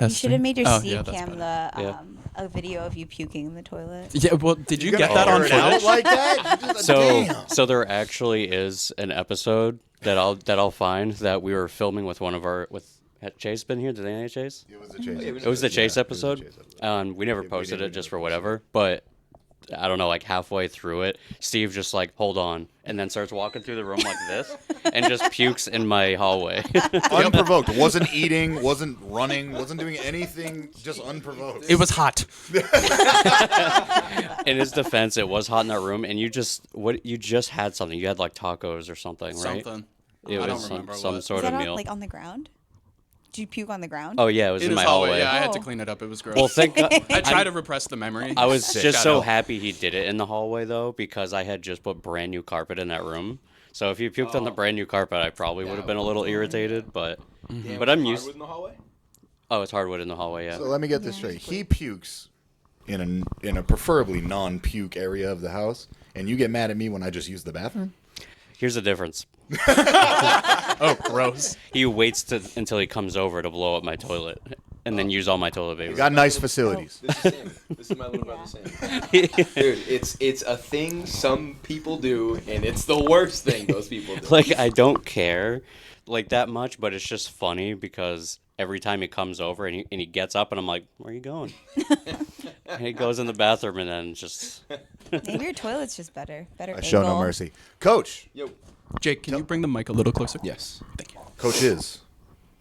You should have made your Oh, Steve yeah, that's cam better. a video of you puking in the toilet. Yeah, well, did you get gonna that on air it out footage? like that? Damn. So there actually is an episode that I'll find that we were filming with one of our had Chase been here? Did they know Chase? It was the Chase. It was the Chase episode. We never posted it just for whatever, but I don't know, like halfway through it, Steve just like, hold on, and then starts walking through the room like this, and just pukes in my hallway. Unprovoked. Wasn't eating, wasn't running, wasn't doing anything, just unprovoked. It was hot. In his defense, it was hot in that room, and you just had something. You had like tacos or something, right? Something. It I was don't remember some what. sort Was of that meal. on the ground? Did you puke on the ground? Oh yeah, it was It in is my hallway. hallway. Yeah, I had to Oh. clean it up. It was gross. Well, thank God. I try to repress the memory. I was Sick. just Shout so out. happy he did it in the hallway though, because I had just put brand new carpet in that room. So if you puked on the brand new carpet, I probably would have been a little irritated, but I'm used. In the hallway? Oh, it's hardwood in the hallway, yeah. So let me get this straight. He pukes in a preferably non-puke area of the house, and you get mad at me when I just use the bathroom? Here's the difference. Oh, gross. He waits until he comes over to blow up my toilet, and then use all my toilet paper. You got nice facilities. This is Sammy. This is my little brother Sammy. Dude, it's a thing some people do, and it's the worst thing those people do. Like, I don't care like that much, but it's just funny because every time he comes over and he gets up, and I'm like, where are you going? And he goes in the bathroom, and then just... Maybe your toilet's just better. Better I angle. show no mercy. Coach. Yo. Jake, can you bring the mic a little closer? Yes. Thank you. Coach is.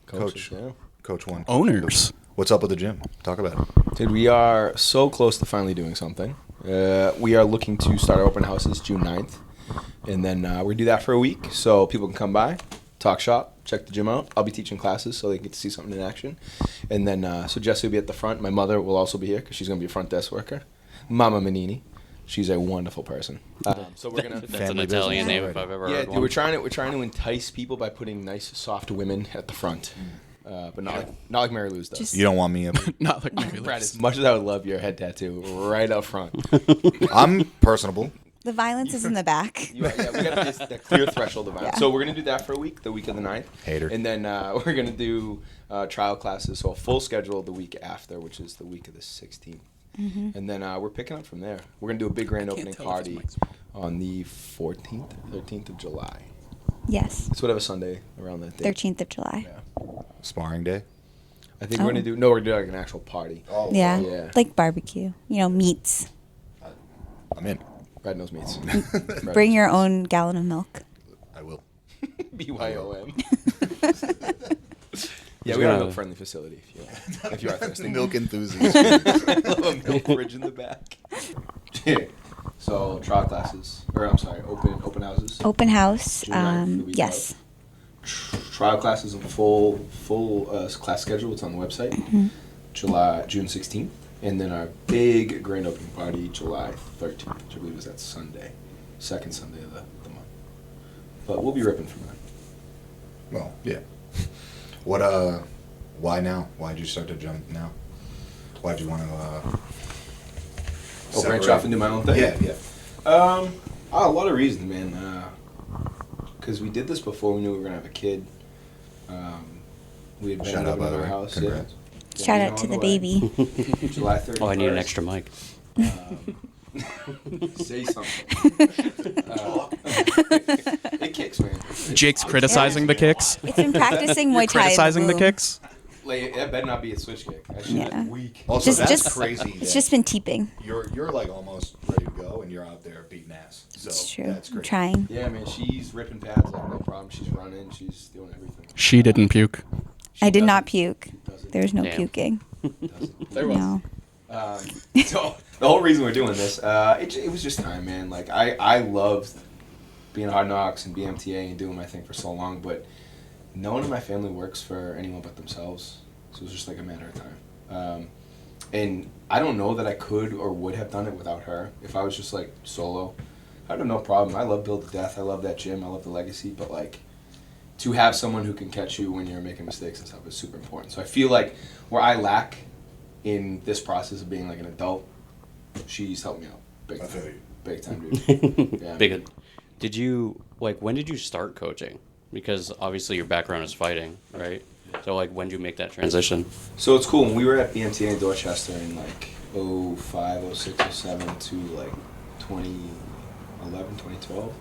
Coach. Coach. Yeah. Coach one. Owners. What's up with the gym? Talk about it. Dude, we are so close to finally doing something. We are looking to start our open houses June 9th. And then we're going to do that for a week so people can come by, talk shop, check the gym out. I'll be teaching classes so they get to see something in action. And then, so Jesse will be at the front. My mother will also be here because she's going to be a front desk worker. Mama Manini. She's a wonderful person. So we're going to... That's an Italian name if I've ever Yeah, heard dude, one. we're trying to entice people by putting nice, soft women at the front. But not like Mary Lou's does. You don't want me up. Not like Mary Brad, Lou's. as much as I would love your head tattoo right up front. I'm personable. The violence is in the back. Yeah, we got that clear threshold of violence. Yeah. So we're going to do that for a week, the week of the 9th. Hater. And then we're going to do trial classes, so a full schedule the week after, which is the week of the 16th. And then we're picking up from there. We're going to do a big grand opening tell if party this on the 14th, 13th of July. Yes. It's whatever Sunday around that day. 13th of July. Yeah. Sparring day. I think we're going to do, no, we're going to do like an actual party. Oh, Yeah. Yeah. Like barbecue. Meats. I'm in. Brad knows meats. Bring your own gallon of milk. I will. BYOM. Yeah, He's we got a gonna- milk-friendly facility if you are thirsty. Milk enthusiast. I love a milk fridge in the back. So trial classes, or I'm sorry, open houses. Open house. June 9th, the week Yes. Trial classes of a full class schedule. It's on the website. June 16th, and then our big grand opening party July 13th, which I believe is that Sunday, second Sunday of the month. But we'll be ripping from that. Well, yeah. What, why now? Why'd you start to jump now? Why'd you want to, Branch off and do my own thing. Yeah. A lot of reasons, man. Because we did this before we knew we were gonna have a kid. We had been Shout out, living by in the our way. house. Congrats. Yeah. Shout Yeah, out to on the way. baby. July 31st. Oh, I need an extra mic. Say something. It kicks, man. Jake's criticizing the kicks. It's been practicing Muay Thai. in Criticizing the room. kicks. Like, that better not be a switch kick. That shit Yeah. is weak. Also, Just- that's just- crazy. It's that just been teeping. you're like almost ready to go, and you're out there beating ass. So It's true. that's I'm great. trying. Yeah, man. She's ripping pads like no problem. She's running. She's doing everything. She didn't puke. I did not doesn't- puke. doesn't- There's no Damn. puking. doesn't. There was. No. So the whole reason we're doing this, it was just time, man. Like I loved being Hard Knocks and BMTA and doing my thing for so long, but no one in my family works for anyone but themselves. So it was just like a matter of time. And I don't know that I could or would have done it without her. If I was just like solo, I'd have no problem. I love Build to Death. I love that gym. I love the legacy. But like to have someone who can catch you when you're making mistakes and stuff is super important. So I feel like where I lack in this process of being like an adult, she's helped me out big I feel time. you. Big time, dude. Yeah. Big. Did you when did you start coaching? Because obviously your background is fighting, right? So like, when did you make that transition? So it's cool. When we were at BMTA in Dorchester in like 05, 06, 07 to like 2011, 2012,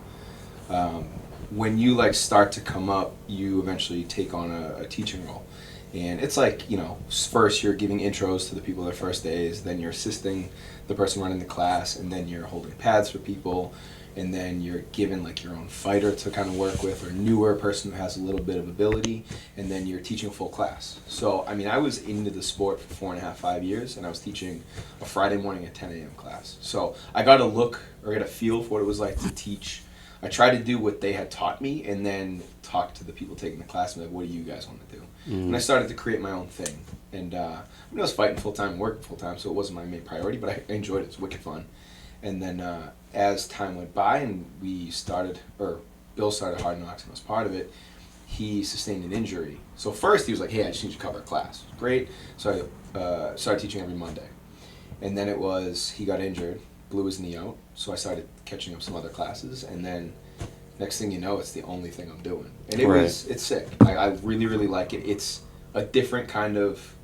when you like start to come up, you eventually take on a teaching role. And it's like, you know, first you're giving intros to the people their first days, then you're assisting the person running the class, and then you're holding pads for people, and then you're given like your own fighter to kind of work with, or newer person who has a little bit of ability, and then you're teaching a full class. So, I mean, I was into the sport for 4.5, 5 years, and I was teaching a Friday morning at 10 a.m. class. So I got a look, or get a feel for what it was like to teach. I tried to do what they had taught me, and then talk to the people taking the class and be like, what do you guys want to do? And I started to create my own thing. And I was fighting full-time and working full-time, so it wasn't my main priority, but I enjoyed it. It was wicked fun. And then as time went by and we started, or Bill started Hard Knocks and was part of it, he sustained an injury. So first he was like, hey, I just need you to cover a class. Great. So I started teaching every Monday. And then it was, he got injured, blew his knee out, so I started catching up some other classes, and then next thing you know, it's the only thing I'm doing. And it's sick. I really, really like it. It's a different kind of,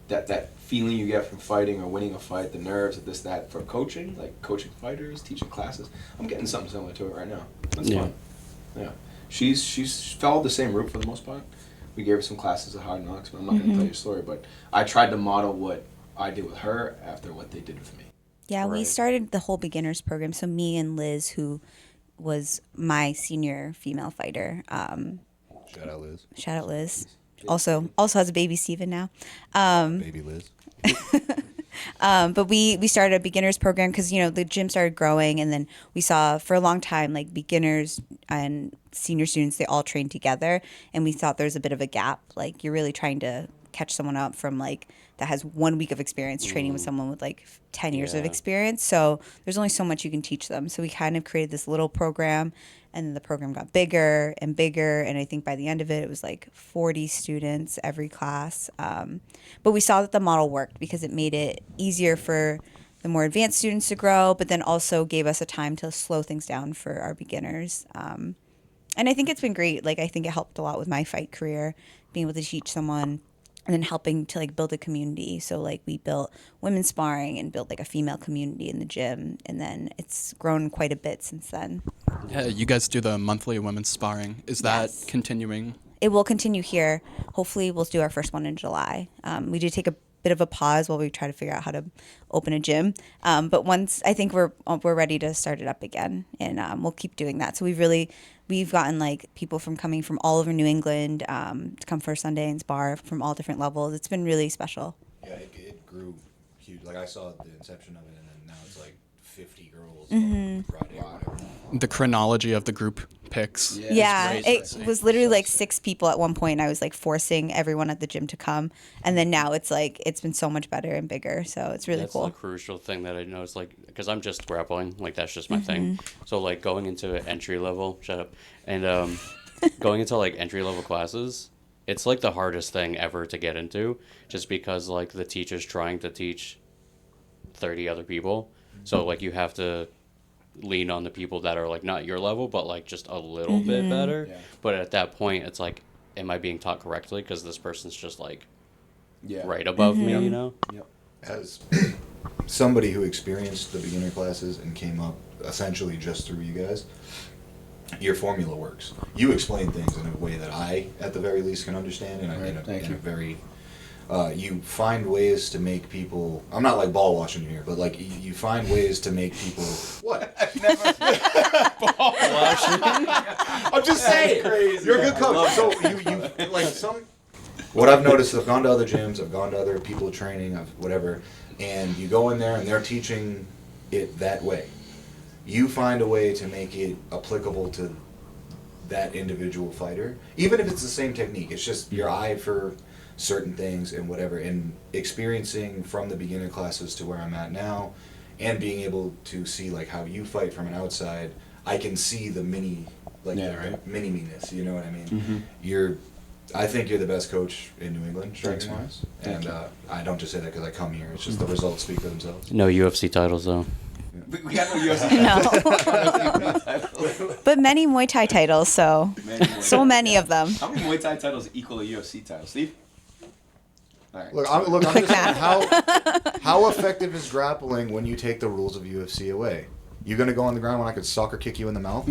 that feeling you get from fighting or winning a fight, the nerves, this, that, for coaching, like coaching fighters, teaching classes. I'm getting something similar to it right now. That's fun. Yeah. She's followed the same route for the most part. We gave her some classes at Hard Knocks, but I'm not going to tell you a story. But I tried to model what I did with her after what they did with me. Yeah, we started the whole beginners program. So me and Liz, who was my senior female fighter. Shout out Liz. Shout out Liz. Also has a baby Steven now. Baby Liz. But we started a beginners program because, you know, the gym started growing, and then we saw for a long time, like, beginners and senior students, they all trained together, and we thought there was a bit of a gap. Like, you're really trying to catch someone up from, like, that has 1 week of experience training with someone with like 10 years of experience. So there's only so much you can teach them. So we kind of created this little program, and then the program got bigger and bigger. And I think by the end of it, it was like 40 students every class. But we saw that the model worked because it made it easier for the more advanced students to grow, but then also gave us a time to slow things down for our beginners. And I think it's been great. Like, I think it helped a lot with my fight career, being able to teach someone and then helping to like build a community. So like we built women's sparring and built like a female community in the gym, and then it's grown quite a bit since then. Yeah, you guys do the monthly women's sparring. Is that continuing? It will continue here. Hopefully we'll do our first one in July. We did take a bit of a pause while we try to figure out how to open a gym. But once I think we're ready to start it up again, and we'll keep doing that. So we've gotten like people coming from all over New England to come for Sunday and spar from all different levels. It's been really special. Yeah, it grew huge. Like, I saw the inception of it, and then now it's like 50 girls Friday or whatever. The chronology of the group picks. Yeah, is crazy to it see. was literally like 6 people at one point. I was like forcing everyone at the gym to come, and then now it's like it's been so much better and bigger. So it's really cool. That's the crucial thing that I noticed, like, because I'm just grappling, like that's just my thing. So like going into entry level, and going into like entry level classes, it's like the hardest thing ever to get into, just because like the teacher's trying to teach 30 other people, so like you have to lean on the people that are like not your level but like just a little bit better. But at that point it's like, am I being taught correctly because this person's just like right above me, you know? As somebody who experienced the beginner classes and came up essentially just through you guys, your formula works. You explain things in a way that I, at the very least, can understand, and in a very you find ways to make people. I'm not like ball washing you here, but like you find ways to make people. What? I've never ball washing. I'm just saying. Crazy. You're a good coach. So you like some. What I've noticed, I've gone to other gyms, I've gone to other people training, whatever, and you go in there and they're teaching it that way. You find a way to make it applicable to that individual fighter, even if it's the same technique. It's just your eye for certain things and whatever, and experiencing from the beginner classes to where I'm at now, and being able to see like how you fight from an outside, I can see the mini-meanness, you know what I mean? I think you're the best coach in New England, striking wise, and I don't just say that because I come here. It's just the results speak for themselves. No UFC titles though. We got no UFC. No. But many Muay Thai titles, so many of them. How many Muay Thai titles equal a UFC title, Steve? All right. I'm just saying, how effective is grappling when you take the rules of UFC away? You gonna go on the ground when I could soccer kick you in the mouth?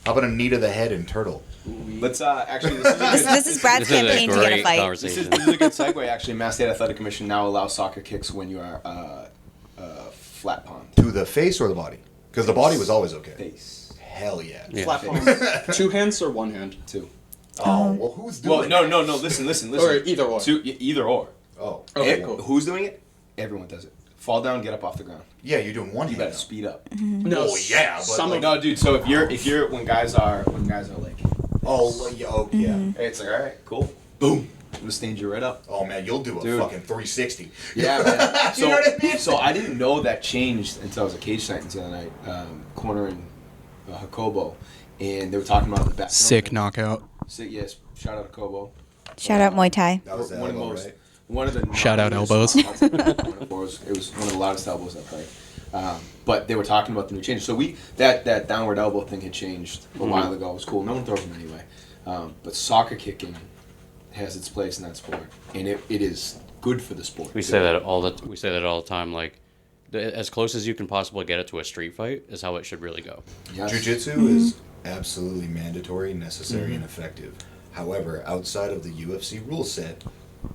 How about a knee to the head and turtle? Let's actually. This is a good, This is Brad's This is a campaign to get a great fight. conversation. This is a good segue. Actually, Mass State Athletic Commission now allows soccer kicks when you are flat palm. To the face or the body? Because the body was always okay. Face. Hell yeah. Yeah. Flat palm. 2 hands or 1 hand? Two. Oh, well, who's doing Well, it? no. Listen. Or either or. Either or. Oh. Okay, cool. Who's doing it? Everyone does it. Fall down, get up off the ground. Yeah, you're doing one You hand. better now. speed up. No, Oh, yeah, but some like- of No, dude. So if you're when guys are like, Oh, well, yeah. Oh, yeah. hey, it's like, all right, cool, boom, I'm gonna stand you right up. Oh, man, you'll do a Dude. fucking 360. Yeah, man. You know what I mean? So I didn't know that changed until I was at Cage Titans the other night, cornering Hakobo, and they were talking about the back. sick knockout. Sick, yes. Shout out Hakobo. Shout out Muay Thai. That was the One of the elbow, most. right? One of the Shout out elbows. It was one of the loudest elbows I've heard. But they were talking about the new changes. So that downward elbow thing had changed a while ago. It was cool. No one throws them anyway. But soccer kicking has its place in that sport, and it is good for the sport. We say that all the time. Like, as close as you can possibly get it to a street fight is how it should really go. Yes. Jiu-jitsu is absolutely mandatory, necessary, and effective. However, outside of the UFC rule set,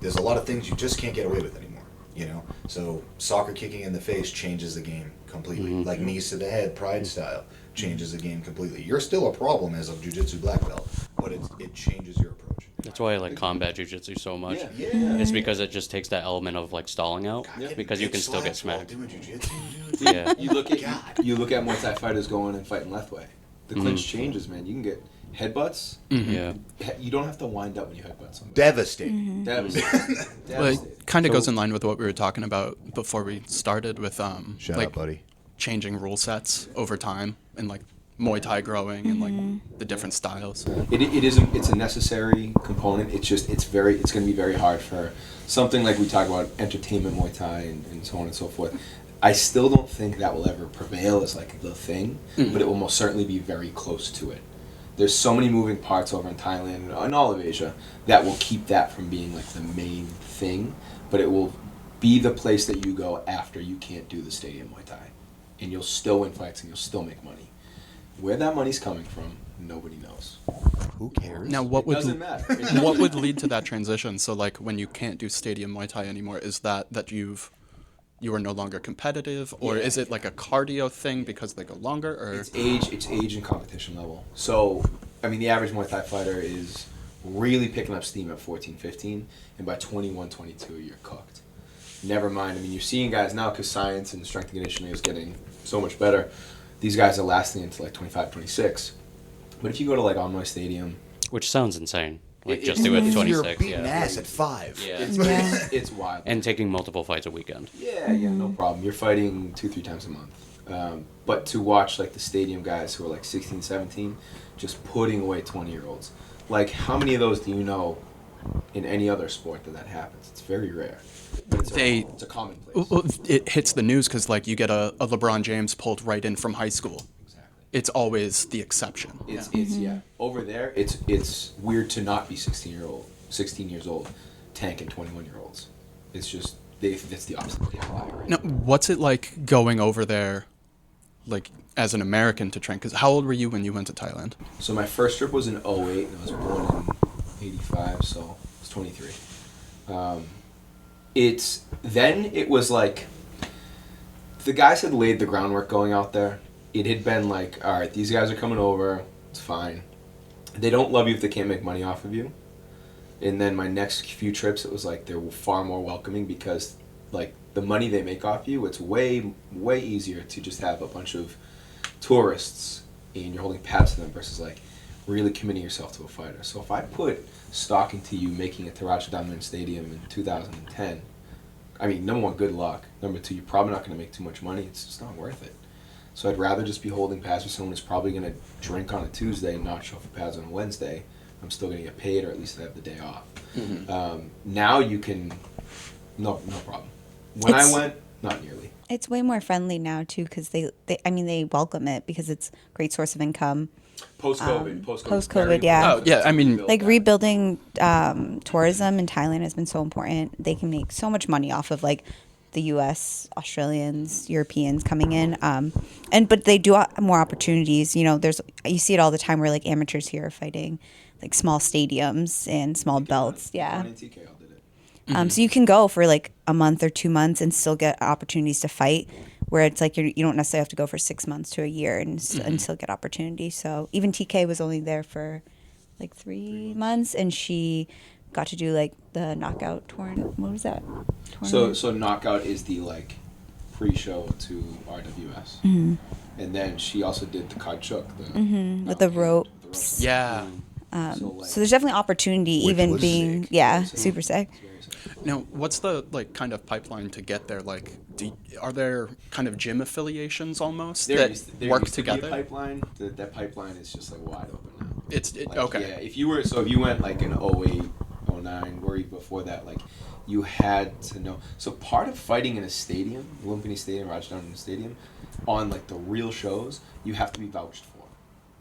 there's a lot of things you just can't get away with anymore, you know? So soccer kicking in the face changes the game completely. Like knees to the head, pride style, changes the game completely. You're still a problem as a jiu-jitsu black belt, but it changes your approach. That's why I like combat jujitsu so much. Yeah. It's because it just takes that element of like stalling out, Getting because you big can still get slaps while smacked. doing jiu-jitsu, dude. Yeah. You look at God. you look at Muay Thai fighters going and fighting left way. The clinch changes, man. You can get headbutts. Yeah. You don't have to wind up when you headbutt somebody. Devastating. Devastating. Well, it Devastating. kind of So- goes in line with what we were talking about before we started with Shout like out, buddy. changing rule sets over time and like Muay Thai growing and like the different styles. It's a necessary component. It's going to be very hard for something like we talk about entertainment Muay Thai and so on and so forth. I still don't think that will ever prevail as like the thing, but it will most certainly be very close to it. There's so many moving parts over in Thailand and all of Asia that will keep that from being like the main thing, but it will be the place that you go after you can't do the stadium Muay Thai, and you'll still win fights and you'll still make money. Where that money's coming from, nobody knows. Who cares? Now, what would doesn't matter. what would lead to that transition? So, like, when you can't do stadium Muay Thai anymore, is that you are no longer competitive, or Yeah. is it like a cardio thing because they go longer, or It's age and competition level. So, I mean, the average Muay Thai fighter is really picking up steam at 14, 15, and by 21, 22, you're cooked. Never mind, I mean, you're seeing guys now because science and strength and conditioning is getting so much better. These guys are lasting until like 25, 26. But if you go to like Onmoy Stadium, Which sounds insane. Like, It- just it's- do it at You're 26. beating Yeah. ass at 5. Yeah. it's wild. And taking multiple fights a weekend. Yeah, no problem. You're fighting 2-3 times a month. But to watch like the stadium guys who are like 16, 17, just putting away 20-year-olds. Like, how many of those do you know in any other sport that happens? It's very rare. But it's a commonplace. well, it hits the news because like you get a LeBron James pulled right in from high school. Exactly. It's always the exception. It's over there. It's weird to not be 16 years old, tanking 21-year-olds. It's just it's the opposite. They fly, right? Now, what's it like going over there, like as an American to train? Because how old were you when you went to Thailand? So my first trip was in 08, and I was born in 85, so I was 23. It was like the guys had laid the groundwork going out there. It had been like, all right, these guys are coming over. It's fine. They don't love you if they can't make money off of you. And then my next few trips, it was like they were far more welcoming because, like, the money they make off you, it's way, way easier to just have a bunch of tourists and you're holding pads to them versus, like, really committing yourself to a fighter. So if I put stock into you making it to Rajadamnern Stadium in 2010, I mean, number one, good luck. Number two, you're probably not going to make too much money. It's just not worth it. So I'd rather just be holding pads with someone who's probably going to drink on a Tuesday and not show for pads on a Wednesday. I'm still going to get paid, or at least I have the day off. Now you can, no problem. When I went, not nearly. It's way more friendly now too because they welcome it because it's a great source of income. Post-COVID. Post-COVID, yeah. Oh, yeah, I mean- Like rebuilding tourism in Thailand has been so important. They can make so much money off of like the U.S., Australians, Europeans coming in, but they do more opportunities. You know, you see it all the time where like amateurs here are fighting like small stadiums and small belts. Yeah. TKO did it. So you can go for like a month or 2 months and still get opportunities to fight. Where it's like you don't necessarily have to go for 6 months to a year and still get opportunities. So even TK was only there for like 3 months, and she got to do like the knockout tournament. What was that? So knockout is the like pre-show to RWS, and then she also did the kachuk, with the ropes. Yeah. So there's definitely opportunity, Which even was being sick. super sick. Now, what's the like kind of pipeline to get there? Like, are there kind of gym affiliations almost There that used to work be together? a pipeline. That pipeline is just like wide open now. Like, Okay. Yeah, if you went like in 08, 09, or even before that, like you had to know. So part of fighting in a stadium, Lumpini Stadium, Rajasthan Stadium, on like the real shows, you have to be vouched for.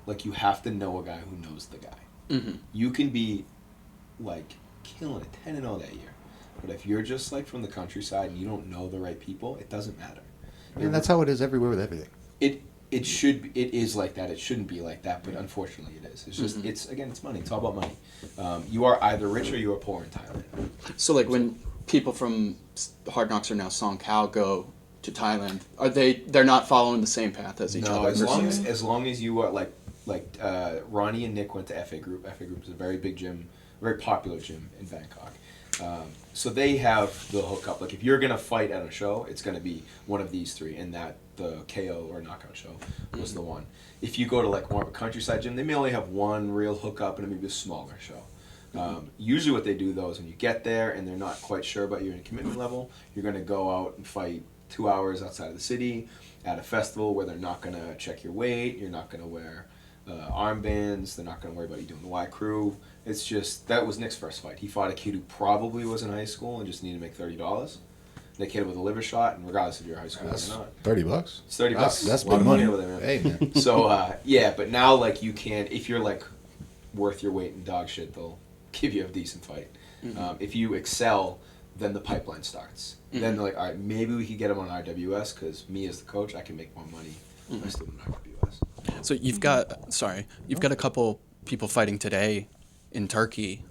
Like you have to know a guy who knows the guy. Mm-hmm. You can be like killing it 10-0 that year, but if you're just like from the countryside and you don't know the right people, it doesn't matter. And that's how it is everywhere with everything. It should be, it is like that. It shouldn't be like that, but unfortunately it is. It's just it's money. It's all about money. You are either rich or you are poor in Thailand. So, like, when people from Hard Knocks or now Song Khao go to Thailand, they're not following the same path as each No, other? as long as you are like Ronnie and Nick went to FA Group. FA Group is a very big gym, very popular gym in Bangkok. So they have the hookup. Like if you're gonna fight at a show, it's gonna be one of these three, and that the KO or knockout show was the one. If you go to like more of a countryside gym, they may only have one real hookup and maybe a smaller show. Usually what they do though is when you get there and they're not quite sure about your commitment level, you're gonna go out and fight 2 hours outside of the city at a festival where they're not gonna check your weight, you're not gonna wear armbands, they're not gonna worry about you doing the Y crew. It's just, that was Nick's first fight. He fought a kid who probably was in high school and just needed to make $30. Nick hit him with a liver shot, and regardless if you're high school or not, $30. it's $30. That's A lot big of money. over there, man. Hey man. So yeah, but now like you can, if you're like worth your weight in dog shit, they'll give you a decent fight. If you excel, then the pipeline starts. Then they're like, all right, maybe we could get him on RWS because me as the coach, I can make more money if I still in RWS. So you've got a couple people fighting today in Turkey.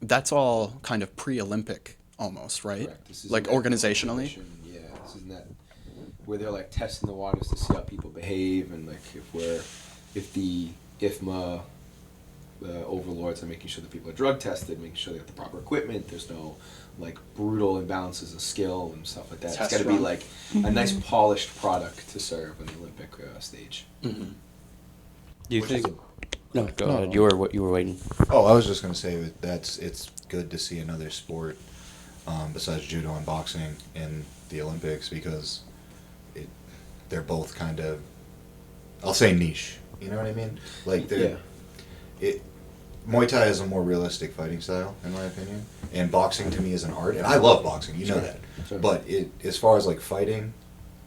That's all kind of pre-Olympic almost, right? Correct. This is Like that organizationally. competition. Yeah, this isn't that where they're like testing the waters to see how people behave and like if the IFMA overlords are making sure that people are drug tested, making sure they have the proper equipment. There's no like brutal imbalances of skill and stuff like that. Test It's got to be run. like a nice polished product to serve on the Olympic stage. Do you Which think? is No, go No. ahead. You were waiting. Oh, I was just gonna say that it's good to see another sport besides judo and boxing in the Olympics because they're both kind of, I'll say niche. You know what I mean? Like Muay Thai is a more realistic fighting style, in my opinion, and boxing to me is an art, and I love boxing. You know that, Sure. but as far as like fighting,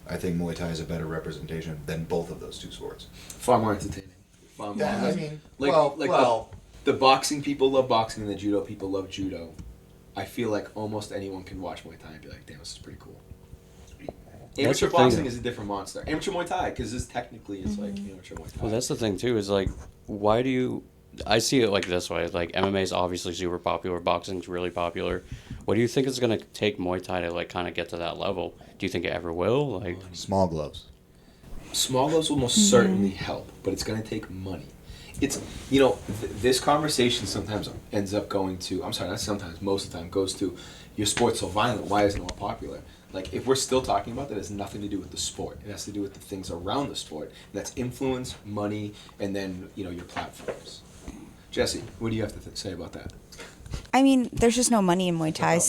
I think Muay Thai is a better representation than both of those two sports. Far more entertaining. Far more Yeah, I mean, like the boxing people love boxing and the judo people love judo. I feel like almost anyone can watch Muay Thai and be like, damn, this is pretty cool. Amateur the thing. boxing is a different monster. Amateur Muay Thai, because this technically is like amateur Muay Thai. Well, that's the thing too. Is like, why do you? I see it like this way. Like MMA is obviously super popular. Boxing's really popular. What do you think is gonna take Muay Thai to like kind of get to that level? Do you think it ever will? Like, Small gloves. Small gloves will most certainly help, but it's going to take money. It's, this conversation sometimes ends up going to, I'm sorry, not sometimes, most of the time goes to, your sport's so violent, why isn't it more popular? Like, if we're still talking about that, it has nothing to do with the sport. It has to do with the things around the sport. And that's influence, money, and then, your platforms. Jesse, what do you have to say about that? I mean, there's just no money in Muay Thai.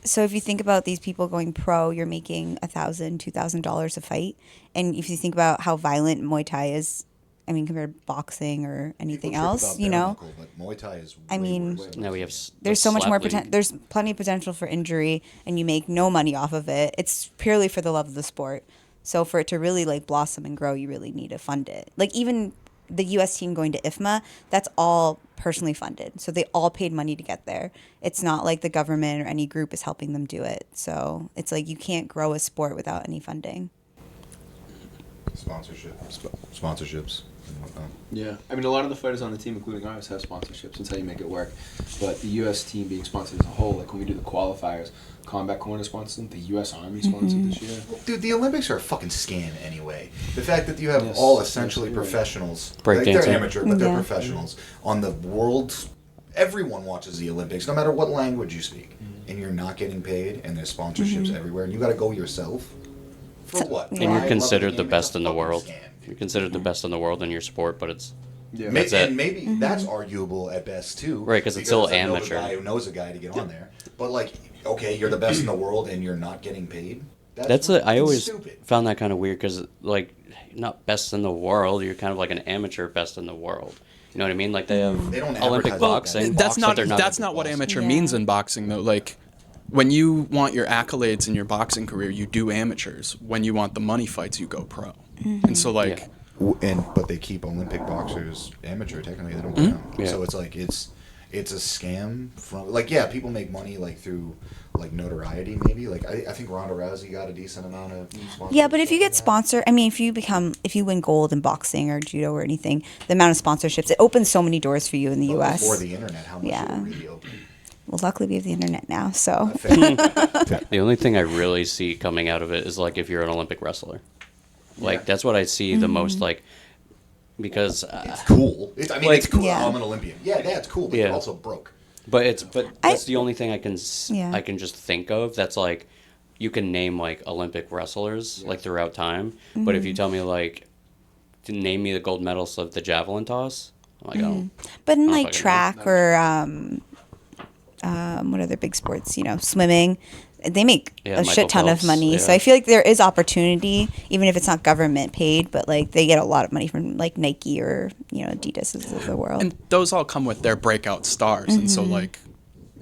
So if you think about these people going pro, you're making $1,000, $2,000 a fight. And if you think about how violent Muay Thai is, I mean, compared to boxing or anything People trip else, about you bare know, knuckle, but Muay Thai is I way mean, worse. now we have. there's so much more potential. There's plenty of potential for injury, and you make no money off of it. It's purely for the love of the sport. So for it to really like blossom and grow, you really need to fund it. Like even the U.S. team going to IFMA, that's all personally funded. So they all paid money to get there. It's not like the government or any group is helping them do it. So it's like you can't grow a sport without any funding. Sponsorships and whatnot. Yeah, I mean, a lot of the fighters on the team, including ours, have sponsorships. That's how you make it work. But the U.S. team being sponsored as a whole, like when we do the qualifiers, Combat Corner sponsors them, the U.S. Army sponsored this year. Dude, the Olympics are a fucking scam anyway. The fact that you have Yes, all essentially absolutely. professionals, Break like they're dancing. amateur, but they're Yeah. professionals on the world. Everyone watches the Olympics, no matter what language you speak, and you're not getting paid, and there's sponsorships everywhere, and you got to go yourself. For what? And And Yeah. you're considered the It's a best in the fucking world. scam, dude. You're considered the best in the world in your sport, but it's Yeah. That's it. And maybe that's arguable at best too. Right, 'cause it's still I know amateur. a guy who knows a guy to get on there. But like, okay, you're the best in the world and you're not getting paid. that's it. I fucking always stupid. found that kind of weird because like not best in the world. You're kind of like an amateur best in the world. You know what I mean? Like they have They don't Olympic advertise like that. boxing. That's but not they're that's not what boxing. amateur Yeah. means in boxing though. Like when you want your accolades in your boxing career, you do amateurs. When you want the money fights, you go pro. And so like Yeah. But they keep Olympic boxers amateur. Technically, they don't pay them. Yeah. So it's like it's a scam from like yeah, people make money like through like notoriety maybe. Like I think Ronda Rousey got a decent amount of sponsors. Yeah, but if you stuff get like sponsored, I mean, if you win gold in boxing or judo or anything, the amount of sponsorships, it opens so many doors for you in the that. U.S. Before the internet, how much Yeah. it really opened. Well, luckily we have the internet now, so. The only thing I really see coming out of it is like if you're an Olympic wrestler. Like Yeah. that's what I see the most like because It's cool. It's cool. Yeah. I'm an Olympian. Yeah, that's cool, but Yeah. you're also broke. but I- that's the only thing I can Yeah. I can just think of that's like you can name like Olympic wrestlers like throughout time, but if you tell me like to name me the gold medalists of the javelin toss, I'm like oh But in Oh, like fucking track or what other big sports, swimming, they make Yeah, a Michael shit ton Phelps, of money. So yeah. I feel like there is opportunity, even if it's not government paid, but like they get a lot of money from like Nike or Adidas of the world. and those all come with their breakout stars. And so like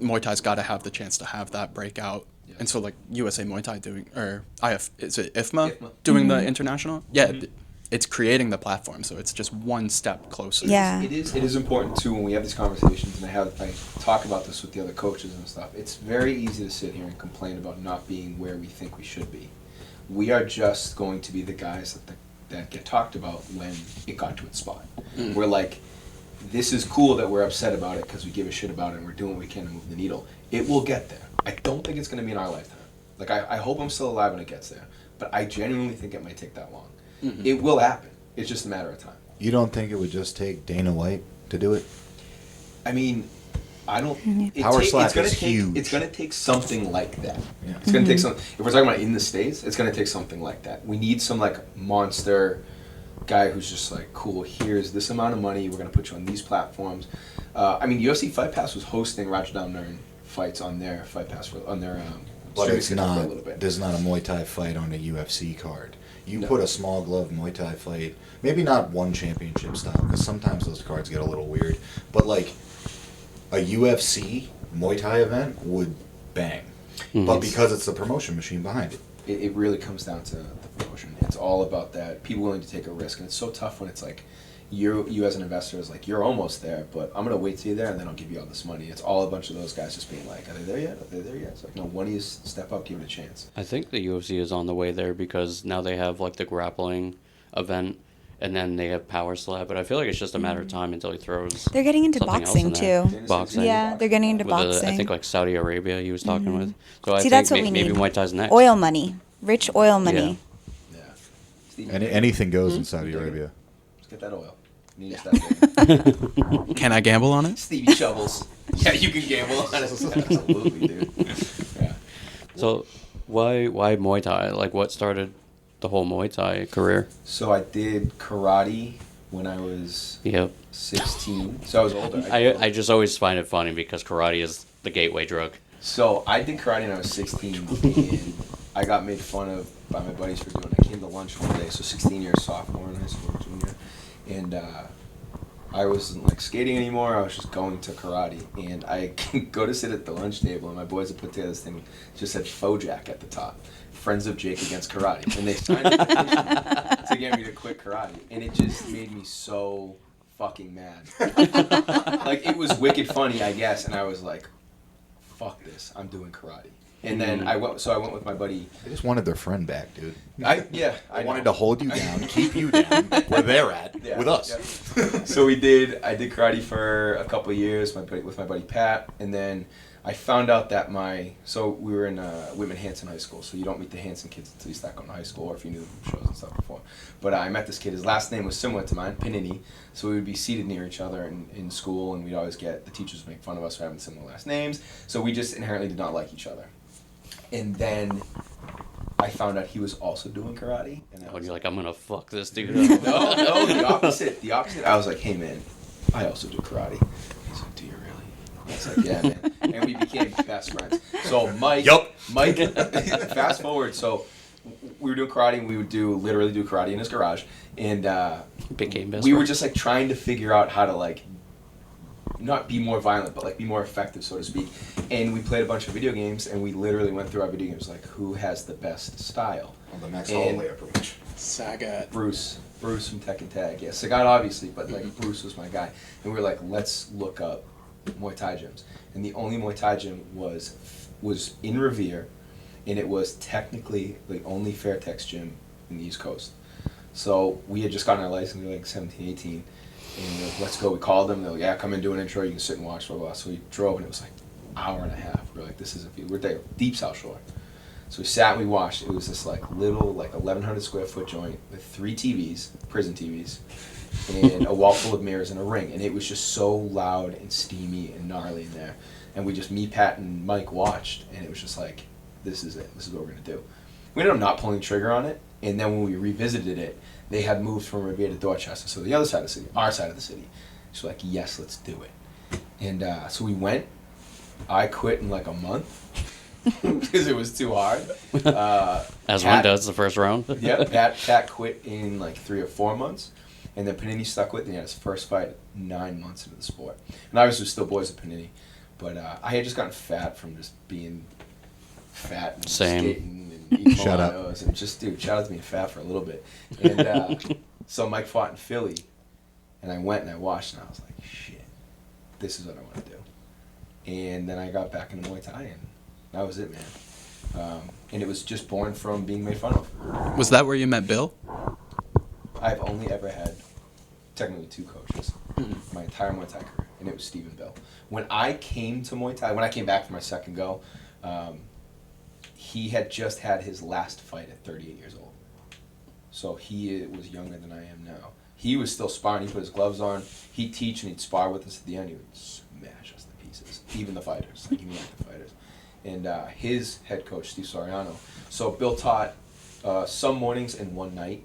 Muay Thai's got to have the chance to have that breakout. And so like USA Muay Thai doing or is it IFMA, IFMA. doing the international? Yeah, it's creating the platform, so it's just one step closer. Yeah. It is important too when we have these conversations, and I talk about this with the other coaches and stuff. It's very easy to sit here and complain about not being where we think we should be. We are just going to be the guys that get talked about when it got to its spot. We're like, this is cool that we're upset about it because we give a shit about it and we're doing what we can to move the needle. It will get there. I don't think it's going to be in our lifetime. Like I hope I'm still alive when it gets there, but I genuinely think it might take that long. It will happen. It's just a matter of time. You don't think it would just take Dana White to do it? I mean, I don't. Power slap it's gonna is take, huge. It's going to take something like that. Yeah. It's going to take some. If we're talking about in the States, it's going to take something like that. We need some like monster guy who's just like, cool. Here's this amount of money. We're going to put you on these platforms. I mean, UFC Fight Pass was hosting Rajadam Nairn fights on their Fight Pass on their. But streaming it's schedule for a not. little bit. There's not a Muay Thai fight on a UFC card. You No. put a small glove Muay Thai fight, maybe not one championship style, because sometimes those cards get a little weird. But like a UFC Muay Thai event would bang, but because it's the promotion machine behind it. It really comes down to the promotion. It's all about that. People willing to take a risk, and it's so tough when it's like you as an investor is like, you're almost there, but I'm gonna wait till you're there, and then I'll give you all this money. It's all a bunch of those guys just being like, are they there yet? Are they there yet? It's like, no, one of you step up, give it a chance. I think the UFC is on the way there because now they have like the grappling event and then they have power slap, but I feel like it's just a matter of time until he throws They're getting into something else boxing in there. too. Boxing. Yeah, they're getting into With boxing. I think like Saudi Arabia he was talking with. So I See, think that's what we maybe need. Muay Thai's next. Oil money, rich oil money. Yeah. Stevie, Anything goes in Saudi Arabia. Let's get that oil. You need to stop getting Can I gamble on it? Stevie shovels. Yeah, you can gamble on it. Absolutely, dude. Yeah. So why Muay Thai? Like what started the whole Muay Thai career? So I did karate when I was Yep. 16. So I was older. I just always find it funny because karate is the gateway drug. So I did karate when I was 16, and I got made fun of by my buddies for doing it. I came to lunch one day, so 16 years sophomore in high school, junior, and I wasn't like skating anymore. I was just going to karate, and I go to sit at the lunch table, and my boys had put together this thing just said FOJAC at the top, Friends of Jake Against Karate, and they signed a petition to get me to quit karate, and it just made me so fucking mad. Like, it was wicked funny, I guess, and I was like, fuck this, I'm doing karate. And then I went with my buddy. They just wanted their friend back, dude. I wanted to hold you down, keep you down where they're at with us. Yeah. So I did karate for a couple of years with my buddy Pat, and then I found out that we were in Whitman Hanson High School, so you don't meet the Hanson kids until you start going to high school, or if you knew them from shows and stuff before. But I met this kid. His last name was similar to mine, Panini, so we would be seated near each other in school, and we'd always the teachers would make fun of us for having similar last names, so we just inherently did not like each other. And then I found out he was also doing karate. And you're like, I'm gonna fuck this dude no, up. the opposite. The opposite. I was like, hey man, I also do karate. He's like, do you really? I was like, yeah, man. And we became best friends. So Mike, fast forward. So we were doing karate, and we would literally do karate in his garage, and Became best we were friends. just like trying to figure out how to like not be more violent, but like be more effective, so to speak. And we played a bunch of video games, and we literally went through our video games like, who has the best style? Well, the Max Holloway approach. Sagat. Bruce from Tekken Tag. Yeah, Sagat obviously, but like Bruce was my guy. And we were like, let's look up Muay Thai gyms. And the only Muay Thai gym was in Revere, and it was technically the only Fairtex gym in the East Coast. So we had just gotten our license, we were like 17, 18. And we were like, let's go. We called them. They're like, yeah, come and do an intro. You can sit and watch, blah, blah, blah. So we drove, and it was like an hour and a half. We were like, this isn't, we're there, deep South Shore. So we sat and we watched. It was this like little, like 1,100 square foot joint with 3 TVs, prison TVs, and a wall full of mirrors and a ring. And it was just so loud and steamy and gnarly in there. And me, Pat, and Mike watched, and it was just like, this is it. This is what we're going to do. We ended up not pulling the trigger on it. And then when we revisited it, they had moved from Revere to Dorchester, so the other side of the city, our side of the city. So like, yes, let's do it. And so we went. I quit in like a month because it was too hard. As one does the first round. Yep, Pat quit in like 3 or 4 months, and then Panini stuck with me. He had his first fight 9 months into the sport, and I was still boys with Panini, but I had just gotten fat from just being fat and skating and eating Shout out. Milanos, and just shout out to being fat for a little bit. And so Mike fought in Philly, and I went and I watched, and I was like, shit, this is what I want to do. And then I got back into Muay Thai, and that was it, man. And it was just born from being made fun of. Was that where you met Bill? I've only ever had technically 2 coaches my entire Muay Thai career, and it was Steve and Bill. When I came to Muay Thai, when I came back for my second go, he had just had his last fight at 38 years old. So he was younger than I am now. He was still sparring. He put his gloves on. He'd teach and he'd spar with us at the end. He would smash us to pieces, even the fighters, like even the fighters. And his head coach, Steve Soriano. So Bill taught some mornings and one night.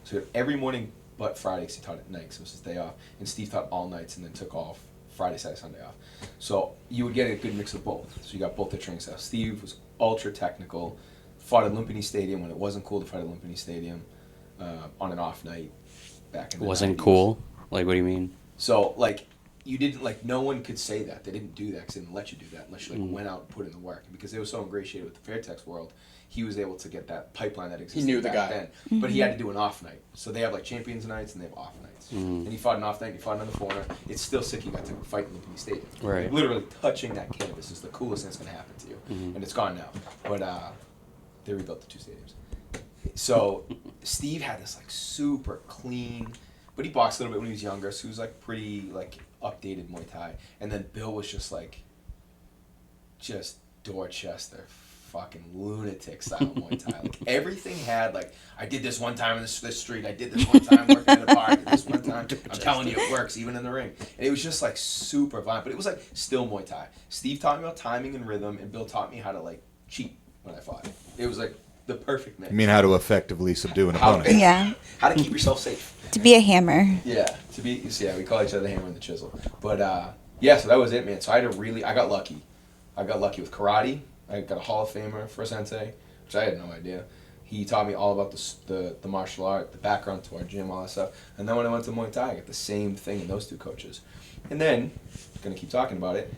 So every morning but Fridays he taught at night, so it was his day off. And Steve taught all nights and then took off Friday, Saturday, Sunday off. So you would get a good mix of both. So you got both the training styles. Steve was ultra technical, fought at Lumpini Stadium when it wasn't cool to fight at Lumpini Stadium on an off night back in the Wasn't 90s. cool? Like, what do you mean? So, like, you didn't, like, no one could say that. They didn't do that because they didn't let you do that unless you, like, went out and put in the work. And because they were so ingratiated with the Fairtex world, he was able to get that pipeline that existed knew the back guy. then. But he had to do an off night. So they have, like, champions nights and they have off nights. And he fought an off night, he fought another corner. It's still sick he got to fight in Lumpini Stadium. Right. Like, literally touching that canvas is the coolest thing that's going to happen to you. And it's gone now. But they rebuilt the 2 stadiums. So Steve had this, like, super clean, but he boxed a little bit when he was younger, so he was, like, pretty, like, updated Muay Thai. And then Bill was just, like, just Dorchester fucking lunatic style Muay Thai. Like, everything had, like, I did this one time in this street, I did this one time working at a bar, I did this one time, I'm telling you it works, even in the ring. And it was just, like, super violent, but it was, like, still Muay Thai. Steve taught me about timing and rhythm, and Bill taught me how to, like, cheat when I fought. It was, like, the perfect mix. You mean how to effectively subdue an How- opponent? Yeah. How to keep yourself safe. To be a hammer. Yeah, we call each other the hammer and the chisel. But yeah, so that was it, man. So I got lucky. I got lucky with karate. I got a Hall of Famer for sensei, which I had no idea. he taught me all about the martial art, the background to our gym, all that stuff. And then when I went to Muay Thai, I got the same thing in those two coaches. And then, gonna keep talking about it,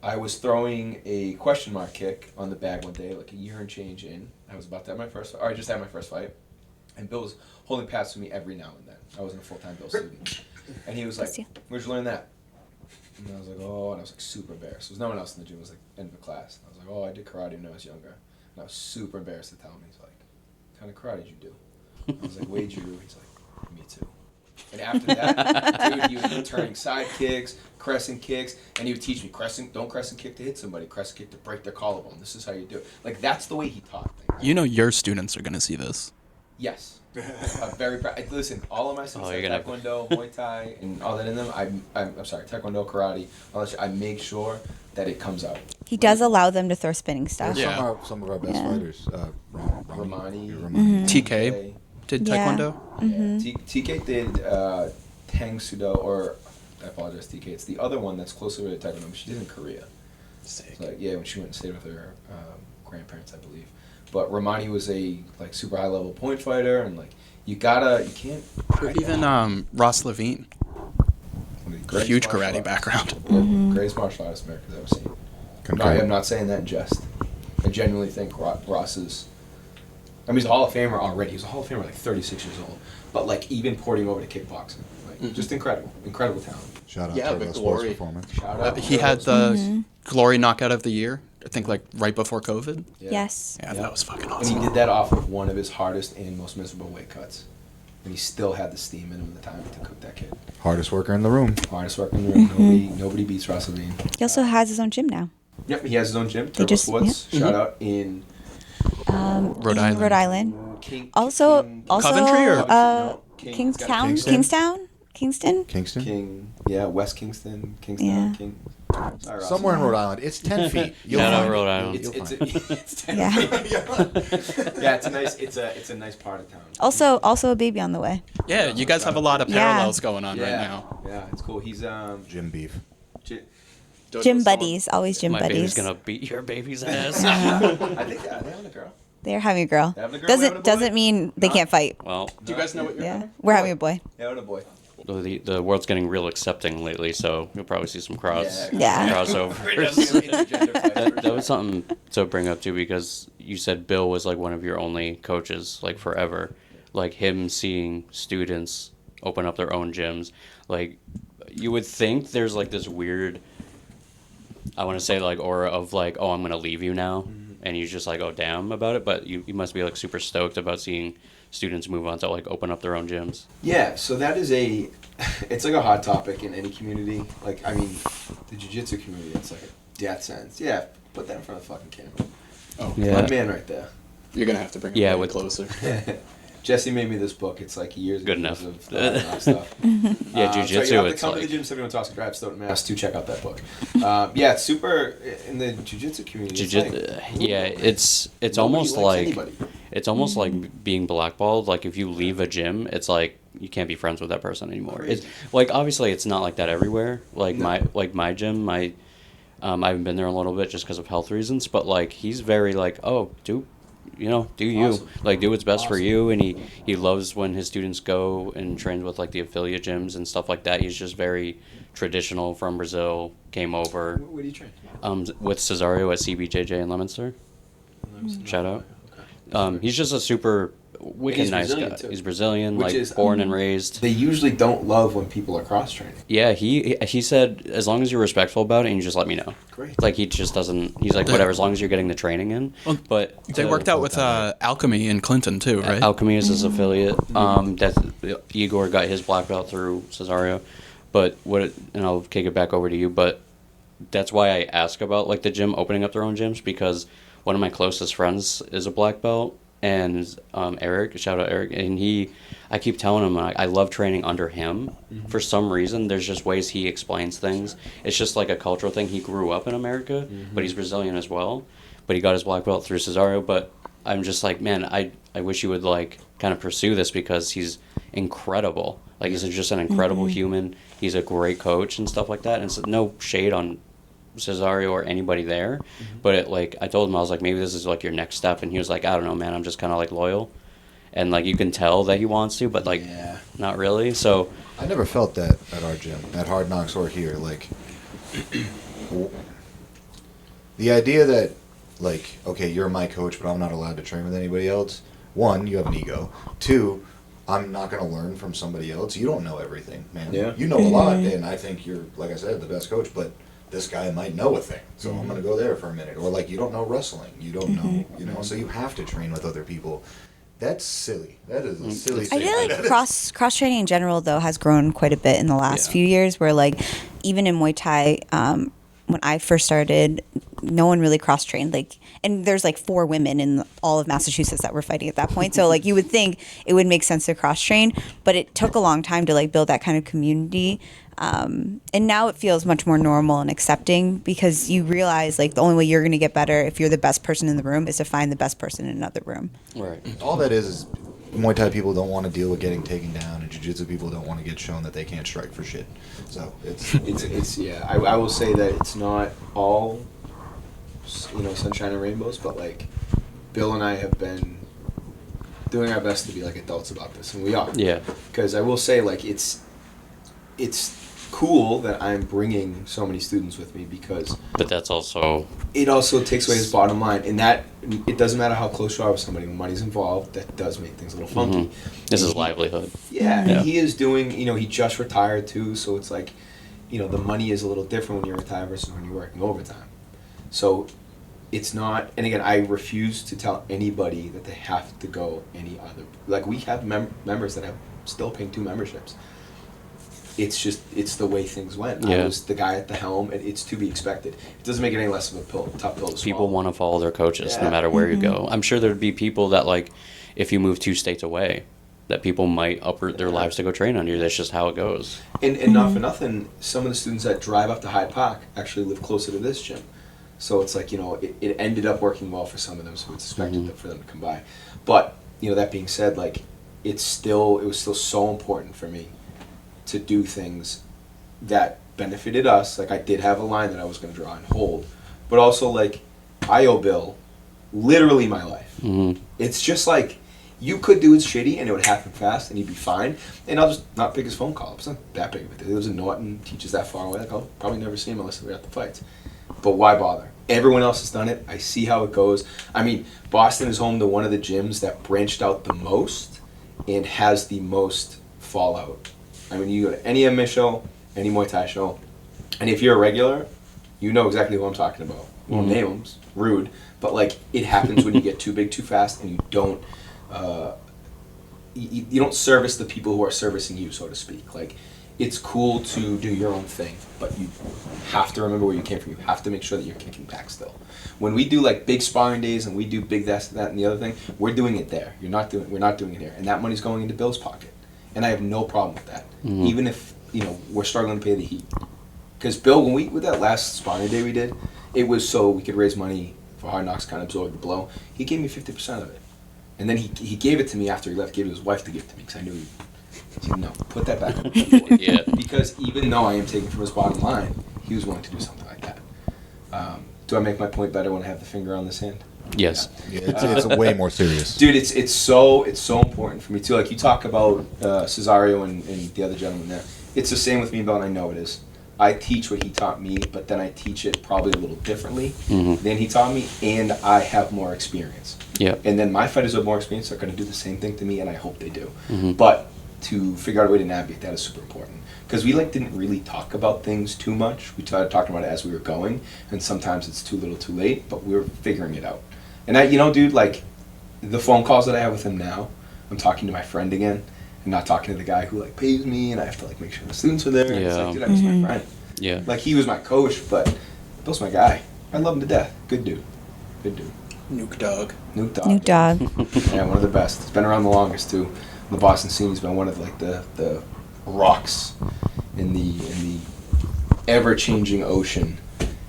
I was throwing a question mark kick on the bag one day, like a year and change in. I was about to have my first, or I just had my first fight. And Bill was holding pads for me every now and then. I wasn't a full-time Bill student. And he was like, where'd you learn that? And I was like, oh, and I was like super embarrassed. There was no one else in the gym. It was like end of the class. And I was like, oh, I did karate when I was younger. And I was super embarrassed to tell him. He's like, what kind of karate did you do? I was like, Wade Jiu. He's like, me too. And after that, dude, he was turning side kicks, crescent kicks, and he would teach me don't crescent kick to hit somebody, crescent kick to break their collarbone. This is how you do it. Like, that's the way he taught things. You know your students are going to see this. Yes. Very proud. Listen, all of my students have Taekwondo, Muay Thai, and all that in them. I'm sorry, Taekwondo, karate. All that shit, I make sure that it comes out. He does allow them to throw spinning stuff. Yeah. Some of our best fighters. Romani. TK did Taekwondo. TK did Tang Sudo, or I apologize, TK. It's the other one that's closer to Taekwondo, but she did in Korea. Sick. So, like, yeah, when she went and stayed with her grandparents, I believe. But Romani was a like super high level point fighter, and like you can't. Or even Ross Levine. Huge karate background. Greatest martial artist America's ever seen. No, I'm not saying that in jest. I genuinely think Ross is. I mean, he's a Hall of Famer already. He was a Hall of Famer like 36 years old. But like even porting over to kickboxing, like just incredible talent. Shout out Yeah, to the sports Glory. performance. Shout out. He had the Glory Knockout of the Year, I think, like right before COVID. Yeah. Yes. Yeah, that was fucking And awesome. he did that off of one of his hardest and most miserable weight cuts. And he still had the steam in him and the time to cook that kid. Hardest worker in the room. Hardest worker in the room. Nobody beats Ross Levine. He also has his own gym now. Yep, he has his own gym. They Turbo just- Sports. Shout out in Rhode in Island. Rhode Island. Also, Coventry or- No, Kingstown, Kingston? Kingston. Kingston? West Kingston, Yeah. Sorry, Ross. Somewhere in Rhode Island. It's 10 feet. You'll Shout out find Rhode it. Island. You'll It's find it. it's 10 Yeah. feet. Yeah, it's a nice part of town. Also a baby on the way. Yeah, you guys have a lot of Yeah. parallels going on right now. Yeah, it's cool. He's Gym beef. Gym buddies, always gym My baby's buddies. gonna beat your baby's ass. I think they having a girl. They're having a girl. They having a girl, we having a boy? Doesn't mean they can't fight. Well, Do you guys know what you're Yeah, having? we're having a boy. Yeah, what a boy. the world's getting real accepting lately, so you'll probably see some Yeah. crossovers. That was something to bring up too, because you said Bill was like one of your only coaches like forever. Like him seeing students open up their own gyms, like you would think there's like this weird, I want to say like aura of like, oh, I'm gonna leave you now, and you just like, oh damn about it, but you must be like super stoked about seeing students move on to like open up their own gyms. Yeah, so that is it's like a hot topic in any community. Like, I mean, the jiu-jitsu community, it's like a death sentence. Yeah, put that in front of the fucking camera. Oh, Yeah. My man right there. you're gonna have to bring it Yeah, way with- closer. Jesse made me this book. It's like years Good and years enough. of stuff. Yeah, So jujitsu, you have to it's come to the like gym 71 Drive, Stoughton, Mass. to check out that book. Yeah, it's super in the jiu-jitsu community. It's jiu-jitsu. Yeah, it's nobody almost likes like anybody. it's almost like being blackballed. Like if you leave a gym, it's like you can't be friends with that person anymore. It's like obviously it's not like that everywhere. Like my gym, I haven't been there a little bit just because of health reasons. But like he's very like, oh, do you, Awesome. like do what's best for Awesome. you, and he loves when his students go and train with like the affiliate gyms and stuff like that. He's just very traditional from Brazil. Came over Where do you train? with Cesario at CBJJ in Leominster. Shout out. Okay. He's just a super wicked he's nice Brazilian, guy. too. He's Brazilian, Which like is, born and raised. They usually don't love when people are cross-training. Yeah, he said as long as you're respectful about it and you just let me know. Great. Like he just doesn't. He's like whatever, as long as you're getting the training in. Well, But They worked out with Alchemy in Clinton too, right? Alchemy is his affiliate. That's Igor got his black belt through Cesario. But and I'll kick it back over to you. But that's why I ask about like the gym opening up their own gyms, because one of my closest friends is a black belt, and Eric, shout out Eric, and I keep telling him I love training under him. For some reason, there's just ways he explains things. It's just like a cultural thing. He grew up in America, but he's Brazilian as well. But he got his black belt through Cesario. But I'm just like, man, I wish you would like kind of pursue this, because he's incredible. Like he's just an incredible human. He's a great coach and stuff like that. And so no shade on Cesario or anybody there, but it, like, I told him, I was like, maybe this is like your next step, and he was like, I don't know, man, I'm just kind of like loyal, and like you can tell that he wants to, but like not really. So I never felt that at our gym, at Hard Knocks or here. Like, the idea that, like, okay, you're my coach, but I'm not allowed to train with anybody else. One, you have an ego. Two, I'm not going to learn from somebody else. You don't know everything, man. Yeah. You know a lot, and I think you're, like I said, the best coach, but this guy might know a thing, so I'm going to go there for a minute. Or, like, you don't know wrestling. You don't know, you know, so you have to train with other people. That's silly. That is a silly I thing. feel like cross training in general though has grown quite a bit in the last few years. Where like even in Muay Thai, when I first started, no one really cross trained. Like, and there's like 4 women in all of Massachusetts that were fighting at that point. So like you would think it would make sense to cross train, but it took a long time to like build that kind of community. And now it feels much more normal and accepting because you realize like the only way you're going to get better if you're the best person in the room is to find the best person in another room. right. All that is Muay Thai people don't want to deal with getting taken down, and Jiu-Jitsu people don't want to get shown that they can't strike for shit. So It's yeah. I will say that it's not all, you know, sunshine and rainbows, but like Bill and I have been doing our best to be like adults about this, and we are. Yeah. Because I will say, like, it's cool that I'm bringing so many students with me because But that's also it also takes away his bottom line, and that it doesn't matter how close you are with somebody when money's involved. That does make things a little funky. this is livelihood. Yeah, Yeah. and he is doing, you know, he just retired too, so it's like, you know, the money is a little different when you're retired versus when you're working overtime. So it's not, and again, I refuse to tell anybody that they have to go any other. Like, we have members that have still paying 2 memberships. It's just, it's the way things went. Yeah. I was the guy at the helm, and it's to be expected. It doesn't make it any less of a tough pill to swallow. People want to follow their coaches Yeah. no matter where you go. I'm sure there'd be people that, like, if you move 2 states away, that people might uproot their lives to go train under you. That's just how it goes. And not for nothing, some of the students that drive up to Hyde Park actually live closer to this gym. So it's like, you know, it ended up working well for some of them, so it's expected for them to come by. But, you know, that being said, like, it was still so important for me to do things that benefited us. Like, I did have a line that I was going to draw and hold. But also, like, I owe Bill literally my life. It's just like, you could do it shitty and it would happen fast and you'd be fine. And I'll just not pick his phone call. It's not that big of a deal. He lives in Norton, teaches that far away. Like, I'll probably never see him unless we're at the fights. But why bother? Everyone else has done it. I see how it goes. I mean, Boston is home to one of the gyms that branched out the most and has the most fallout. I mean, you go to any MMA show, any Muay Thai show, and if you're a regular, you know exactly who I'm talking about. Won't name them, rude, but like, it happens when you get too big too fast and you don't you don't service the people who are servicing you, so to speak. Like, it's cool to do your own thing, but you have to remember where you came from. You have to make sure that you're kicking back still. When we do like big sparring days and we do big that and the other thing, we're doing it there. We're not doing it here, and that money's going into Bill's pocket, and I have no problem with that. Even if, you know, we're struggling to pay the heat, because Bill, when with that last sparring day we did, it was so we could raise money for Hard Knocks, kind of absorb the blow. He gave me 50% of it. And then he gave it to me after he left, gave it to his wife to give it to me, because I knew he said, no, put that back on the board. Yeah. Because even though I am taking from his bottom line, he was willing to do something like that. Do I make my point better when I have the finger on this hand? Yes. yeah, it's way more serious. Dude, it's so important for me too. Like, you talk about Cesario and the other gentleman there. It's the same with me, Bill, and I know it is. I teach what he taught me, but then I teach it probably a little differently than he taught me, and I have more experience. Yeah. And then my fighters with more experience are going to do the same thing to me, and I hope they do. But to figure out a way to navigate that is super important. Because we didn't really talk about things too much. We started talking about it as we were going, and sometimes it's too little too late, but we were figuring it out. And I, dude, like, the phone calls that I have with him now, I'm talking to my friend again, and not talking to the guy who, like, pays me, and I have to, like, make sure the students are there. And it's like, dude, I miss my friend. Yeah. Like, he was my coach, but Bill's my guy. I love him to death. Good dude. Nuke dog. Nuke dog. New dog. Yeah, one of the best. He's been around the longest too. In the Boston scene, he's been one of like the rocks in the ever-changing ocean.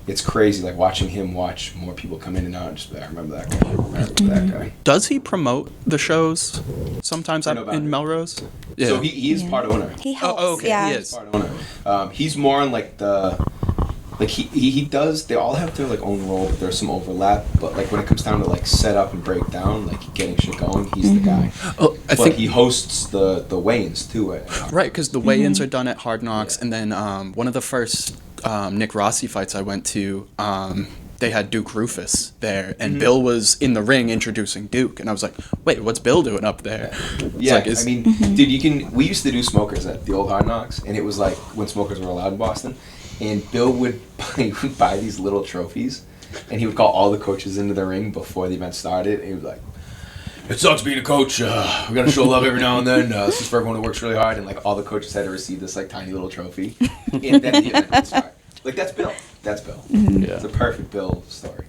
It's crazy, like watching him watch more people come in and out. And just, I remember that guy. I remember that guy. Does he promote the shows sometimes I know about in it. Melrose? Yeah. So he is part owner. He helps. okay, yeah. he is. Part owner. He's more on like the like he does. They all have their like own role, but there's some overlap. But like when it comes down to like set up and break down, like getting shit going, he's the guy. Oh, I But think he hosts the weigh-ins too. right, because the weigh-ins are done at Hard Knocks, and then one of the first Nick Rossi fights I went to, they had Duke Rufus there, and Bill was in the ring introducing Duke, and I was like, wait, what's Bill doing up there? Yeah, Like, I mean, dude, we used to do smokers at the old Hard Knocks, and it was like when smokers were allowed in Boston, and Bill would buy these little trophies, and he would call all the coaches into the ring before the event started, and he was like, it sucks being a coach. We gotta show love every now and then. This is for everyone who works really hard, and like all the coaches had to receive this like tiny little trophy, and then the event would start. Like that's Bill. That's Bill. Yeah. It's a perfect Bill story.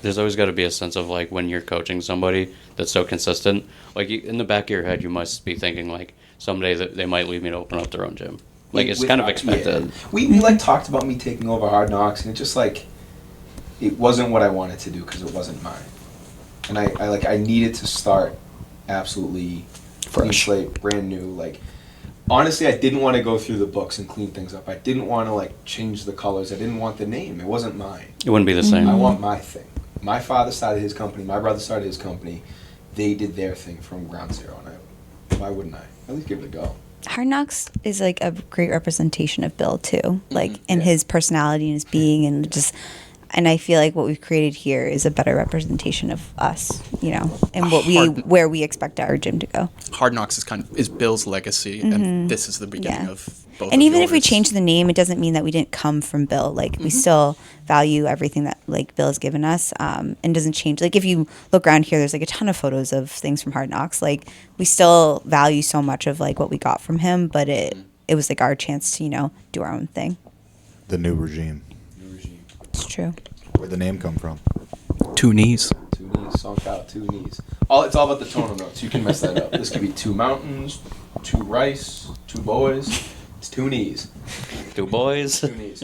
There's always got to be a sense of like when you're coaching somebody that's so consistent, like in the back of your head, you must be thinking like someday that they might leave me to open up their own gym. Like it's kind of expected. Yeah. We like talked about me taking over Hard Knocks, and it just like it wasn't what I wanted to do because it wasn't mine, and I needed to start absolutely clean slate, brand new. Like honestly, I didn't want to go through the books and clean things up. I didn't want to like change the colors. I didn't want the name. It wasn't mine. It wouldn't be the same. I want my thing. My father started his company. My brother started his company. They did their thing from ground zero, and why wouldn't I? At least give it a go. Hard Knocks is like a great representation of Bill too, like in his personality and his being, and just. And I feel like what we've created here is a better representation of us, you know, and where we expect our gym to go. Hard Knocks is Bill's legacy, and this is the beginning of both. And of even if we yours. change the name, it doesn't mean that we didn't come from Bill. Like we still value everything that like Bill has given us, and doesn't change. Like if you look around here, there's like a ton of photos of things from Hard Knocks. Like we still value so much of like what we got from him, but it was like our chance to, you know, do our own thing. The new regime. It's true. Where'd the name come from? 2 knees. 2 knees, SONG KHAO, 2 knees. It's all about the tonal notes. You can mess that up. This could be 2 mountains, 2 rice, 2 boys. It's 2 knees. 2 boys. 2 knees.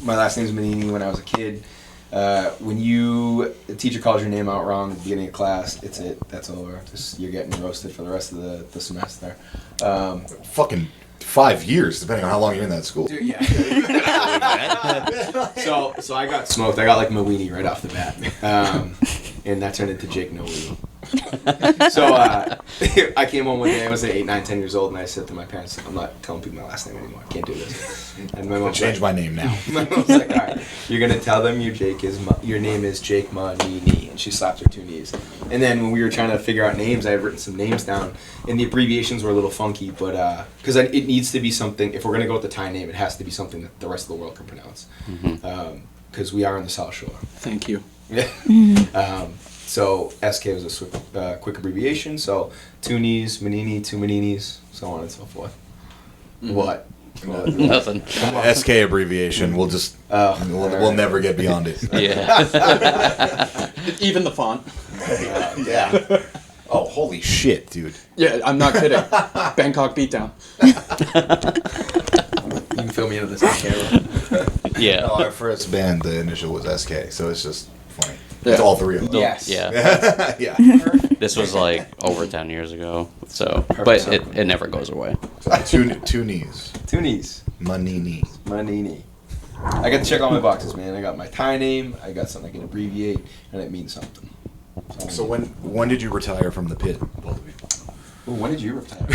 My last name's Manini. When I was a kid, when the teacher calls your name out wrong at the beginning of class, it's it. That's over. You're getting roasted for the rest of the semester. Fucking 5 years, depending on how long you're in that school. Dude, yeah. So I got smoked. I got like Mawini right off the bat, and that turned into Jake No Weenie. So I came home one day. I was 8, 9, 10 years old, and I said to my parents, "I'm not telling people my last name anymore. I can't do this." And my mom Change my name now. My mom's like, "All right, you're gonna tell them your name is Jake Manini," and she slapped her 2 knees. And then when we were trying to figure out names, I had written some names down, and the abbreviations were a little funky, but because it needs to be something. If we're gonna go with the Thai name, it has to be something that the rest of the world can pronounce, because we are in the South Shore. Thank you. Yeah. So SK was a quick abbreviation. So 2 knees, Manini, 2 Maninis, so on and so forth. What? Nothing. SK abbreviation. We'll just we'll never get beyond it. Yeah. Even the font. Yeah. Oh, holy shit, dude. Yeah, I'm not kidding. Bangkok Beatdown. You can fill me into this on camera. Yeah. No, our first band, the initial was SK, so it's just funny. Yeah. It's all 3 of them. Yes. Yeah. Yeah. This was like over 10 years ago, so but it never goes away. So two knees. 2 knees. Manini. Manini. I got to check all my boxes, man. I got my Thai name. I got something I can abbreviate, and it means something. So when did you retire from the pit, both of you? Ooh, when did you retire?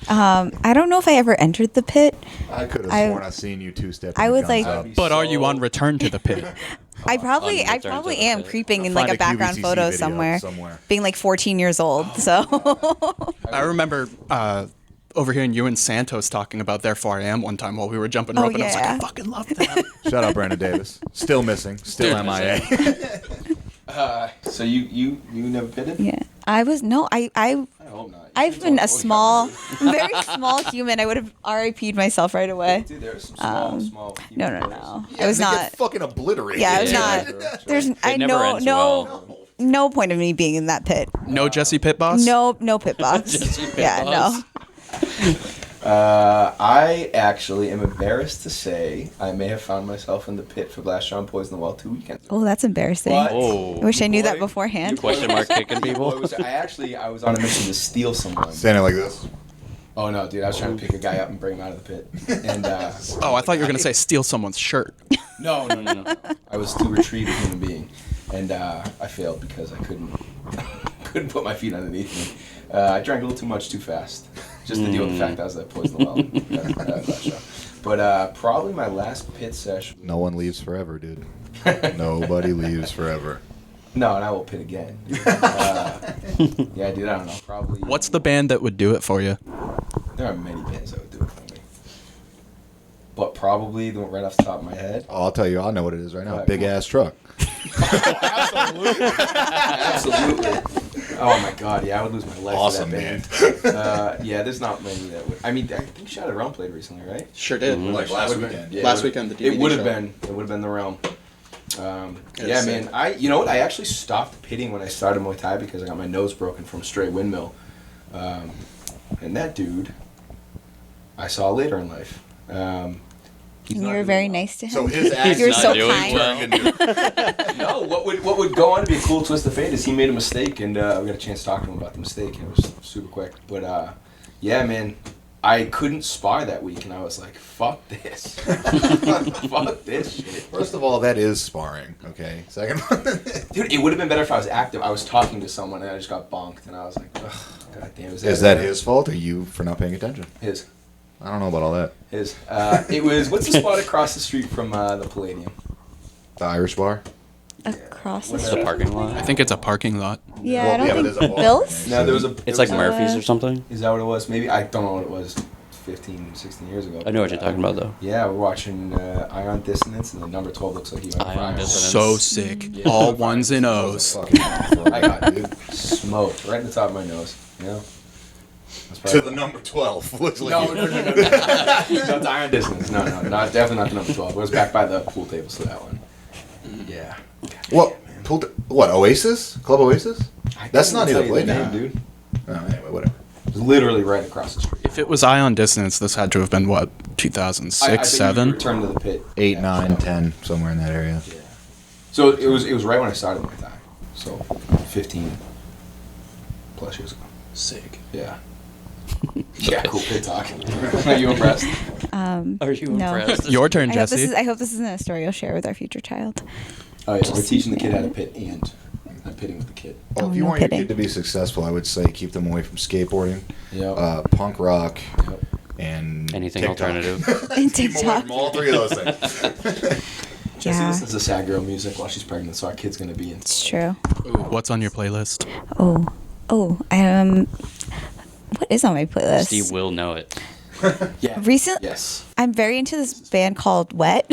I don't know if I ever entered the pit. I could have sworn I seen you 2 stepping. I was guns like- up. But are you on return to the pit? I probably return to the am pit. creeping in Find like a a background QVCC photo video somewhere, being like 14 years old. Oh. So I remember overhearing you and Santos talking about their 4am one time while we were jumping rope, and I was like, I yeah. fucking love that. Shout out Brandon Davis. Still missing. Still Dude, MIA. So you never pitted? yeah, I was I I hope not. I've been a very small human. I would have RIP'd myself right away. Dude, there's some small. No. Yeah, I was they not. get fucking obliterated. Yeah, I was Yeah. not. There's never ends well. no point of me being in that pit. No Jesse Pit Boss? No pit box. Jesse Pit Yeah, Boss. no. I actually am embarrassed to say I may have found myself in the pit for Glass John Poison the Well 2 weekends ago. Oh, that's embarrassing. But- Oh. I wish I knew that Boy, beforehand. Question mark kicking people. I was on a mission to steal someone. Standing like this. Oh no, dude! I was trying to pick a guy up and bring him out of the pit, and Oh, I thought you were gonna say steal someone's shirt. no. I was to retrieve a human being, and I failed because I couldn't put my feet underneath me. I drank a little too much too fast, just to deal with the fact that I was that poisoned well. That show. But probably my last pit session. No one leaves forever, dude. Nobody leaves forever. No, and I will pit again. Yeah, dude. I don't know. Probably. What's the band that would do it for you? There are many bands that would do it for me, but probably the one right off the top of my head. Oh, I'll tell you, I know what it is right now. Right, Big come on. ass truck. Absolutely. Oh my god, yeah, I would lose my life Awesome, for that band. Yeah, there's not many that would. I mean, I think Shadow Realm played recently, right? Sure did. Like last weekend. Yeah, Last weekend, the DVD It would have show. been. It would have been the Realm. Yeah, It's man. You know what? I actually stopped pitting when I started Muay Thai because I got my nose broken from a stray windmill. And that dude, I saw later in life. He's And you not were doing very well. nice to him. So his ass You're not so doing kind. well. No, what would go on to be a cool twist of fate is he made a mistake, and we got a chance to talk to him about the mistake, and it was super quick. But yeah, man, I couldn't spar that week, and I was like, "Fuck this, fuck this shit." First of all, that is sparring. Okay. Second, Dude, it would have been better if I was active. I was talking to someone, and I just got bonked, and I was like, "Ugh, god damn." is that his fault or you for not paying attention? His. I don't know about all that. His. It was what's the spot across the street from the Palladium? The Irish bar. Across the What's The street. parking lot. I think it's a parking lot. Yeah, Well, I don't yeah, but think there's a bar. Bill's. No, there was a. It's like there was Murphy's or something. Is that what it was? Maybe I don't know what it was. 15, 16 years ago. I know what you're talking about though. Yeah, we're watching Ion Dissonance, and the number 12 looks like he went Ion for Ion. Dissonance. So sick. Yeah. All ones and O's. I got smoked right in the top of my nose. You know? That's To probably- the number 12. Looks like no, you. no, no, no, no. No, it's Iron Dissonance. No, definitely not the number 12. It was back by the pool tables to that one. Yeah. What, Oasis? Club Oasis? I That's can't not even either tell you the play now. name, dude. Oh, anyway, whatever. It was literally right across the street. If it was Ion Dissonance, this had to have been what, I 2006, think we 7? returned to the pit. 8, Yeah, 9, so- 10, somewhere in that area. Yeah. So it was right when I started Muay Thai. So 15 plus years ago. Sick. Yeah. Yeah, cool. Good talking. Are you impressed? Are you No. impressed? Your turn, I hope, Jesse. I hope this isn't a story you'll share with our future child. Oh yeah, we're teaching the kid how to pit, and I'm pitting with the kid. Well, Oh, if you no want kidding. your kid to be successful, I would say keep them away from skateboarding, Yep. punk rock, Yep. and Anything TikTok. alternative? And Keep them away TikTok. from all three of those things. Jesse Yeah. listens to sad girl music while she's pregnant, so our kid's gonna be in. It's true. Ooh, what's on your playlist? What is on my playlist? Steve will know it. Yeah. Recent. Yes. I'm very into this band called Wet.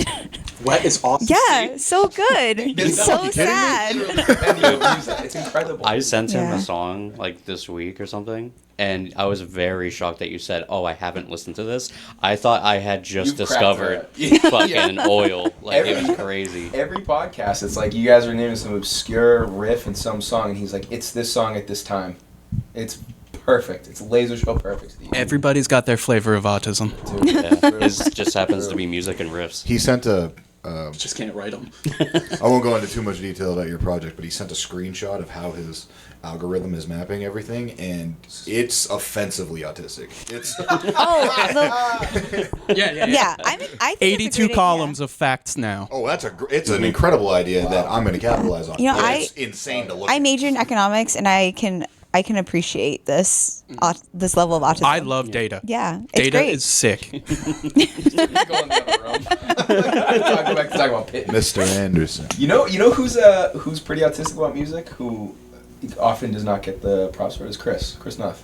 Wet is awesome. Yeah, so good. It's so sad. It's incredible. I sent him Yeah. a song like this week or something, and I was very shocked that you said, "Oh, I haven't listened to this." I thought I had just You've discovered cracked fucking oil. Like it Every- was crazy. Every podcast, it's like you guys are naming some obscure riff in some song, and he's like, "It's this song at this time." It's perfect. It's laser show perfect. Steve. Everybody's got their flavor of autism. Dude, Yeah, his just happens to be music and riffs. He sent a. Just can't write them. I won't go into too much detail about your project, but he sent a screenshot of how his algorithm is mapping everything, and it's offensively autistic. It's Yeah, I think it's a 82 great columns idea. of facts now. oh, it's an incredible idea that I'm going to capitalize on. You know, But it's insane to look. I at. majored in economics, and I can appreciate this this level of autism. I love data. Yeah, it's Data great. is sick. go in the other room. Go back to talk about pit. Mr. Anderson. You know who's pretty autistic about music? Who often does not get the props for it is Chris Nuff.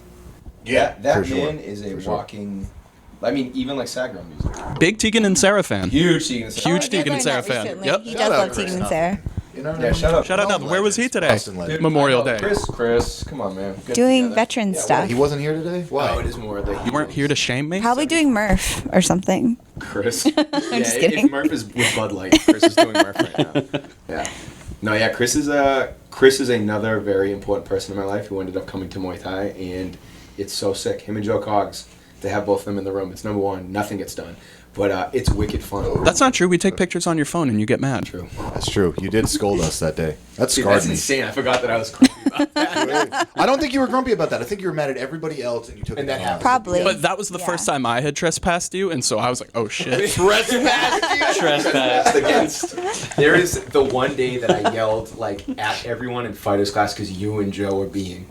That for sure. man is a For sure. walking. I mean, even like Sagram music. Big Tegan and Sarah fan. Huge Tegan. Huge I did Tegan and learn Sarah that fan. recently. Yep. He Shout does out love Chris Tegan and Nuff. Sarah. You know what I Yeah, mean? shut up. Shout out Austin Nuff. Where was he legends. today? Austin legends. Memorial I know, Day. Chris, come on, man. Get Doing together. veteran Yeah, stuff. He wasn't here today? Why? Oh, it is Memorial Day. You weren't here to shame me? Probably doing Murph or something. Chris. I'm just kidding. If Murph is with Bud Light, Chris is doing Murph right now. Yeah. No, yeah, Chris is another very important person in my life who ended up coming to Muay Thai, and it's so sick. Him and Joe Cogs, to have both of them in the room, it's number one, nothing gets done. But it's wicked fun. That's not true. We take pictures on your phone and you get mad. True. That's true. You did scold us that day. That Dude, scarred that's me. insane. I forgot that I was grumpy about that. I don't think you were grumpy about that. I think you were mad at everybody else, and you took And it that on. happened. Probably. But that was the Yeah. first time I had trespassed you, and so I was like, oh shit. Trespass. Against. There is the one day that I yelled like at everyone in fighters class because you and Joe were being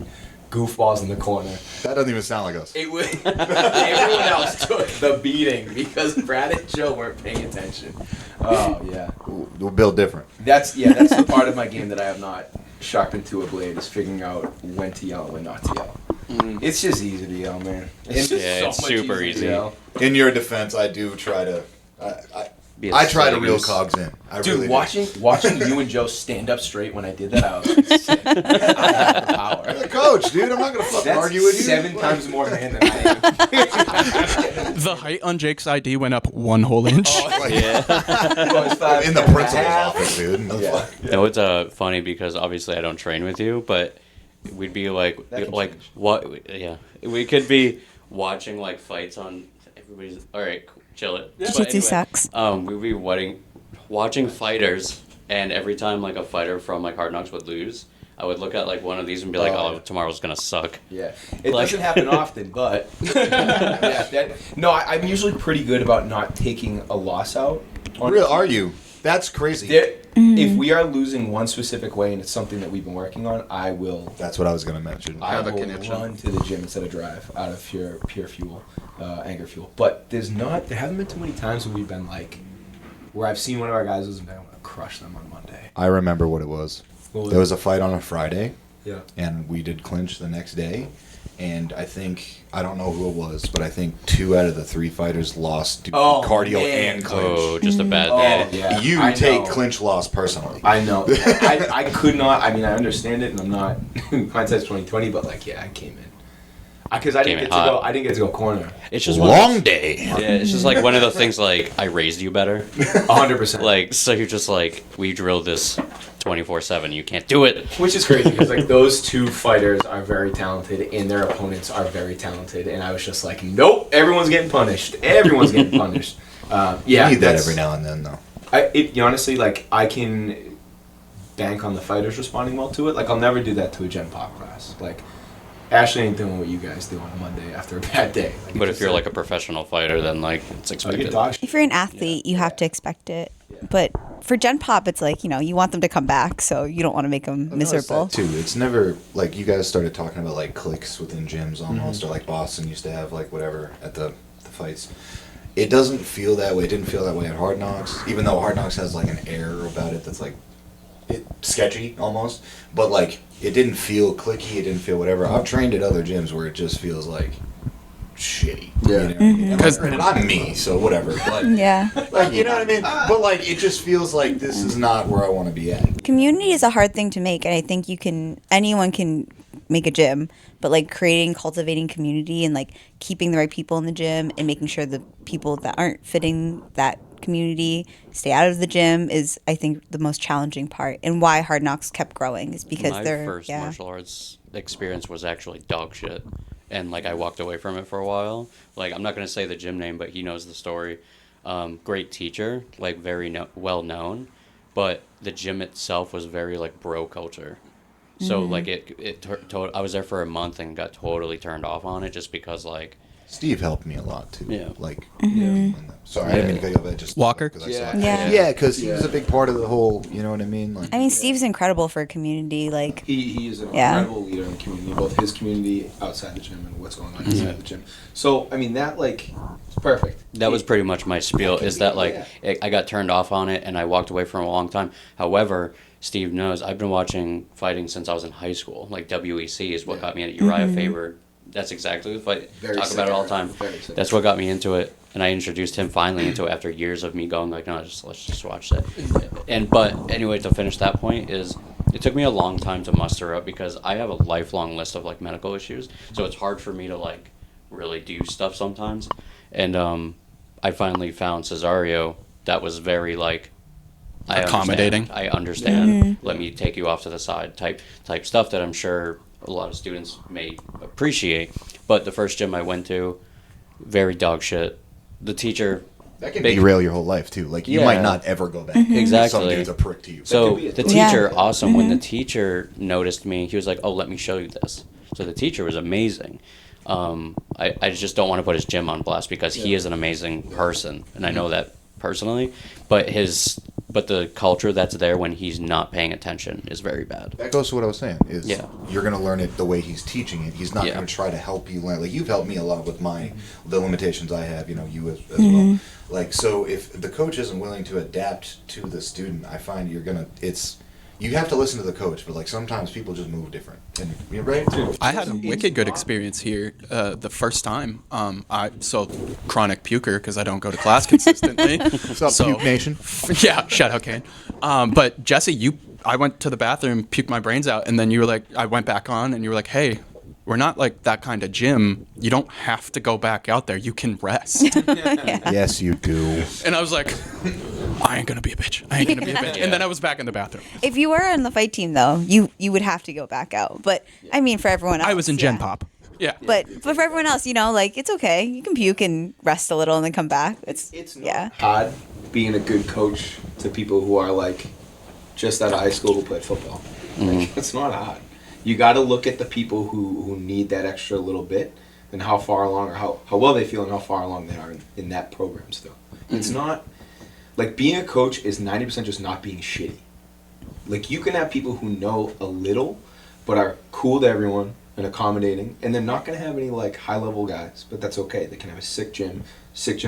goofballs in the corner. That doesn't even sound like us. It was everyone else took the beating because Brad and Joe weren't paying attention. Oh yeah, We'll build different. that's the part of my game that I have not sharpened to a blade is figuring out when to yell and when not to yell. It's just easy to yell, man. It's just Yeah, it's much super easier to easy. yell. In your defense, I do try to. Be a I try to silly reel goose. cogs in. I Dude, really do. watching you and Joe stand up straight when I did that, I was like, sick. I have the power. You're the coach, dude. I'm not gonna fucking That's argue with you. 7 times more man than I am. The height on Jake's ID went up 1 whole inch. Like, Yeah. in the principal's office, dude. Yeah. No, it's funny because obviously I don't train with you, but we'd be That can change. what? Yeah, we could be watching like fights on everybody's. All right, chill it. But Jiu-jitsu sucks. We'd be watching fighters, and every time like a fighter from like Hard Knocks would lose, I would look at like one of these and be like, Oh, "Oh, tomorrow's gonna suck." Yeah, it Like- doesn't happen often, but I'm usually pretty good about not taking a loss out. Real, are you? That's crazy. If we are losing one specific way and it's something that we've been working on, I will. That's what I was gonna mention. I Have a will connection. run to the gym instead of drive out of pure fuel, anger fuel. But there haven't been too many times where we've been like, where I've seen one of our guys lose and been, I'm gonna crush them on Monday. I remember what it was. What was There it? was a fight on a Friday, Yeah. and we did clinch the next day. And I don't know who it was, but I think 2 out of the 3 fighters lost to Oh, cardio man. and clinch. Oh, just a bad Oh, day. yeah. You I take know. clinch loss personally. I know. I could not. I mean, I understand it, and I'm not hindsight's 2020. But like, yeah, I came in because I Came didn't in get to go. hot. I didn't get to go corner. It's just Long day. Yeah, it's just like one of those things. Like I raised you better. 100%. Like so, you're just like we drilled this 24/7. You can't do it. Which is crazy because like those 2 fighters are very talented and their opponents are very talented, and I was just like, nope, everyone's getting punished. Everyone's getting punished. Yeah, You need that that's- every now and then, though. Honestly, like I can bank on the fighters responding well to it. Like I'll never do that to a Gen Pop class. Like Ashley ain't doing what you guys do on a Monday after a bad day. Like, But if you're like a professional fighter, then like it's I expected. get dog shit. If you're an athlete, you have to expect it. But for Gen Pop, it's like, you want them to come back, so you don't want to make them miserable. Too. It's never like you guys started talking about like cliques within gyms almost, or like Boston used to have like whatever at the fights. It doesn't feel that way. It didn't feel that way at Hard Knocks, even though Hard Knocks has like an air about it that's like sketchy almost. But like it didn't feel clicky. It didn't feel whatever. I've trained at other gyms where it just feels like shitty. Yeah. You know? And like, granted, I'm me, so whatever. But Yeah. like you know what I mean. But like it just feels like this is not where I want to be at. Community is a hard thing to make, and I think anyone can make a gym, but like cultivating community and like keeping the right people in the gym and making sure the people that aren't fitting that community stay out of the gym is, I think, the most challenging part, and why Hard Knocks kept growing is because My they're first martial arts experience was actually dog shit, and like I walked away from it for a while. Like I'm not gonna say the gym name, but he knows the story. Great teacher, like very well known, but the gym itself was very like bro culture. So like I was there for a month and got totally turned off on it just because like Steve helped me a lot too. Yeah. Like, sorry, I didn't mean to cut you off. I just Walker? 'cause I Yeah. saw it. Yeah. Yeah, because he was a big part of the whole. You know what I mean? Like, I mean, Steve's incredible for a community. Like, He is an Yeah. incredible leader in the community, both his community outside the gym and what's going on inside the gym. So I mean that like it's perfect. that was pretty much my spiel. Is that like Yeah. I got turned off on it and I walked away from it a long time. However, Steve knows I've been watching fighting since I was in high school. Like WEC is what got me into Uriah Faber. That's exactly the fight. Very Talk about it all the time. Very similar. That's what got me into it, and I introduced him finally into it after years of me going like, no, let's just watch that. But anyway, to finish that point is, it took me a long time to muster up because I have a lifelong list of like medical issues, so it's hard for me to like really do stuff sometimes. And I finally found Cesario that was very like Accommodating. I understand. Let me take you off to the side type stuff that I'm sure a lot of students may appreciate. But the first gym I went to, very dog shit. The teacher, That can big derail your whole life too. Like you Yeah. might not ever go back. Exactly. Some dude's a prick to you. So could be a the thing. teacher, Yeah. awesome. When the teacher noticed me, he was like, "Oh, let me show you this." So the teacher was amazing. I just don't want to put his gym on blast because he is an amazing person, and I know that personally. But the culture that's there when he's not paying attention is very bad. That goes to what I was saying. Is Yeah. you're gonna learn it the way he's teaching it. He's not Yeah. gonna try to help you learn. Like you've helped me a lot with the limitations I have. You know, you as well. Like so, if the coach isn't willing to adapt to the student, I find you have to listen to the coach. But like sometimes people just move different. And you're right. I had a wicked good experience here the first time. So chronic puker because I don't go to class consistently. What's up, So- Puke Nation? Yeah, shout out Kane. But Jesse, I went to the bathroom, puked my brains out, and then you were like, I went back on, and you were like, hey, we're not like that kind of gym. You don't have to go back out there. You can rest. Yes, you do. And I was like, I ain't gonna be a bitch. I ain't gonna be a bitch. And then I was back in the bathroom. If you were on the fight team, though, you would have to go back out. But I mean, for everyone else, I was in Gen yeah. Pop. Yeah. But for everyone else, like it's okay. You can puke and rest a little and then come back. It's not yeah. hard being a good coach to people who are like just out of high school who played football. Like, it's not hard. You got to look at the people who need that extra little bit and how far along or how well they feel and how far along they are in that program still. It's not like being a coach is 90% just not being shitty. Like you can have people who know a little but are cool to everyone and accommodating, and they're not going to have any like high level guys, but that's okay. They can have a sick gym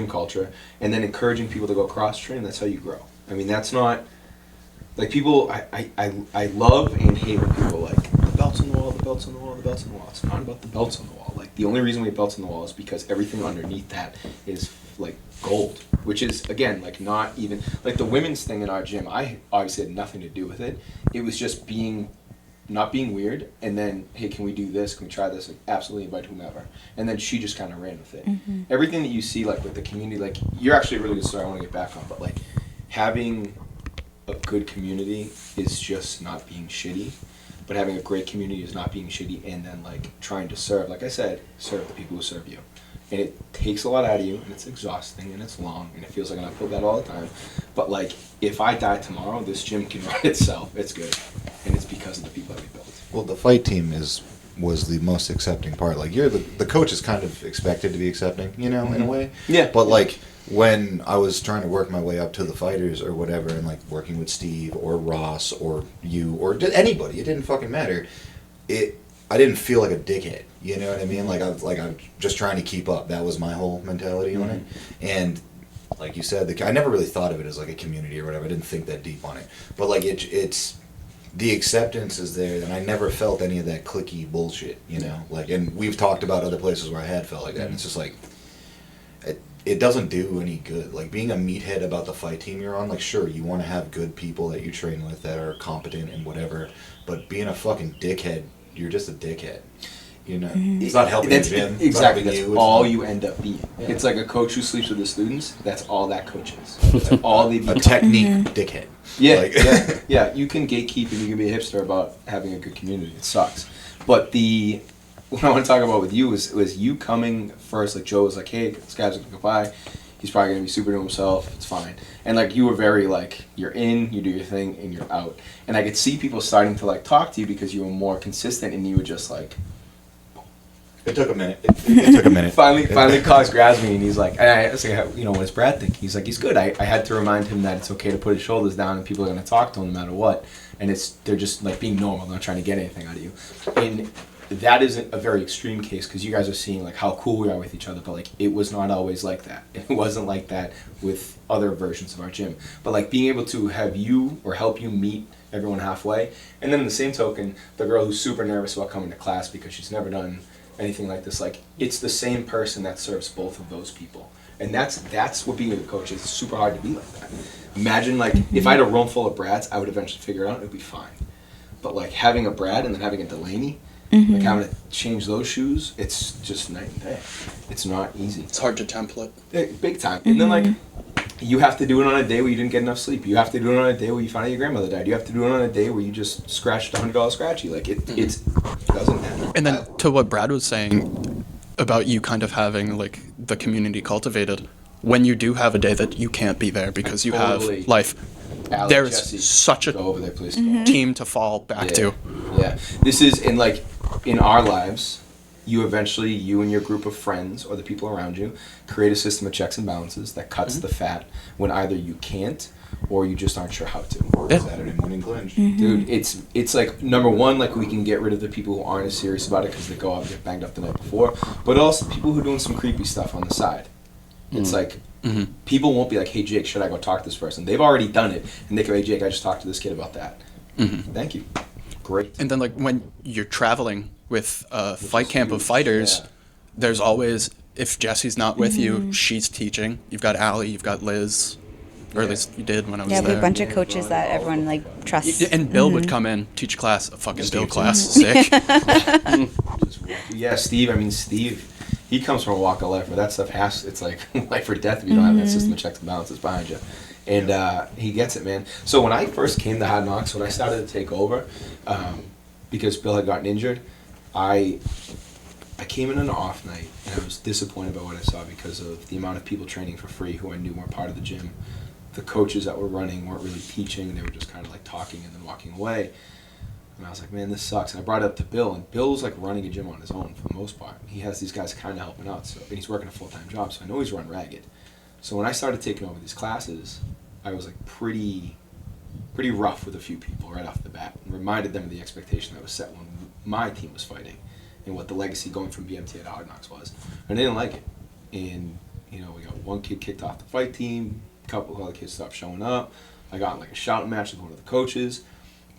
culture, and then encouraging people to go cross train. That's how you grow. I mean, that's not like people. I love and hate when people are like the belts on the wall, the belts on the wall, the belts on the wall. It's not about the belts on the wall. Like the only reason we have belts on the wall is because everything underneath that is like gold, which is again like not even like the women's thing in our gym. I obviously had nothing to do with it. It was just not being weird, and then hey, can we do this? Can we try this? Like, absolutely, invite whomever. And then she just kind of ran with it. Everything that you see like with the community, like you're actually a really good story I want to get back on, but like having a good community is just not being shitty, but having a great community is not being shitty, and then like trying to serve, like I said, serve the people who serve you. And it takes a lot out of you, and it's exhausting, and it's long, and it feels like an uphill battle all the time. But like, if I die tomorrow, this gym can run itself. It's good, and it's because of the people that we built. Well, the fight team was the most accepting part. Like you're the coach is kind of expected to be accepting, in a way. Yeah. But like when I was trying to work my way up to the fighters or whatever, and like working with Steve or Ross or you or anybody, it didn't fucking matter. I didn't feel like a dickhead. You know what I mean? Like I'm just trying to keep up. That was my whole mentality on it. And like you said, I never really thought of it as like a community or whatever. I didn't think that deep on it. But like it's the acceptance is there, and I never felt any of that cliquey bullshit. Like, and we've talked about other places where I had felt like that, and it's just like it doesn't do any good. Like being a meathead about the fight team you're on. Like sure, you want to have good people that you train with that are competent and whatever, but being a fucking dickhead, you're just a dickhead. It's not helping the gym. Exactly. That's That's all you end up being. Yeah. It's like a coach who sleeps with the students. That's all that coach is. That's all they become. A technique dickhead. Yeah, Like- yeah. You can gatekeep and you can be a hipster about having a good community. It sucks. But what I want to talk about with you was you coming first. Like Joe was like, "Hey, this guy's gonna go by. He's probably gonna be super to himself. It's fine." And like you were very like, you're in, you do your thing, and you're out. And I could see people starting to like talk to you because you were more consistent, and you were just like. It took a minute. It took a minute. Finally, Cox grabs me and he's like, I was like, what does Brad think? He's like, he's good. I had to remind him that it's okay to put his shoulders down and people are going to talk to him no matter what. And they're just like being normal, not trying to get anything out of you. And that isn't a very extreme case because you guys are seeing like how cool we are with each other, but like it was not always like that. It wasn't like that with other versions of our gym. But like being able to have you or help you meet everyone halfway. And then in the same token, the girl who's super nervous about coming to class because she's never done anything like this, like it's the same person that serves both of those people, and that's what being a coach is. It's super hard to be like that. Imagine like if I had a room full of Brads, I would eventually figure it out. It'd be fine. But like having a Brad and then having a Delaney, like having to change those shoes, it's just night and day. It's not easy. It's hard to template. Big time. And then like you have to do it on a day where you didn't get enough sleep. You have to do it on a day where you found out your grandmother died. You have to do it on a day where you just scratched $100 scratchy. Like it doesn't matter. And then to what Brad was saying about you kind of having like the community cultivated, when you do have a day that you can't be there because you Totally. have life, Alex, there's Jesse, such go a over there, please. team to fall back Yeah. to. Yeah. This is in like in our lives, you and your group of friends or the people around you create a system of checks and balances that cuts the fat when either you can't or you just aren't sure how to. Yeah. Saturday morning clinch. Dude, it's like number one, like we can get rid of the people who aren't as serious about it because they go out and get banged up the night before, but also people who are doing some creepy stuff on the side. It's like people won't be like, hey Jake, should I go talk to this person? They've already done it, and they go, hey Jake, I just talked to this kid about that. Thank you. Great. And then like when you're traveling with a fight camp of fighters, Yeah. there's always, if Jesse's not with you, she's teaching. You've got Allie, you've got Liz, or at least you did when I was Yeah, we have there. a bunch of coaches that everyone like trusts. And Bill would come in, teach a class, a fucking Bill class, sick. Yeah, Steve. I mean, Steve. He comes from a walk of life where that stuff it's like life or death if you don't have that system of checks and balances behind you. And he gets it, man. So when I first came to Hard Knocks, when I started to take over, because Bill had gotten injured, I came in on an off night and I was disappointed by what I saw because of the amount of people training for free who I knew weren't part of the gym. The coaches that were running weren't really teaching; they were just kind of like talking and then walking away. And I was like, man, this sucks. And I brought it up to Bill, and Bill's like running a gym on his own for the most part. He has these guys kind of helping out, so and he's working a full-time job, so I know he's run ragged. So when I started taking over these classes, I was like pretty rough with a few people right off the bat, and reminded them of the expectation that was set when my team was fighting, and what the legacy going from BMTA to Hard Knocks was. And they didn't like it. And we got one kid kicked off the fight team, a couple of other kids stopped showing up. I got in like a shouting match with one of the coaches,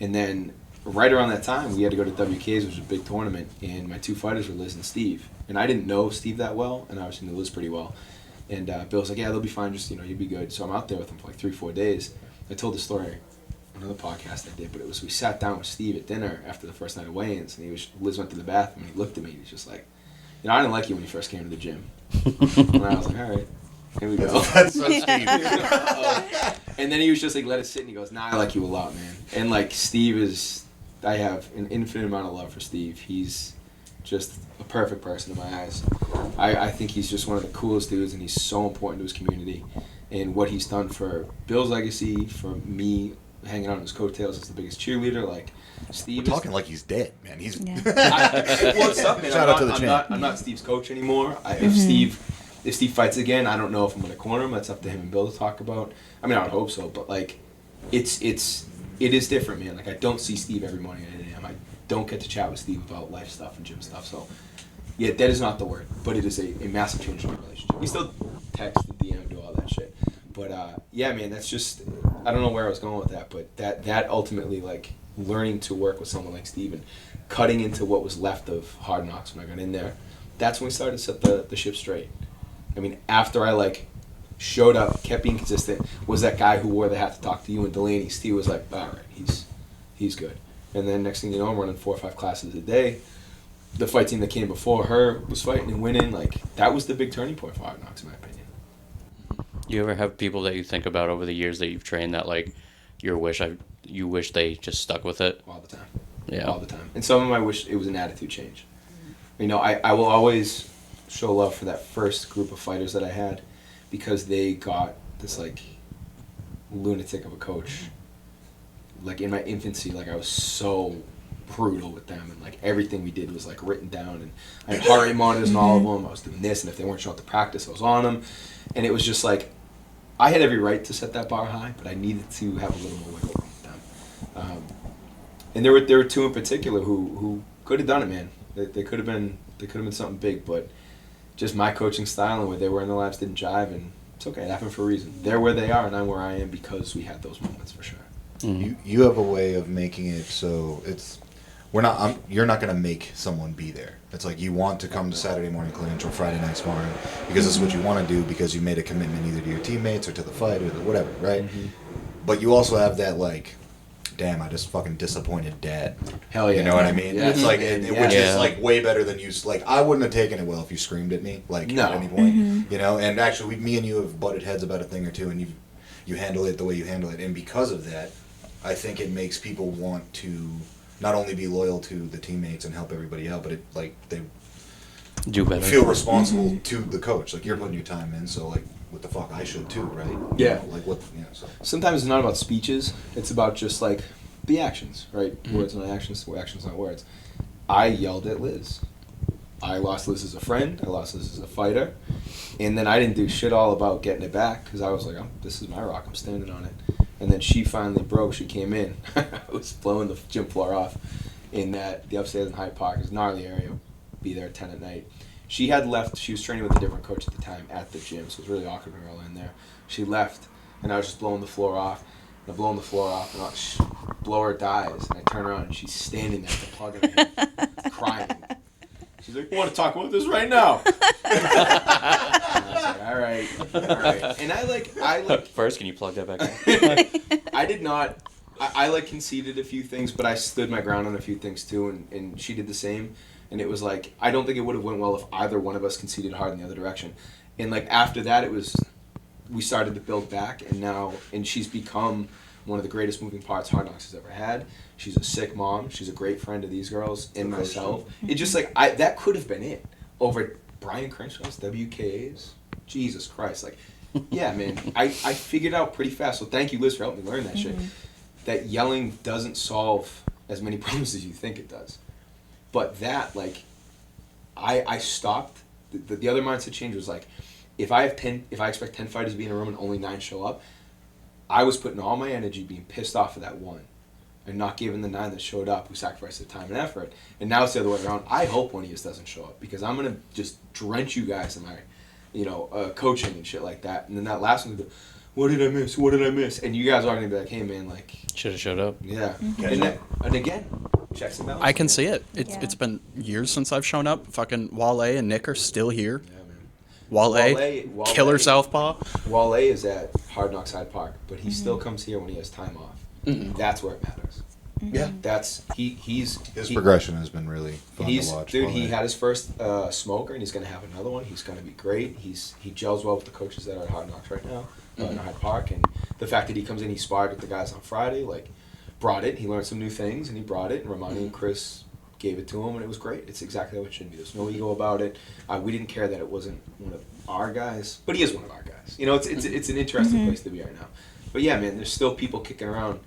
and then right around that time, we had to go to WK's, which was a big tournament, and my two fighters were Liz and Steve. And I didn't know Steve that well, and I obviously knew Liz pretty well. And Bill's like, yeah, they'll be fine, just, you'll be good. So I'm out there with them for like 3-4 days. I told the story on another podcast I did, but it was we sat down with Steve at dinner after the first night of weigh-ins, and Liz went to the bathroom, and he looked at me, and he's just like, I didn't like you when you first came to the gym. And I was like, all right, here we go. That's so Steve. And then he was just like, let it sit, and he goes, nah, I like you a lot, man. And like, Steve is... I have an infinite amount of love for Steve. He's just a perfect person in my eyes. I think he's just one of the coolest dudes, and he's so important to his community. And what he's done for Bill's legacy, for me hanging out on his coattails as the biggest cheerleader, like Steve. We're talking like he's dead, man. He's What's up, man? Shout out to the champ. I'm not Steve's coach anymore. If Steve fights again, I don't know if I'm going to corner him. That's up to him and Bill to talk about. I mean, I would hope so, but like, it is different, man. Like, I don't see Steve every morning at 8 a.m. I don't get to chat with Steve about life stuff and gym stuff. So, yeah, that is not the word, but it is a massive change in our relationship. We still text, DM, do all that shit. But, yeah, man, that's just, I don't know where I was going with that, but that ultimately, like, learning to work with someone like Steve and cutting into what was left of Hard Knocks when I got in there, that's when we started to set the ship straight. I mean, after I, like, showed up, kept being consistent, was that guy who wore the hat to talk to you and Delaney. Steve was like, all right, he's good. And then next thing you know, I'm running 4 or 5 classes a day. The fight team that came before her was fighting and winning. Like, that was the big turning point for Hard Knocks, in my opinion. You ever have people that you think about over the years that you've trained that like you wish they just stuck with it? All the time. Yeah. All the time. And some of them I wish it was an attitude change. I will always show love for that first group of fighters that I had because they got this like lunatic of a coach. Like in my infancy, like I was so brutal with them, and like everything we did was like written down, and I had heart rate monitors and all of them. I was doing this, and if they weren't showing up to practice, I was on them, and it was just like I had every right to set that bar high, but I needed to have a little more wiggle room with them. And there were 2 in particular who could have done it, man. They could have been something big, but just my coaching style and where they were in the labs didn't jive, and it's okay. It happened for a reason. They're where they are, and I'm where I am because we had those moments for sure. You have a way of making it so it's you're not going to make someone be there. It's like you want to come to Saturday morning clinch or Friday night sparring because this is what you want to do because you made a commitment either to your teammates or to the fight or whatever, right? Mm-hmm. But you also have that like, damn, I just fucking disappointed dad. Hell yeah. You know what I mean? Yeah. It's like, which Yeah. is like way better than you, like, I wouldn't have taken it well if you screamed at me, like, No. at any point, you know? And actually, me and you have butted heads about a thing or two, and you handle it the way you handle it. And because of that, I think it makes people want to not only be loyal to the teammates and help everybody out, but it, like, they Do better. feel responsible to the coach. Like, you're putting your time in, so, like, what the fuck, I should too, right? Yeah. Like what? Yeah. So. Sometimes it's not about speeches. It's about just like the actions, right? Words not actions, actions not words. I yelled at Liz. I lost Liz as a friend. I lost Liz as a fighter. And then I didn't do shit all about getting it back because I was like, this is my rock. I'm standing on it. And then she finally broke. She came in. I was blowing the gym floor off in the upstairs in Hyde Park. It was a gnarly area. Be there at 10 at night. She had left. She was training with a different coach at the time at the gym, so it was really awkward when we were all in there. She left, and I was just blowing the floor off. And I'm blowing the floor off, and blower dies. And I turn around, and she's standing there with the plug in her hand, crying. She's like, I want to talk about this right now. And I was like, all right. And I like. First, can you plug that back in? I did not. I like conceded a few things, but I stood my ground on a few things too, and she did the same. And it was like, I don't think it would have went well if either one of us conceded hard in the other direction. And like after that, we started to build back, and she's become one of the greatest moving parts Hard Knocks has ever had. She's a sick mom. She's a great friend to these girls and myself. It just like that could have been it over Brian Crenshaw's WKAs. Jesus Christ, like, yeah, man, I figured out pretty fast. So thank you, Liz, for helping me learn that shit. That yelling doesn't solve as many problems as you think it does. But that, like, I stopped. The other mindset change was like, if I expect 10 fighters to be in a room and only 9 show up, I was putting all my energy being pissed off at that one and not giving the 9 that showed up who sacrificed their time and effort. And now it's the other way around. I hope one of you doesn't show up because I'm going to just drench you guys in my, coaching and shit like that. And then that last one, what did I miss? What did I miss? And you guys are going to be like, hey, man, like. Should have showed up. Yeah. And again, checks and balances. I can see it. It's been years since I've shown up. Fucking Wale and Nick are still here. Yeah, man. Wale, killer southpaw. Wale is at Hard Knocks Hyde Park, but he still comes here when he has time off. That's where it matters. Yeah. That's his Progression has been really fun to watch. Dude, he had his first smoker, and he's gonna have another one. He's gonna be great. He gels well with the coaches that are at Hard Knocks right now in Hyde Park, and the fact that he comes in, he sparred with the guys on Friday, like brought it. He learned some new things, and he brought it. And Romani and Chris gave it to him, and it was great. It's exactly what it should be. There's no ego about it. We didn't care that it wasn't one of our guys, but he is one of our guys. You know, it's an interesting place to be right now. But yeah, man, there's still people kicking around.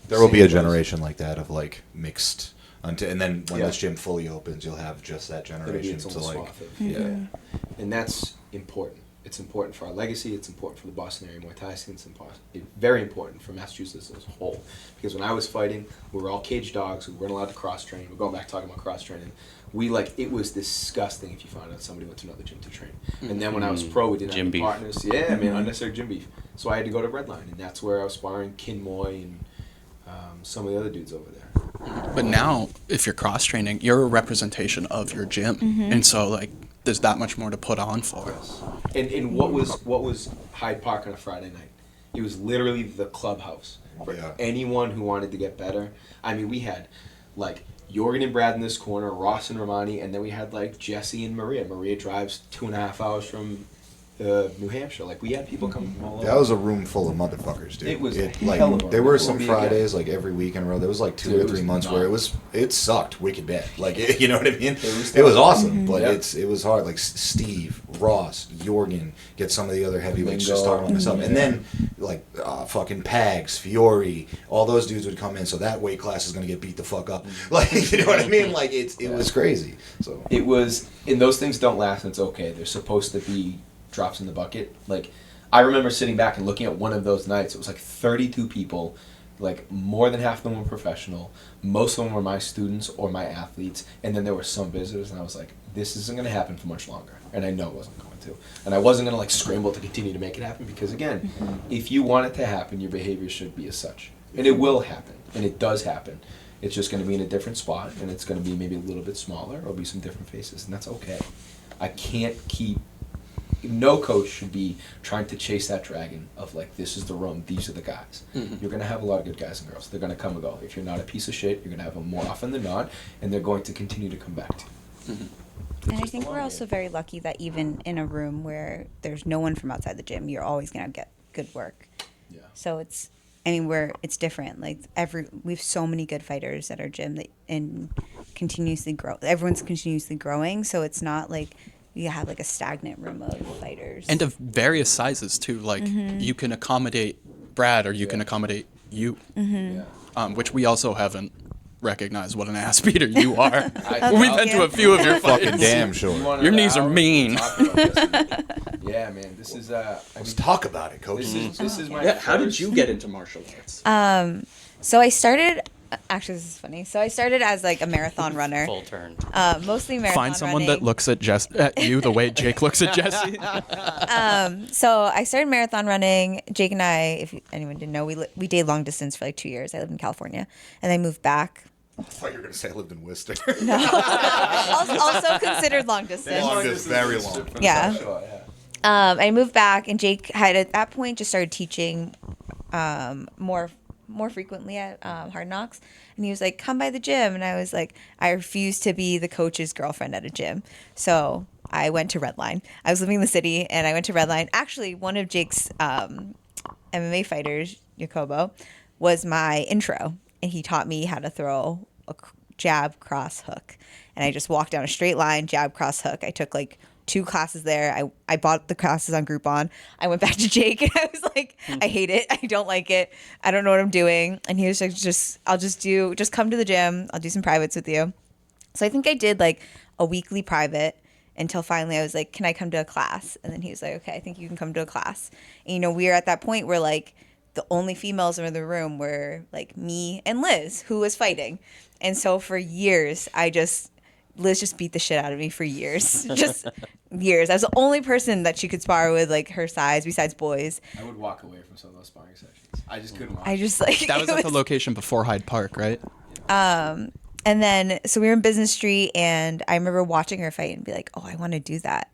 There will be a generation like that of like mixed, and then when this gym fully opens, you'll have just that generation to like, and that's important. It's important for our legacy. It's important for the Boston area Muay Thai scene. It's very important for Massachusetts as a whole. Because when I was fighting, we were all cage dogs. We weren't allowed to cross train. We're going back talking about cross training. It was disgusting if you found out somebody went to another gym to train. And then when I was pro, we didn't have any partners. Yeah, man, unnecessary gym beef. So I had to go to Redline, and that's where I was sparring Kin Moy and some of the other dudes over there. But now, if you're cross training, you're a representation of your gym, and so like there's that much more to put on for. Yes. And what was Hyde Park on a Friday night? It was literally the clubhouse for anyone who wanted to get better. I mean, we had like Jorgen and Brad in this corner, Ross and Romani, and then we had like Jesse and Maria. Maria drives 2.5 hours from New Hampshire. Like, we had people coming from all over. That was a room full of motherfuckers, dude. It was like hell of a there were room. some Fridays like every week in a row. There was like 2 or 3 months where it sucked wicked bad. Like, you know what I mean? It was awesome, but it was hard. Like Steve, Ross, Jorgen, get some of the other heavyweights just talking about myself, and then like fucking Pags, Fiore, all those dudes would come in. So that weight class is gonna get beat the fuck up. Like, you know what I mean? Like it was crazy. So it was, and those things don't last. And it's okay. They're supposed to be drops in the bucket. Like, I remember sitting back and looking at one of those nights. It was like 32 people, like more than half of them were professional. Most of them were my students or my athletes, and then there were some visitors, and I was like, this isn't going to happen for much longer. And I know it wasn't going to. And I wasn't going to like scramble to continue to make it happen, because again, if you want it to happen, your behavior should be as such. And it will happen, and it does happen. It's just going to be in a different spot, and it's going to be maybe a little bit smaller, or be some different faces, and that's okay. I can't keep. No coach should be trying to chase that dragon of like, this is the room, these are the guys. You're going to have a lot of good guys and girls. They're going to come and go. If you're not a piece of shit, you're going to have them more often than not, and they're going to continue to come back to you. And I think we're also very lucky that even in a room where there's no one from outside the gym, you're always going to get good work. Yeah. So it's different. Like we have so many good fighters at our gym and continuously grow. Everyone's continuously growing, so it's not like we have like a stagnant room of fighters. And of various sizes too. Like you can accommodate Brad or you can accommodate you, which we also haven't recognized what an ass beater you are. We've been to a few of your Fucking fights. damn sure. Your knees are mean. Yeah, man. This is Let's talk about it, coach. This is my. Yeah, how did first- you get into martial arts? So I started. Actually, this is funny. So I started as like a marathon runner, Full turn. mostly marathon. Find someone running. that looks at you the way Jake looks at Jesse. So I started marathon running. Jake and I, if anyone didn't know, we did long distance for like 2 years. I lived in California, and I moved back. I thought you were going to say I lived in Worcester. Also considered long distance. Longest, very long. Yeah. Sure, yeah. I moved back, and Jake had at that point just started teaching more frequently at Hard Knocks, and he was like, "Come by the gym," and I was like, I refused to be the coach's girlfriend at a gym, so I went to Redline. I was living in the city, and I went to Redline. Actually, one of Jake's MMA fighters, Jacobo, was my intro, and he taught me how to throw a jab, cross, hook, and I just walked down a straight line, jab, cross, hook. I took like 2 classes there. I bought the classes on Groupon. I went back to Jake and I was like, I hate it. I don't like it. I don't know what I'm doing. And he was like, just come to the gym. I'll do some privates with you. So I think I did like a weekly private until finally I was like, can I come to a class? And then he was like, okay, I think you can come to a class. And, we were at that point where like the only females in the room were like me and Liz, who was fighting. And so for years, Liz just beat the shit out of me for years. Just years. I was the only person that she could spar with, like, her size, besides boys. I would walk away from some of those sparring sessions. I just couldn't watch. I just, like... That was at the location before Hyde Park, right? And then, so we were in Business Street, and I remember watching her fight and be like, oh, I want to do that.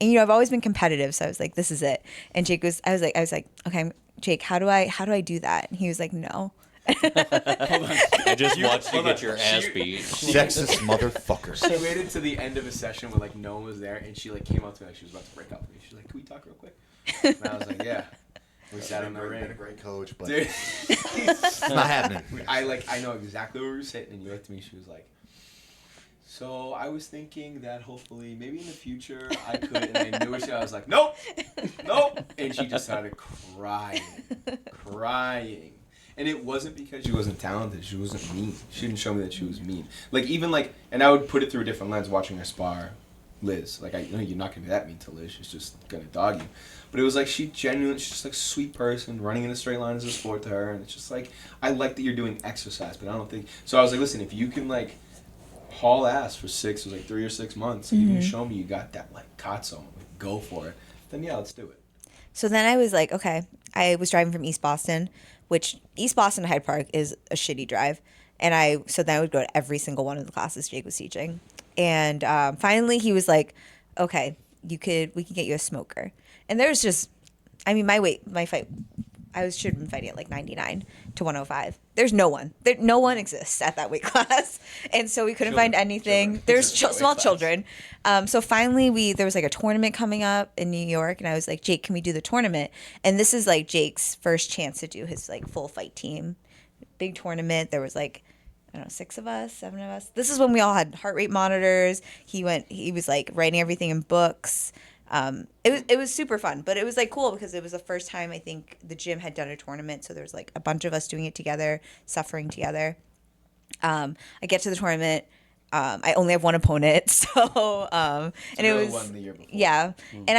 And, I've always been competitive, so I was like, this is it. And I was like, okay, Jake, how do I do that? And he was like, no. I just watched you get your ass beat. Sexist motherfucker. She waited to the end of a session where like no one was there, and she like came up to me like she was about to break up with me. She's like, "Can we talk real quick?" And I was like, "Yeah." We sat in the Been a ring. great coach, but Dude, it's not happening. I know exactly where we were sitting, and you looked at me. She was like, "So I was thinking that hopefully, maybe in the future, I could." And I knew it. I was like, "Nope, nope," and she just started crying. And it wasn't because she wasn't talented. She wasn't mean. She didn't show me that she was mean. Like, even, like, and I would put it through a different lens watching her spar Liz. Like, you're not going to be that mean to Liz. She's just going to dog you. But it was like she's just like a sweet person. Running in a straight line is a sport to her. And it's just like, I like that you're doing exercise, but I don't think. So I was like, listen, if you can, like, haul ass for 3 or 6 months, and you can show me you got that, like, katso, like, go for it, then yeah, let's do it. So then I was like, okay. I was driving from East Boston, which East Boston to Hyde Park is a shitty drive. And so then I would go to every single one of the classes Jake was teaching. And finally he was like, okay, we can get you a smoker. And there's just, my fight, should have been fighting at like 99 to 105. There's no one. No one exists at that weight class. And so we couldn't find anything. There's small children. So finally there was like a tournament coming up in New York, and I was like, Jake, can we do the tournament? And this is like Jake's first chance to do his like full fight team. Big tournament. There was like, I don't know, 6 of us, 7 of us. This is when we all had heart rate monitors. He was like writing everything in books. It was super fun, but it was like cool because it was the first time I think the gym had done a tournament. So there was like a bunch of us doing it together, suffering together. I get to the tournament. I only have one opponent. So, and it was, won the year before. yeah. And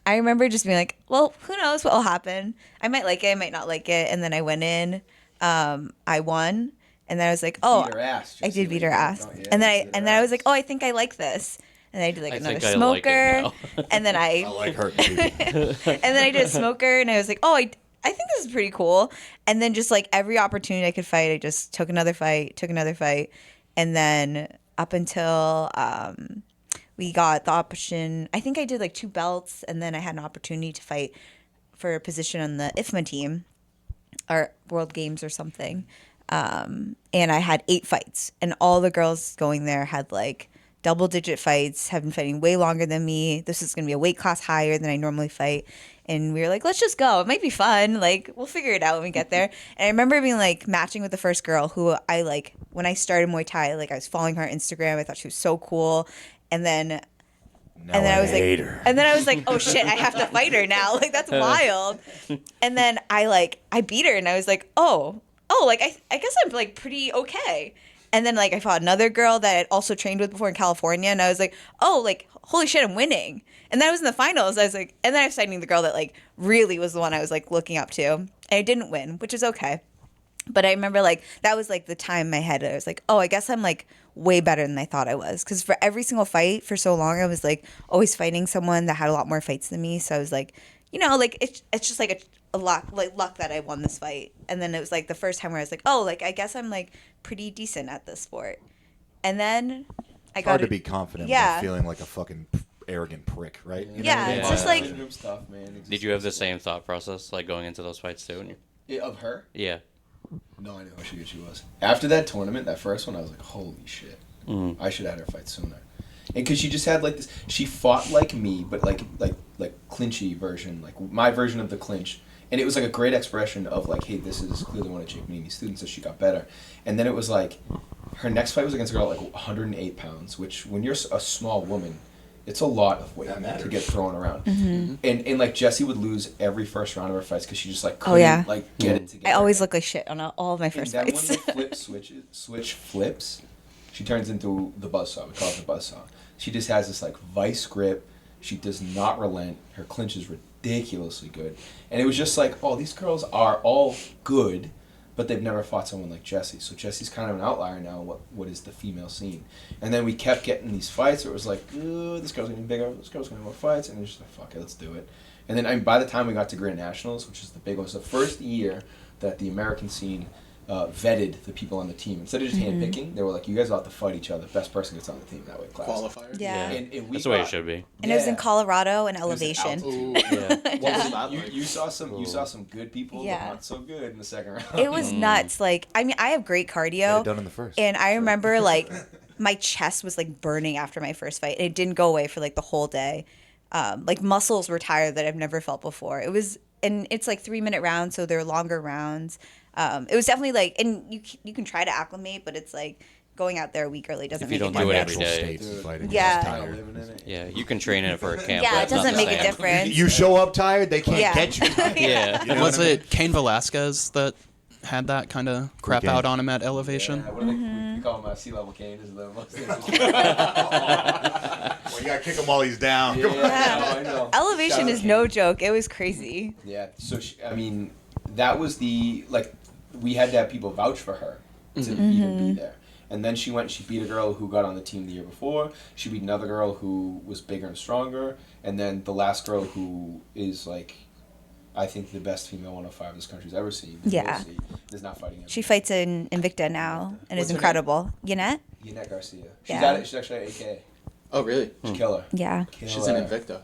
I remember just being like, well, who knows what will happen? I might like it. I might not like it. And then I went in, I won. And then I was like, oh, Beat her ass, I Jesse, did beat her like, ass. don't- yeah, And you then beat her I was ass. like, oh, I think I like this. And then I did like I another think I like it smoker. now. And then I like hurting people. and then I did a smoker, and I was like, oh, I think this is pretty cool. And then just like every opportunity I could fight, I just took another fight. And then up until we got the option, I think I did like 2 belts, and then I had an opportunity to fight for a position on the IFMA team or World Games or something. And I had 8 fights, and all the girls going there had like double-digit fights, have been fighting way longer than me. This is going to be a weight class higher than I normally fight. And we were like, let's just go. It might be fun. Like, we'll figure it out when we get there. And I remember being like matching with the first girl who I like, when I started Muay Thai, like I was following her on Instagram. I thought she was so cool. And then Now and then I was hate like, her. and then I was like, oh shit, I have to fight her now. Like that's wild. And then I beat her, and I was like, like I guess I'm like pretty okay. And then like I fought another girl that I had also trained with before in California, and I was like, oh, like holy shit, I'm winning. And then I was in the finals. I was like, and then I was fighting the girl that like really was the one I was like looking up to, and I didn't win, which is okay. But I remember like that was like the time in my head I was like, oh, I guess I'm like way better than I thought I was. Because for every single fight for so long, I was like always fighting someone that had a lot more fights than me. So I was like, like it's just like a luck that I won this fight. And then it was like the first time where I was like, oh, like I guess I'm like pretty decent at this sport. And then I It's got hard to be confident yeah. without feeling like a fucking arrogant prick, right? You know Yeah, what I mean? it's just like It's tough, man. Did you have the same thought process like going into those fights too? Of her? Yeah. No idea how good she was. After that tournament, that first one, I was like, holy shit. I should have had her fight sooner. And because she just had like this, she fought like me, but like clinchy version, like my version of the clinch. And it was like a great expression of like, hey, this is clearly one of Jake Manini's students, so she got better. And then it was like, her next fight was against a girl at like 108 pounds, which when you're a small woman, it's a lot of weight to get thrown around. Mm-hmm. And like Jessie would lose every first round of her fights because she just like couldn't like get it together. I always look like shit on all of my first and then fights. when the switch flips, she turns into the buzzsaw. We call it the buzzsaw. She just has this like vice grip. She does not relent. Her clinch is ridiculously good. And it was just like, oh, these girls are all good, but they've never fought someone like Jessie. So Jessie's kind of an outlier now. What is the female scene? And then we kept getting these fights where it was like, this girl's getting bigger. This girl's getting more fights. And it was just like, fuck it, let's do it. And then by the time we got to Grand Nationals, which is the big one, it was the first year that the American scene vetted the people on the team. Instead of just handpicking, they were like, you guys will have to fight each other. Best person gets on the team that way. Class. Qualifier. Yeah. And we That's the way it should be. And it was in Colorado and elevation. Ooh, yeah. Well, you saw some good people, Yeah. but not so good in the second round. It was nuts. Like, I mean, I have great Get cardio. it done in the first. And I remember, like, my chest was, like, burning after my first fight. And it didn't go away for, like, the whole day. Like, muscles were tired that I've never felt before. It was, and it's, like, 3-minute rounds, so they're longer rounds. It was definitely, like, and you can try to acclimate, but it's, like, going out there a week early doesn't If you make a don't do it difference. every day. States of fighting. Yeah. Just Kinda tired. living in it. Yeah, you can train in it for a camp. Yeah, but it it's not doesn't the make a same. difference. You show up tired, they can't Yeah. get you tired. Yeah. You know Was what I mean? it Cain Velasquez that had that kind of crap Cain? out on him at Elevation? Yeah, what do we call him? Sea level Kane is the most. Well, you gotta kick him while he's down. Come on. I know. Elevation Shout out is Kane. no joke. It was crazy. Yeah, so I mean, that was we had to have people vouch for her to even be there. And then she beat a girl who got on the team the year before. She beat another girl who was bigger and stronger. And then the last girl who is like, I think the best female 105 this country's ever seen. Yeah. Is not fighting him. She fights in Invicta now and What's is her incredible. Yannette? Yannette Garcia. Yeah. She's actually at AK. Oh, really? Killer. Yeah. She's in Invicta.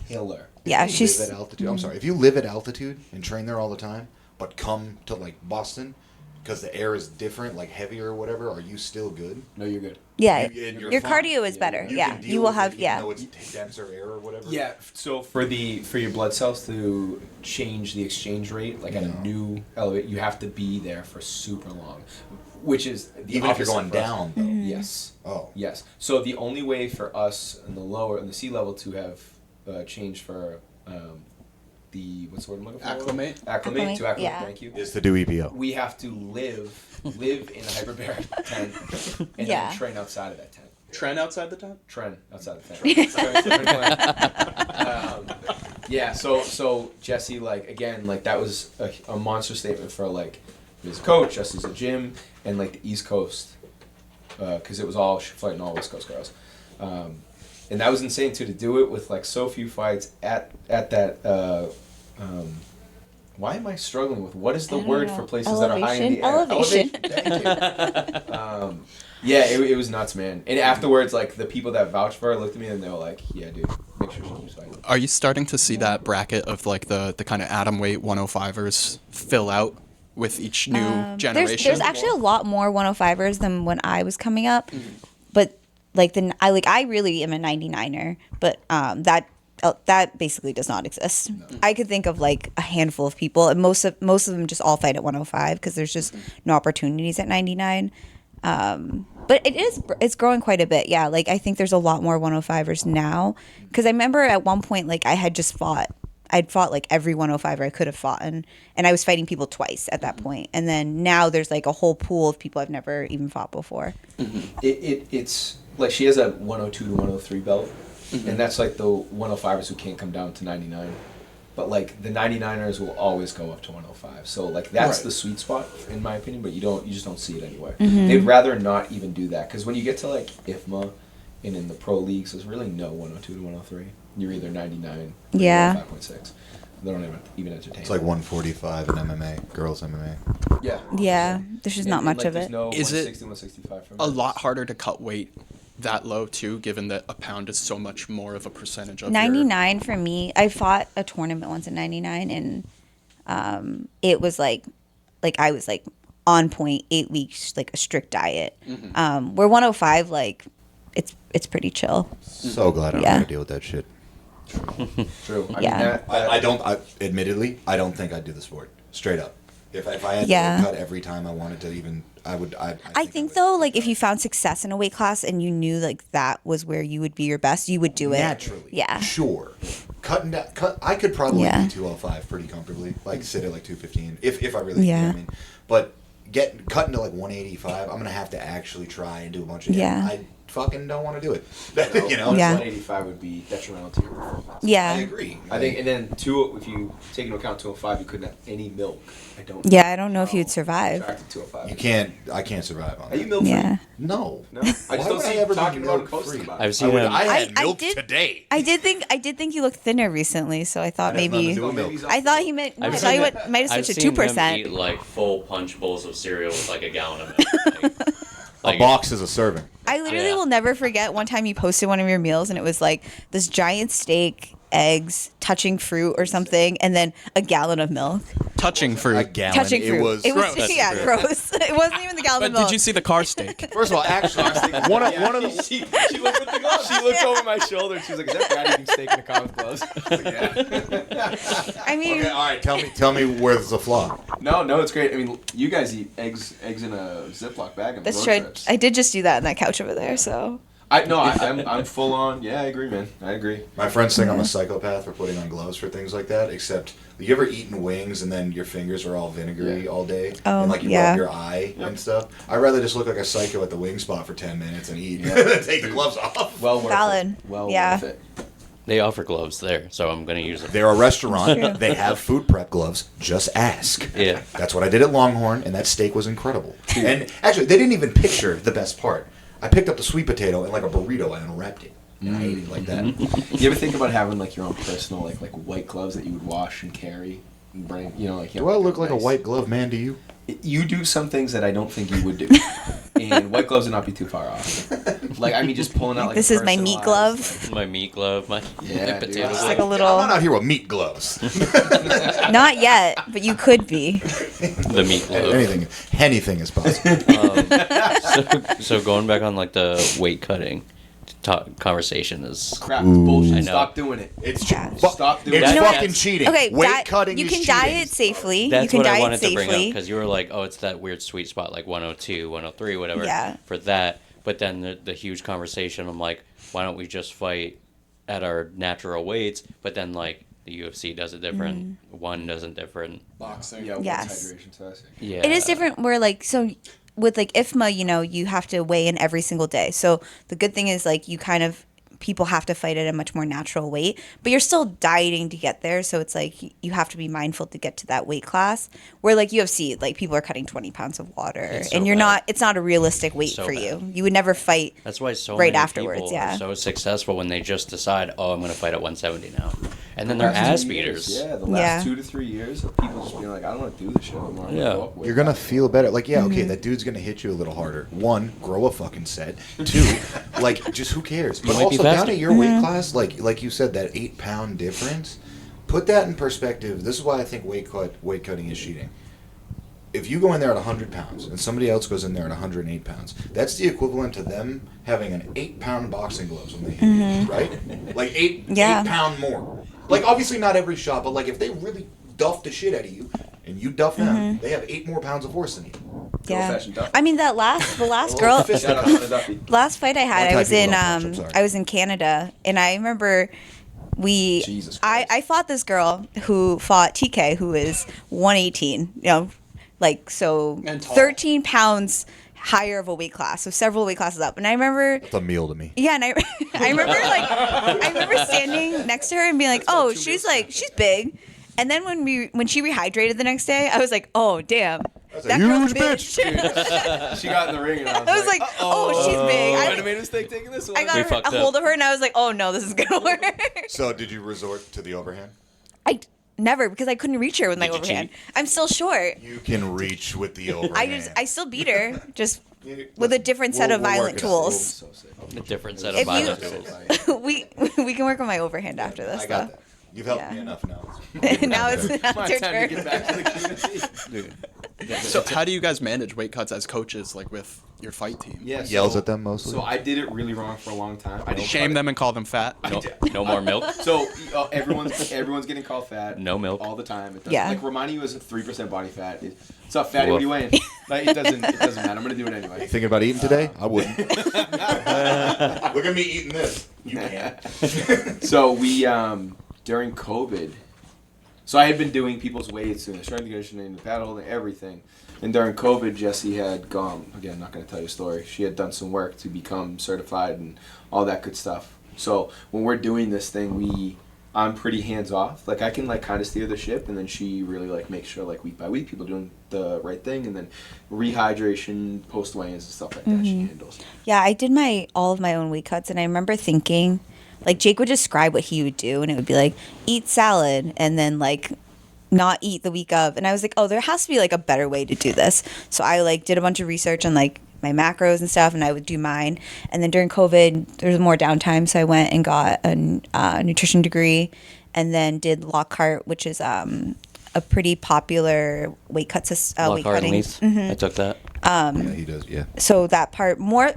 Killer. Yeah, If you she's live at altitude. I'm sorry. If you live at altitude and train there all the time, but come to like Boston because the air is different, like heavier or whatever, are you still good? No, you're good. yeah. And you're Your fine. cardio is better. You Yeah. can deal You will with have it even though yeah. it's denser air or whatever. Yeah. So for your blood cells to change the exchange rate, like at a new elevate, you have to be there for super long, which is the Even if you're opposite going for us. down, though. Yes. Oh. Yes. So the only way for us in the sea level to have changed for the what's the word I'm looking for? Acclimate? Acclimate to acclimate. Yeah. Thank you. Is to do EPO. We have to live in a hyperbaric tent and Yeah. then train outside of that tent. Trent outside the tent? Trend outside the tent. Yeah, so Jessie, like, again, like, that was a monster statement for, like, his coach, Jessie's a gym, and, like, the East Coast, because it was all fighting all West Coast girls. And that was insane, too, to do it with, like, so few fights at that, why am I struggling with, what is the I don't word know. for places that are high in the air? Elevation. Thank you. Yeah, it was nuts, man. And afterwards, like, the people that vouched for her looked at me and they were like, yeah, dude, make sure she keeps fighting. Are you starting to see that bracket of like the kind of atom weight 105ers fill out with each new generation? There's actually a lot more 105ers than when I was coming up, but like I really am a 99er, but that basically does not exist. I could think of like a handful of people, and most of them just all fight at 105 because there's just no opportunities at 99. But it's growing quite a bit. Yeah, like I think there's a lot more 105ers now. Because I remember at one point, like I'd fought like every 105er I could have fought, and I was fighting people twice at that point. And then now there's like a whole pool of people I've never even fought before. It's like she has a 102 to 103 belt, and that's like the 105ers who can't come down to 99. But like the 99ers will always go up to 105. So like that's the sweet spot in my opinion. But you just don't see it anywhere. They'd rather not even do that because when you get to like IFMA and in the pro leagues, there's really no 102 to 103. You're either 99 or 5.6. They don't even entertain. It's like 145 in MMA, girls MMA. Yeah. Yeah, there's just not much like, of it. there's no Is it 160, 165 for A men. lot harder to cut weight that low too, given that a pound is so much more of a percentage of 99 for me. I fought a tournament once at 99, and it was like I was like on point, 8 weeks, like a strict diet. Where 105, like it's pretty chill. So glad I don't Yeah. have to deal with that shit. True. I Yeah. mean, that, Admittedly, I don't think I'd do the sport. Straight up. If I had Yeah. to cut every time I wanted to even, I would. I think though, like if you found success in a weight class and you knew like that was where you would be your best, you would do it naturally. Yeah. Sure. I could probably Yeah. be 205 pretty comfortably. Like sit at like 215 if I really. You know Yeah. what I mean, but cutting to like 185, I'm gonna have to actually try and do a bunch of. Yeah. I fucking don't want to do it. no, You know. Yeah. 185 would be detrimental to your performance. Yeah. I agree. I think, and then if you take into account 205, you couldn't have any milk. I don't. Yeah, I don't know if you'd survive. Attracted to 205. You can't. I can't survive on Are that. you milk free? Yeah. No. No. I just Why don't would see I you ever be talking about it, milk-free? posting about I've it. seen him. I had I milk did- today. I did think you looked thinner recently, so I thought That has nothing maybe to do with milk. I thought he meant. I've I seen thought you him- might have I've switched to seen him 2%. eat like full punch bowls of cereal with like a gallon of milk. A box is a serving. I literally Yeah. will never forget one time you posted one of your meals and it was like this giant steak, eggs, touching fruit or something, and then a gallon of milk. touching A fruit. gallon. Touching fruit. It was. Gross. Yeah, gross. It wasn't even the gallon But of milk. did you see the car steak? First of all, actually, one of the. She looked with the gloves. She looked over my shoulder and she was like, "Is that Brad eating steak in the car with gloves?" I mean, Okay, all right. Tell me where's the flaw. No, it's great. I mean, you guys eat eggs in a Ziploc bag on that's road true. trips. I did just do that on that couch over there, so. I'm full on. Yeah, I agree, man. I agree. My friends think I'm a psychopath for putting on gloves for things like that. Except, you ever eaten wings and then your fingers are all vinegary all day, Oh, and like you yeah. rub your eye and stuff? I'd rather just look like a psycho at the wing spot for 10 minutes and eat, take the gloves off. Well worth Valid. it. Well Yeah. worth it. They offer gloves there, so I'm gonna use them. They're a restaurant. True. They have food prep gloves. Just ask. Yeah. That's what I did at Longhorn, and that steak was incredible. And actually, they didn't even picture the best part. I picked up the sweet potato and like a burrito and unwrapped it, and I ate it like that. You ever think about having like your own personal like white gloves that you would wash and carry and bring? You know, like Do I look like a white glove man to you? You do some things that I don't think you would do, and white gloves would not be too far off. Like I mean, just pulling out like This a is my meat personalized, glove. My meat glove, my Yeah, my dude. potato It's glove. like a I'm little. not out here with meat gloves. Not yet, but you could be. The meat glove. Anything is possible. So going back on like the weight cutting conversation is crap. It's bullshit. I know. Stop doing it. It's Yeah. Stop doing It's it. You know what? fucking cheating. Okay, Weight cutting you is can cheating. diet safely. that's you can what I diet wanted to bring up safely. because you were like, oh, it's that weird sweet spot like 102, 103, whatever. Yeah. For that, but then the huge conversation. I'm like, why don't we just fight at our natural weights? But then like the UFC does it different. One does it different. Boxing. Yeah, Yes. hydration testing. Yeah. It is different where like so with like IFMA, you know, you have to weigh in every single day. So the good thing is like you kind of people have to fight at a much more natural weight, but you're still dieting to get there. So it's like you have to be mindful to get to that weight class. Where like UFC, like people are cutting 20 pounds of water, It's so and you're bad. not. It's not a realistic weight So for bad. you. You would never fight. That's why so right many afterwards, people yeah. are so successful when they just decide, oh, I'm going to fight at 170 now, and then they're ass beaters. Yeah, the last Yeah. 2 to 3 years of people just being like, I don't want to do this shit anymore. I'm Yeah. gonna go up weight. You're gonna feel better. Like, yeah, Mm-hmm. okay, that dude's gonna hit you a little harder. One, grow a fucking set. Two, like, just who cares? But might be also down faster. at your weight class, like you said, that 8-pound difference. Put that in perspective. This is why I think weight cutting is cheating. If you go in there at 100 pounds and somebody else goes in there at 108 pounds, that's the equivalent to them having an 8-pound boxing gloves when they hit you, right? Like Yeah. 8 pound more. Like, obviously not every shot, but like if they really duff the shit out of you and you duff them, they have 8 more pounds of force than you. Yeah. old-fashioned Duffy. I mean, the last girl, Shout out to the Duffy. last fight I had, One I was time in people don't punch, I'm sorry. I was in Canada, and I remember Jesus Christ. I fought this girl who fought TK, who is 118, like so And tall. 13 pounds higher of a weight class, so several weight classes up. And I remember, It's a meal to me. yeah, and I I remember standing next to her and being like, oh, she's big. And then when she rehydrated the next day, I was like, oh damn, That's a that girl's huge bitch. She got in the ring and I was like, oh, she's big. I might have made a mistake taking this one. I got We her, fucked a hold up. of her, and I was like, oh no, this is gonna work. So did you resort to the overhand? I never, because I couldn't reach her with my Did you overhand. cheat? I'm still short. You can reach with the overhand. I still beat her, just with a different set of We'll violent work it out. tools. So sick. A different set If of violent tools. we can work on my overhand after this. I got though. that. You've helped Yeah. me enough now. Now it's My your time turn. to get back to the community. So how do you guys manage weight cuts as coaches, like with your fight team? Yeah, Yells at them mostly. So I did it really wrong for a long time. I Shame them and call them fat. No more milk. So everyone's getting called fat. No milk. all the time. It doesn't, Yeah. Like Romani was 3% body fat. What's up, fatty? What are you weighing? Like, it doesn't matter. I'm gonna do it anyway. Thinking about eating today? I wouldn't. Look at me eating this. You can't. So we during COVID. So I had been doing people's weights and the strength and conditioning, the paddle, and everything. And during COVID, Jessie had gone. Again, I'm not going to tell you a story. She had done some work to become certified and all that good stuff. So when we're doing this thing, I'm pretty hands off. Like I can like kind of steer the ship, and then she really like makes sure like week by week people doing the right thing, and then rehydration, post weigh-ins and stuff like that she handles. Yeah, I did all of my own weight cuts, and I remember thinking, like Jake would describe what he would do, and it would be like eat salad, and then like not eat the week of, and I was like, oh, there has to be like a better way to do this. So I like did a bunch of research on like my macros and stuff, and I would do mine. And then during COVID, there was more downtime, so I went and got a nutrition degree, and then did Lockhart, which is a pretty popular weight cut weight Lockhart and cutting. Leith. I took that. Yeah, he does. Yeah. So that part more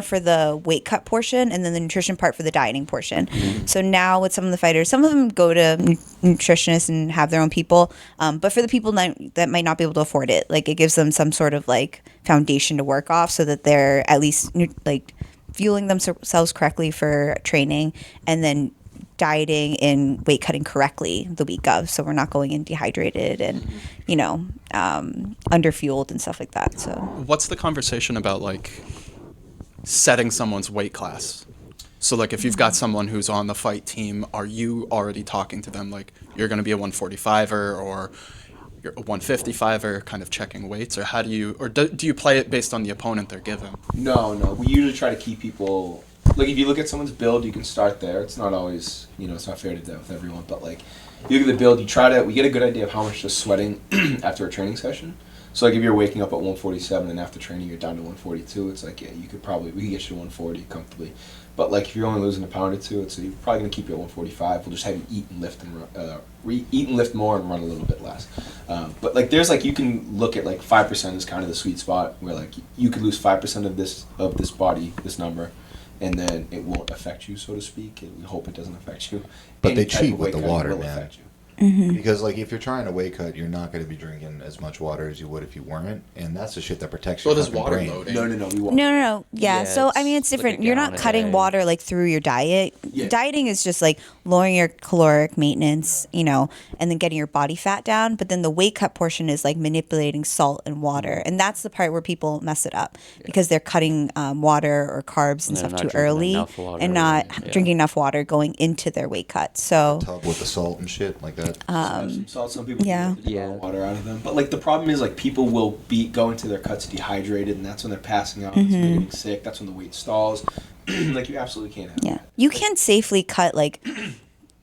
for the weight cut portion, and then the nutrition part for the dieting portion. So now with some of the fighters, some of them go to nutritionists and have their own people, but for the people that might not be able to afford it, like it gives them some sort of like foundation to work off, so that they're at least like fueling themselves correctly for training, and then dieting and weight cutting correctly the week of, so we're not going in dehydrated and underfueled and stuff like that. So What's the conversation about like setting someone's weight class? So like if you've got someone who's on the fight team, are you already talking to them like you're going to be a 145er or you're a 155er, kind of checking weights, or how do you, or do you play it based on the opponent they're given? No. We usually try to keep people. Like if you look at someone's build, you can start there. It's not always, it's not fair to do that with everyone. But like, if you look at the build, we get a good idea of how much you're sweating after a training session. So like if you're waking up at 147 and after training you're down to 142, it's like, yeah, we could get you to 140 comfortably. But like if you're only losing a pound or two, you're probably gonna keep you at 145. We'll just have you eat and lift eat and lift more and run a little bit less. But like there's like, you can look at like 5% is kind of the sweet spot where like you could lose 5% of this body, this number, and then it won't affect you, so to speak. And we hope it doesn't affect you. But Any they type cheat of with weight the cutting water, will man. affect you. Because like if you're trying to weight cut, you're not going to be drinking as much water as you would if you weren't, and that's the shit that protects your What is fucking water brain. loading? No, we won't. No. Yeah. Yeah, So I mean, it's it's like a different. You're not gallon a cutting day. water like through your diet. Yeah. Dieting is just like lowering your caloric maintenance, and then getting your body fat down. But then the weight cut portion is like manipulating salt and water, and that's the part where people mess it up because they're cutting water or carbs and And they're stuff not too drinking early enough water, and not yeah. drinking enough water going into their weight cut. So Tub with the salt and shit like that. Some salt, some people yeah. Yeah. water out of them. But like the problem is like people will go into their cuts dehydrated, and that's when they're passing out. That's when they're getting sick. That's when the weight stalls. Like you absolutely can't have yeah, that. you can safely cut like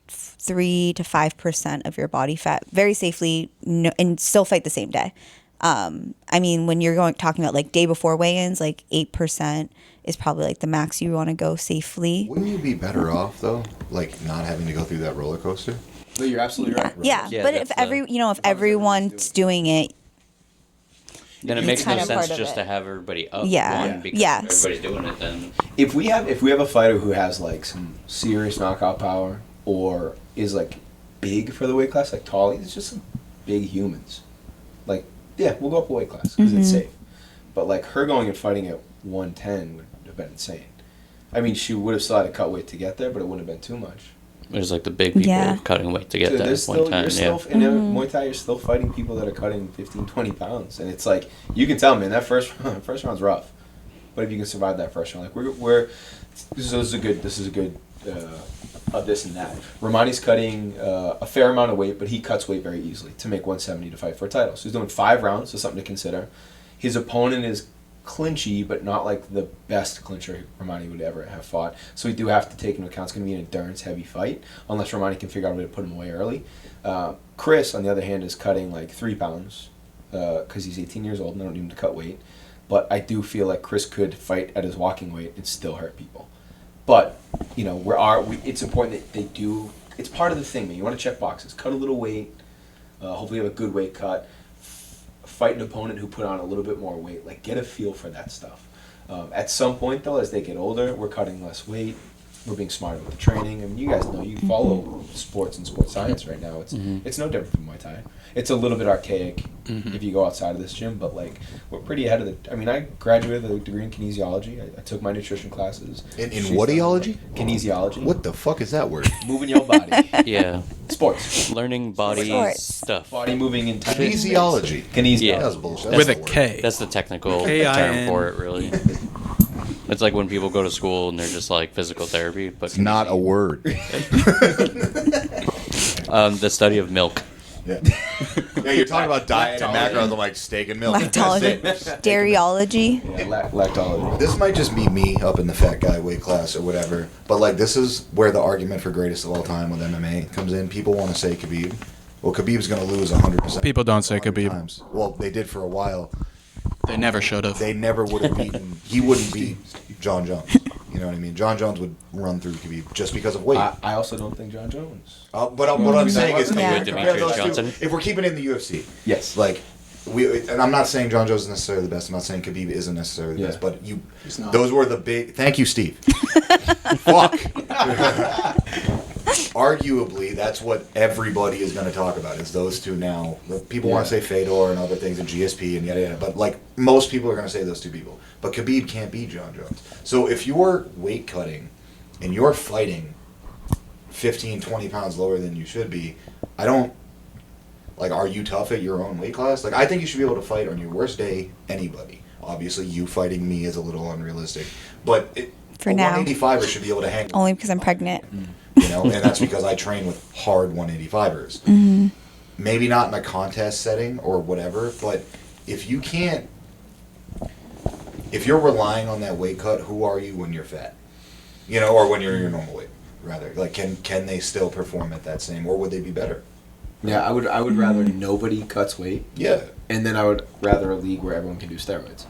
3 to 5% of your body fat very safely, and still fight the same day. I mean, when you're talking about like day before weigh-ins, like 8% is probably like the max you want to go safely. Wouldn't you be better off though, like not having to go through that roller coaster? No, you're absolutely right. Yeah, Yeah, but if that's if everyone's doing it, Then it It's makes no kind of part sense of just it. to have everybody up Yeah. one because Yes. everybody's doing it. Then If we have a fighter who has like some serious knockout power or is like big for the weight class, like tall, it's just some big humans. Like, yeah, we'll go up a weight class because it's safe. But like her going and fighting at 110 would have been insane. I mean, she would have still had to cut weight to get there, but it wouldn't have been too much. There's like the big people Yeah. cutting weight to get Dude, there. there's One still, time, you're yeah. still, in Muay Thai, you're still fighting people that are cutting 15, 20 pounds. And it's like, you can tell, man, that first round's rough. But if you can survive that first round, like this is a good of this and that. Romani's cutting a fair amount of weight, but he cuts weight very easily to make 170 to fight for a title. So he's doing 5 rounds, so something to consider. His opponent is clinchy, but not like the best clincher Romani would ever have fought. So we do have to take into account it's going to be an endurance-heavy fight, unless Romani can figure out a way to put him away early. Chris, on the other hand, is cutting like 3 pounds because he's 18 years old and I don't need him to cut weight. But I do feel like Chris could fight at his walking weight and still hurt people. But, you know, it's important that they do. It's part of the thing, man. You want to check boxes. Cut a little weight. Hopefully you have a good weight cut. Fight an opponent who put on a little bit more weight. Like, get a feel for that stuff. At some point, though, as they get older, we're cutting less weight. We're being smarter with the training. I mean, you guys know, you follow sports and sports science right now. It's no different from Muay Thai. It's a little bit archaic if you go outside of this gym, but like we're pretty ahead of the. I mean, I graduated with a degree in kinesiology. I took my nutrition classes. In whatiology? Kinesiology. What the fuck is that word? Moving your body. Yeah. Sports. Learning body Sports. stuff. Body moving in time. Kinesiology. Kinesiology. Yeah. That's bullshit. With a That's the word. K. That's the technical K-I-N. term for it, really. It's like when people go to school and they're just like physical therapy, but It's not a word. the study of milk. Yeah. Yeah, you're talking about diet and macros. I'm like steak and milk. Lactology, That's it. dairyology. Yeah, lactology. This might just be me up in the fat guy weight class or whatever, but like this is where the argument for greatest of all time with MMA comes in. People want to say Khabib. Well, Khabib's going to lose 100%. People don't say Khabib. Times. Well, they did for a while. They never should have. They never would have beaten. He wouldn't beat John Jones. You know what I mean? John Jones would run through Khabib just because of weight. I also don't think John Jones. But what I'm saying is, Yeah. compare those Demetrius two. Johnson. If we're keeping it in the UFC, Yes. like and I'm not saying John Jones is necessarily the best. I'm not saying Khabib isn't necessarily the Yeah. best. But He's not. those were the big. Thank you, Steve. Fuck. Arguably, that's what everybody is going to talk about. Is those two now? People want to say Fedor and other things and GSP and yada yada. But like most people are going to say those two people. But Khabib can't beat John Jones. So if you're weight cutting and you're fighting 15, 20 pounds lower than you should be, I don't. Like, are you tough at your own weight class? Like, I think you should be able to fight on your worst day anybody. Obviously, you fighting me is a little unrealistic. But For a now. 185er should be able to hang. Only because I'm pregnant. You know, and that's because I train with hard 185ers. Mm-hmm. Maybe not in a contest setting or whatever, but if you can't, if you're relying on that weight cut, who are you when you're fat? You know, or when you're your normal weight, rather. Like, can they still perform at that same, or would they be better? Yeah, I would rather nobody cuts weight, Yeah. and then I would rather a league where everyone can do steroids.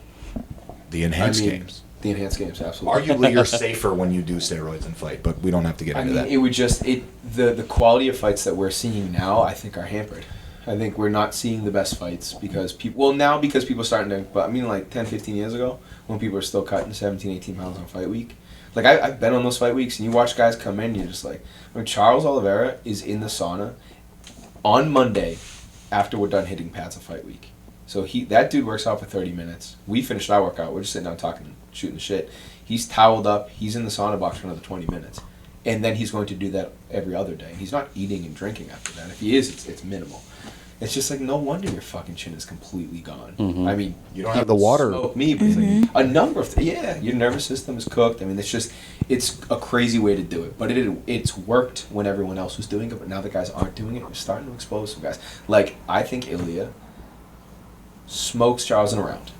The enhanced I mean, games. The enhanced games, absolutely. Arguably, you're safer when you do steroids and fight, but we don't have to get I into mean, that. it would just the quality of fights that we're seeing now, I think, are hampered. I think we're not seeing the best fights because people are starting to, but I mean like 10, 15 years ago when people were still cutting 17, 18 pounds on fight week. Like I've been on those fight weeks and you watch guys come in and you're just like, when Charles Oliveira is in the sauna on Monday after we're done hitting pads on fight week. So that dude works out for 30 minutes. We finished our workout. We're just sitting down talking, shooting the shit. He's toweled up. He's in the sauna box for another 20 minutes. And then he's going to do that every other day. He's not eating and drinking after that. If he is, it's minimal. It's just like, no wonder your fucking chin is completely gone. Mhm. I mean, You don't have the water. smoke me, but it's like a number of yeah, your nervous system is cooked. I mean, it's a crazy way to do it. But it's worked when everyone else was doing it. But now the guys aren't doing it. We're starting to expose some guys. Like, I think Ilya smokes Charles in a round.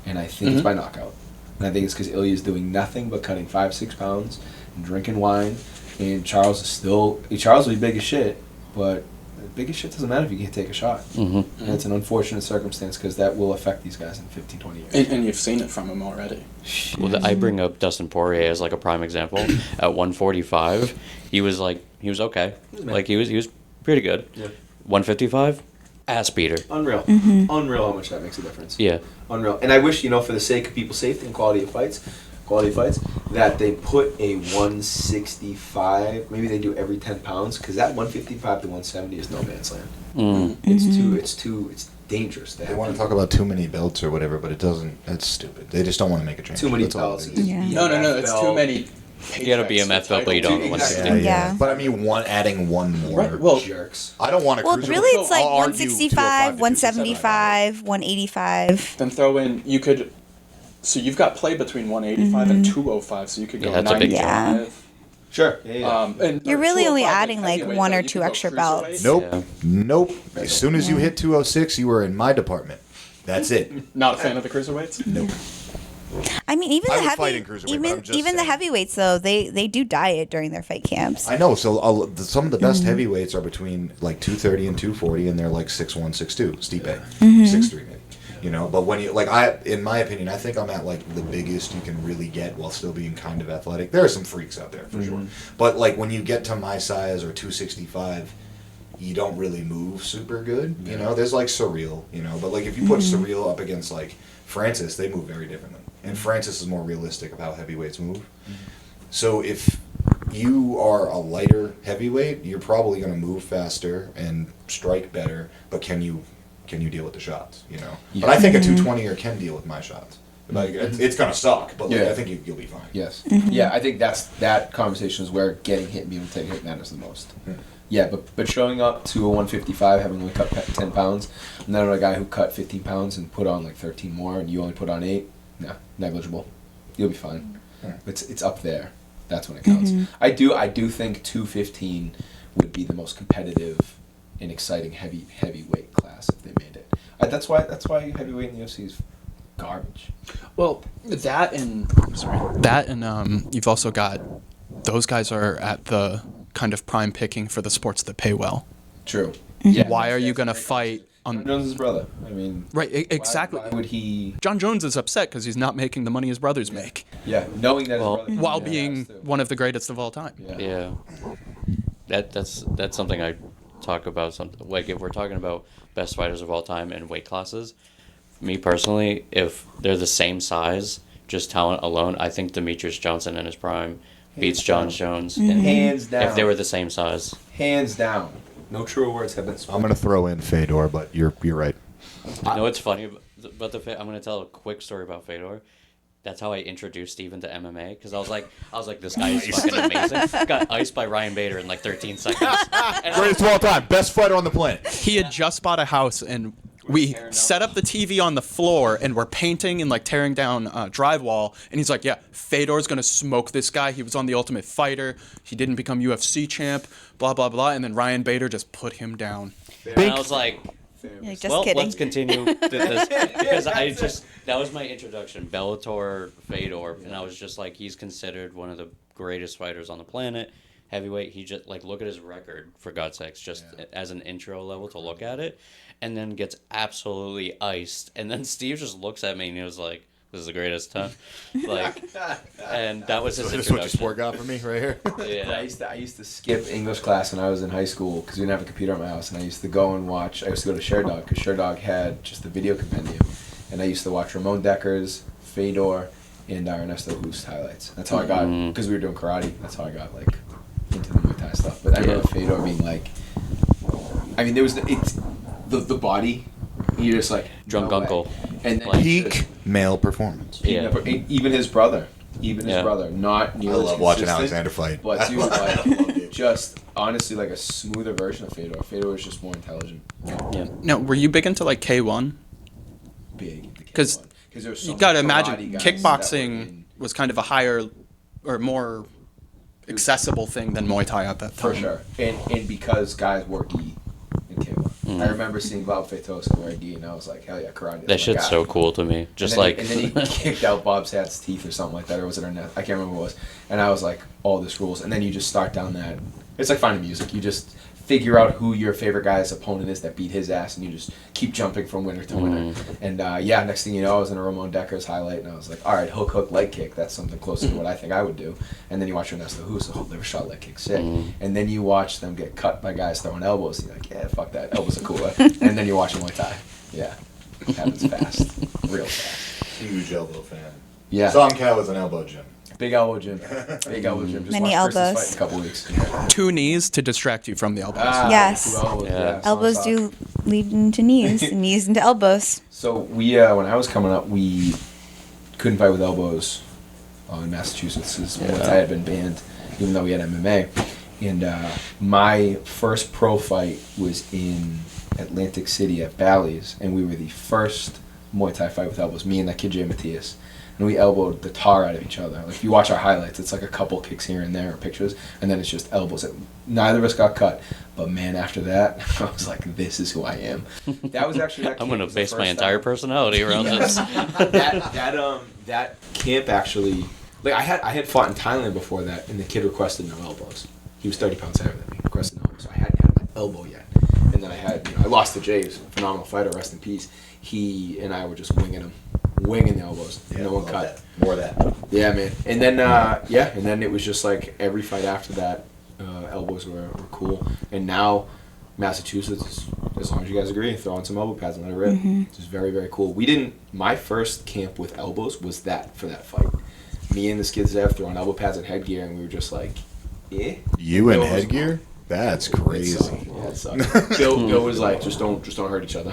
And I think it's by knockout. And I think it's because Ilya is doing nothing but cutting 5-6 pounds and drinking wine. And Charles will be big as shit, but big as shit doesn't matter if you can't take a shot. Mm-hmm. And it's an unfortunate circumstance because that will affect these guys in 15, 20 years. And you've seen it from him already. Well, I bring up Dustin Poirier as like a prime example. At 145, he was okay. Like he was pretty good. Yeah. 155, ass beater. Unreal. Unreal how much that makes a difference. Yeah. Unreal. And I wish, for the sake of people's safety and quality of fights, that they put a 165, maybe they do every 10 pounds, because that 155 to 170 is no man's land. Mm. It's dangerous. They want to talk about too many belts or whatever, but it doesn't. That's stupid. They just don't want to make a change. Too many That's all belts. it is. Yeah. No. It's too many. You got a BMF belt, but you don't want Exactly. to. Yeah. But I mean, adding one more. Right. Well, Jerks. I don't want to. Well, cruiserweight. really, it's like I'll argue 165, 205 to 275. 175, 185. then throw in. You could. So you've got play between 185 and 205, so you could go Yeah, that's a big 95. Sure. Yeah. And You're really only 205 adding like heavyweight, one though. or You two could go extra cruiserweight. belts. Nope. Yeah. Nope. As soon as you hit 206, you were in my department. That's it. Not a fan of the cruiserweights? Nope. I mean, even I the would fight in heavy, cruiserweight, but I'm even just even the saying. heavyweights though, they do diet during their fight camps. I know. So some of the best heavyweights are between like 230 and 240, and they're like 6'1", 6'2", Stipe, 6'3", maybe. You know, but when you in my opinion, I think I'm at like the biggest you can really get while still being kind of athletic. There are some freaks out there for sure, but like when you get to my size or 265, you don't really move super good. You know, there's like Surreal. You know, but like if you put Surreal up against like Francis, they move very differently, and Francis is more realistic of how heavyweights move. So if you are a lighter heavyweight, you're probably going to move faster and strike better, but can you deal with the shots, you know? Yeah. But I think a 220er can deal with my shots. Like it's going to suck, but like, Yeah. I think you'll be fine. Yes. Yeah, I think that conversation is where getting hit and being able to take a hit matters the most. Yeah, but showing up to a 155, having only cut 10 pounds, and then a guy who cut 15 pounds and put on like 13 more, and you only put on 8, nah, negligible. You'll be fine. It's up there. That's when it counts. I do think 215 would be the most competitive and exciting heavyweight class if they made it. That's why heavyweight in the UFC is garbage. Well, that and you've also got those guys are at the kind of prime picking for the sports that pay well. True. Yeah. Why are you going to fight John on Jones' brother. I mean, Right, exactly. Why would he? John Jones is upset because he's not making the money his brothers make Yeah, knowing that Well, his brother while yeah, being has to. one of the greatest of all time. Yeah. That's something I talk about. Like if we're talking about best fighters of all time in weight classes, me personally, if they're the same size, just talent alone, I think Demetrius Johnson in his prime beats John Jones. Hands down. If they were the same size. Hands down. No truer words have been spoken. I'm gonna throw in Fedor, but you're right. You know what's funny about I'm going to tell a quick story about Fedor. That's how I introduced Steven to MMA because I was like, this guy is fucking amazing. Got iced by Ryan Bader in like 13 seconds. And Greatest of all time, best fighter on the planet. He had just bought a house and we set up the TV on the floor and we're painting and like tearing down drywall. And he's like, yeah, Fedor's going to smoke this guy. He was on The Ultimate Fighter. He didn't become UFC champ, blah, blah, blah. And then Ryan Bader just put him down. And I was like, Like, just well, kidding. let's continue this because that was my introduction, Bellator, Fedor, and I was just like, he's considered one of the greatest fighters on the planet. Heavyweight, he just like look at his record for God's sakes, just as an intro level to look at it, and then gets absolutely iced, and then Steve just looks at me and he was like, "This is the greatest, huh?" Like, and that was his This is what your introduction. sport got for me right here. Yeah. I used to skip English class when I was in high school because we didn't have a computer at my house, and I used to go and watch. I used to go to ShareDog because ShareDog had just the video compendium, and I used to watch Ramon Decker's, Fedor, and Ernesto Hoost highlights. That's how I got because we were doing karate. That's how I got like into the Muay Thai stuff. But I remember Fedor being like, I mean, there was the body. You're just like Drunk no way. uncle. And then Like, Peak male performance. Yeah. even his brother, Yeah. not I nearly love as watching consistent, Alexander fight. but dude, I like, love it. just honestly like a smoother version of Fedor. Fedor was just more intelligent. Yeah. Now, were you big into like K1? Big. 'Cause there was so You many got to karate imagine guys that were kickboxing in- was kind of a higher or more accessible thing than Muay Thai at that time. for sure, and because guys wore gi in K1. I remember seeing Bob Feitosa wear gi, and I was like, hell yeah, karate. That That's my shit's guy. so cool to me. Just and like then he kicked out Bob Satt's teeth or something like that, or was it her neck? I can't remember what it was. And I was like, oh, this rules. And then you just start down that. It's like finding music. You just figure out who your favorite guy's opponent is that beat his ass, and you just keep jumping from winner to winner. And next thing you know, I was in a Ramon Decker's highlight, and I was like, all right, hook, leg kick. That's something closer to what I think I would do. And then you watch Ernesto Hoost, the liver shot leg kick, sick. And then you watch them get cut by guys throwing elbows, and you're like, yeah, fuck that, elbows are cooler. And then you watch Muay Thai. Yeah, it happens fast, real fast. Huge elbow fan. Yeah. Song KHAO is an elbow gym. Big elbow gym. Big elbow gym. Just Many watch Chris's elbows. fight in a couple weeks. 2 knees to distract you from the elbows. Yes. 2 elbows. Yeah. Elbows nonstop. do lead into knees, and knees into elbows. So we, when I was coming up, we couldn't fight with elbows in Massachusetts. Muay Thai had been banned, even though we had MMA. And my first pro fight was in Atlantic City at Bally's, and we were the first Muay Thai fight with elbows. Me and that kid Jay Matthias, and we elbowed the tar out of each other. Like if you watch our highlights, it's like a couple kicks here and there, or pictures, and then it's just elbows. Neither of us got cut, but man, after that, I was like, "This is who I am." That was actually. That I'm camp gonna was the base my first entire time- personality around this. that camp actually, like I had fought in Thailand before that, and the kid requested no elbows. He was 30 pounds heavier than me. Requested no elbows. So I hadn't had my elbow yet, and then I lost to Jay, who's a phenomenal fighter, rest in peace. He and I were just winging the elbows. Yeah, no one love cut. that. More of that. Yeah, man. And then and then it was just like every fight after that, elbows were cool. And now Massachusetts, as long as you guys agree, throw on some elbow pads and let it rip. It's just very, very cool. My first camp with elbows was for that fight. Me and this kid Zev threw on elbow pads and headgear, and we were just like, yeah. You and Bill was- headgear? That's It sucked. crazy. Yeah, it sucked. Bill was like, just don't hurt each other.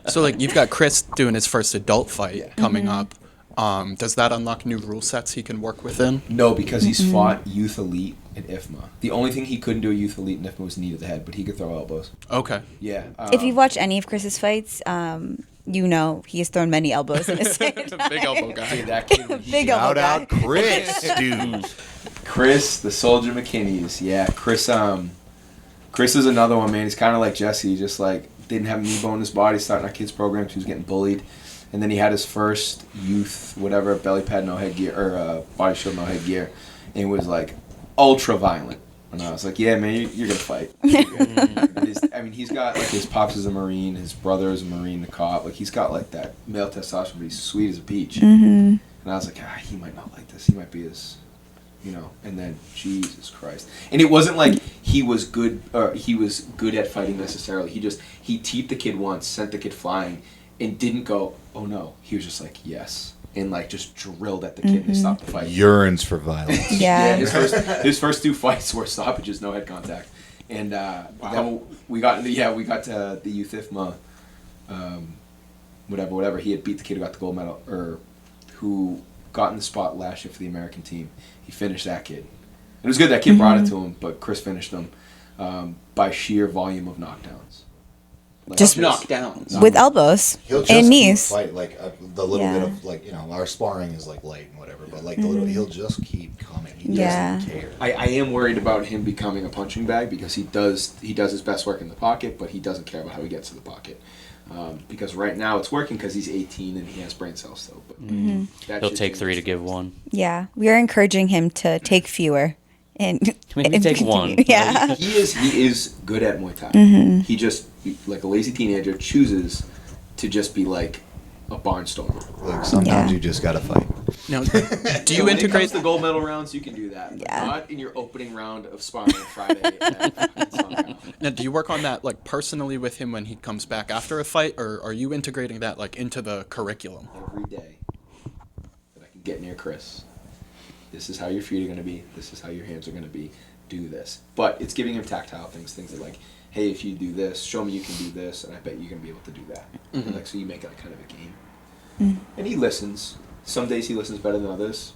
So like you've got Chris doing his first adult fight Yeah. coming up. Does that unlock new rule sets he can work within? No, because he's fought youth elite and IFMA. The only thing he couldn't do at youth elite and IFMA was knee to the head, but he could throw elbows. Okay. Yeah. If you've watched any of Chris's fights, you know he has thrown many elbows in his Big elbow Dude, guy. that kid, when he Big got- elbow. Shout out Chris, dude. Chris, the Soldier McKinney's. Yeah, Chris. Chris is another one, man. He's kind of like Jesse. He just like didn't have a knee bone in his body. Starting our kids programs, he was getting bullied, and then he had his first youth whatever belly pad no headgear or body shield no headgear, and was like ultra violent. And I was like, yeah, man, you're gonna fight. He's got like his pops is a Marine, his brother is a Marine, the cop. Like he's got like that male testosterone, but he's sweet as a peach. And I was like, he might not like this. He might be his. And then Jesus Christ, and it wasn't like he was good at fighting necessarily. He teeped the kid once, sent the kid flying, and didn't go, oh no. He was just like yes, and like just drilled at the kid and they stopped the fight. Yearns for violence. Yeah. His first 2 fights were stoppages, no head contact, and then we got to the youth IFMA, whatever. He had beat the kid who got the gold medal or who got in the spot last year for the American team. He finished that kid. It was good that kid brought it to him, but Chris finished him by sheer volume of knockdowns. Like, Just knockdowns. with elbows He'll just and keep knees. fight like the little Yeah. bit of like our sparring is like light and whatever, but like the little he'll just keep coming. He Yeah. doesn't care. I am worried about him becoming a punching bag because he does his best work in the pocket, but he doesn't care about how he gets to the pocket. Because right now it's working because he's 18 and he has brain cells still. But that He'll shit's take gonna 3 to be give fast. 1. Yeah, we are encouraging him to take fewer and Maybe take one. Yeah. He is good at Muay Thai. He just, like a lazy teenager, chooses to just be like a barnstormer. Like sometimes Yeah. you just gotta fight. Now, do you When it integrate? comes to gold medal rounds, you can do that. But Yeah. not in your opening round of sparring on Friday at SONG KHAO. Now, do you work on that like personally with him when he comes back after a fight, or are you integrating that like into the curriculum? Every day that I can get near Chris, this is how your feet are going to be. This is how your hands are going to be. Do this. But it's giving him tactile things that like, hey, if you do this, show me you can do this, and I bet you can be able to do that. And like, so you make it like kind of a game. And he listens. Some days he listens better than others,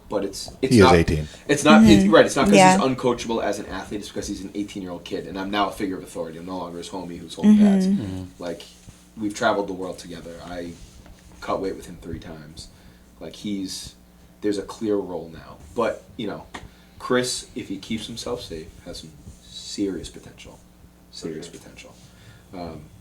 but it's He not, is 18. It's not right. It's not because Yeah. he's uncoachable as an athlete. It's because he's an 18-year-old kid, and I'm now a figure of authority. I'm no longer his homie who's holding pads. Like we've traveled the world together. I cut weight with him 3 times. Like there's a clear role now. But Chris, if he keeps himself safe, has some serious potential. Serious potential.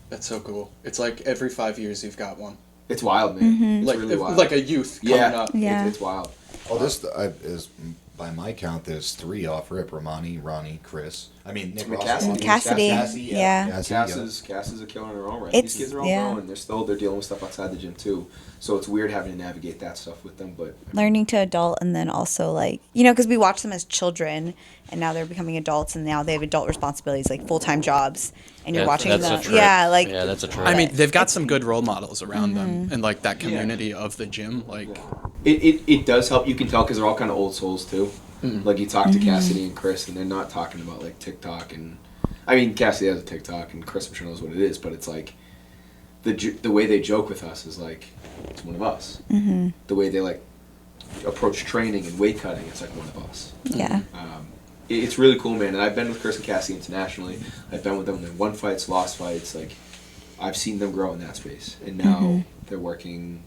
That's so cool. It's like every 5 years you've got one. It's wild, man. It's Like really wild. like a youth coming yeah, up. Yeah. It's wild. Oh, this is by my count. There's 3 off rip: Ronnie, Chris. I mean Nick Ross. Cassidy. Cassidy. Cass Yeah. is Cass is a killer in her own right. It's- These kids are all yeah. growing. They're dealing with stuff outside the gym too. So it's weird having to navigate that stuff with them, but Learning to adult, and then also like, you know, because we watch them as children, and now they're becoming adults, and now they have adult responsibilities like full-time jobs, and you're watching that's them. a trip. Yeah, like Yeah, that's a trip. I mean, they've got some good role models around them and like that community of the gym. Like, it does help. You can tell because they're all kind of old souls too. Like you talk to Cassidy and Chris, and they're not talking about like TikTok and. I mean, Cassidy has a TikTok, and Chris I'm sure knows what it is, but it's like the way they joke with us is like it's one of us. The way they like approach training and weight cutting, it's like one of us. yeah. It's really cool, man. And I've been with Chris and Cassie internationally. I've been with them in won fights, lost fights. Like, I've seen them grow in that space, and now they're working,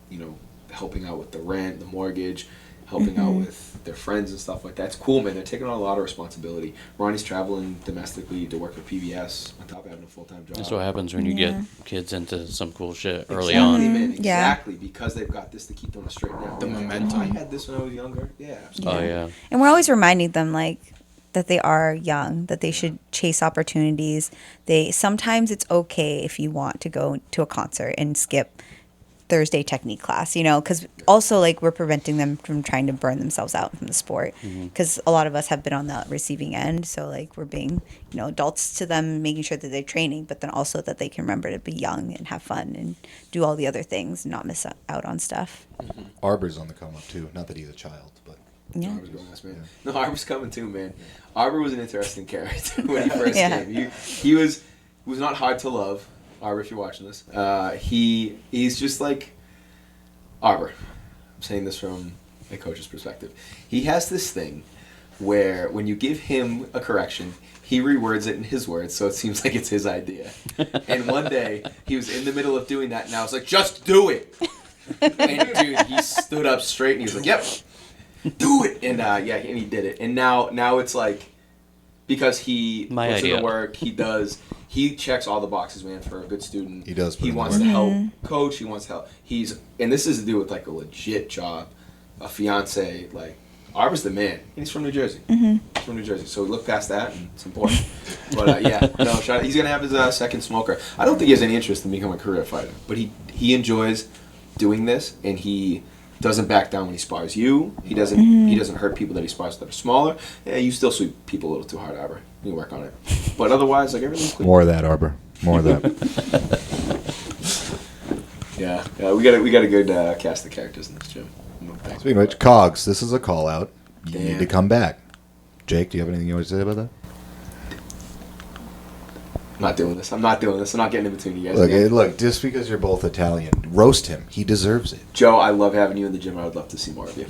you know, helping out with the rent, the mortgage, helping out with their friends and stuff like that. It's cool, man. They're taking on a lot of responsibility. Ronnie's traveling domestically to work for PBS on top of having a full-time job. That's what happens when you get kids into some cool shit early Exactly, on. man. Yeah. Exactly, because they've got this to keep them straight now. The Yeah, momentum. I had this when I was younger. Yeah, absolutely. Oh yeah. And we're always reminding them like that they are young, that they should chase opportunities. Sometimes it's okay if you want to go to a concert and skip Thursday technique class, you know, because also like we're preventing them from trying to burn themselves out from the sport, because a lot of us have been on the receiving end. So like we're being, you know, adults to them, making sure that they're training, but then also that they can remember to be young and have fun and do all the other things and not miss out on stuff. Arbor's on the come up too. Not that he's a child, but Yeah. Arbor's going nuts, man. No, Arbor's coming too, man. Arbor was an interesting character when he first Yeah. came. He was not hard to love. Arbor, if you're watching this, he's just like Arbor. I'm saying this from a coach's perspective. He has this thing where when you give him a correction, he rewords it in his words, so it seems like it's his idea. And one day he was in the middle of doing that, and I was like, "Just do it!" And dude, he stood up straight and he was like, "Yep, do it!" And yeah, and he did it. And now it's like because he My puts in idea. the work, he checks all the boxes, man, for a good student. He does put He in the wants work. to help coach. He wants to help. And this is to do with like a legit job, a fiance. Like Arbor's the man. And he's from New Jersey. He's from New Jersey, so we look past that, and it's important. But yeah, no, he's gonna have his second smoker. I don't think he has any interest in becoming a career fighter, but he enjoys doing this, and he doesn't back down when he spars you. He doesn't hurt people that he spars that are smaller. Yeah, you still sweep people a little too hard, Arbor. You work on it. But otherwise, like everything's clean. more of that, Arbor. More of that. Yeah, we got a good cast of characters in this gym. No thanks. Speaking of which, Cogs, this is a call out. You need Damn. to come back. Jake, do you have anything you want to say about that? I'm not doing this. I'm not getting in between you guys. Look, again. look, just because you're both Italian, roast him. He deserves it. Joe, I love having you in the gym. I would love to see more of you.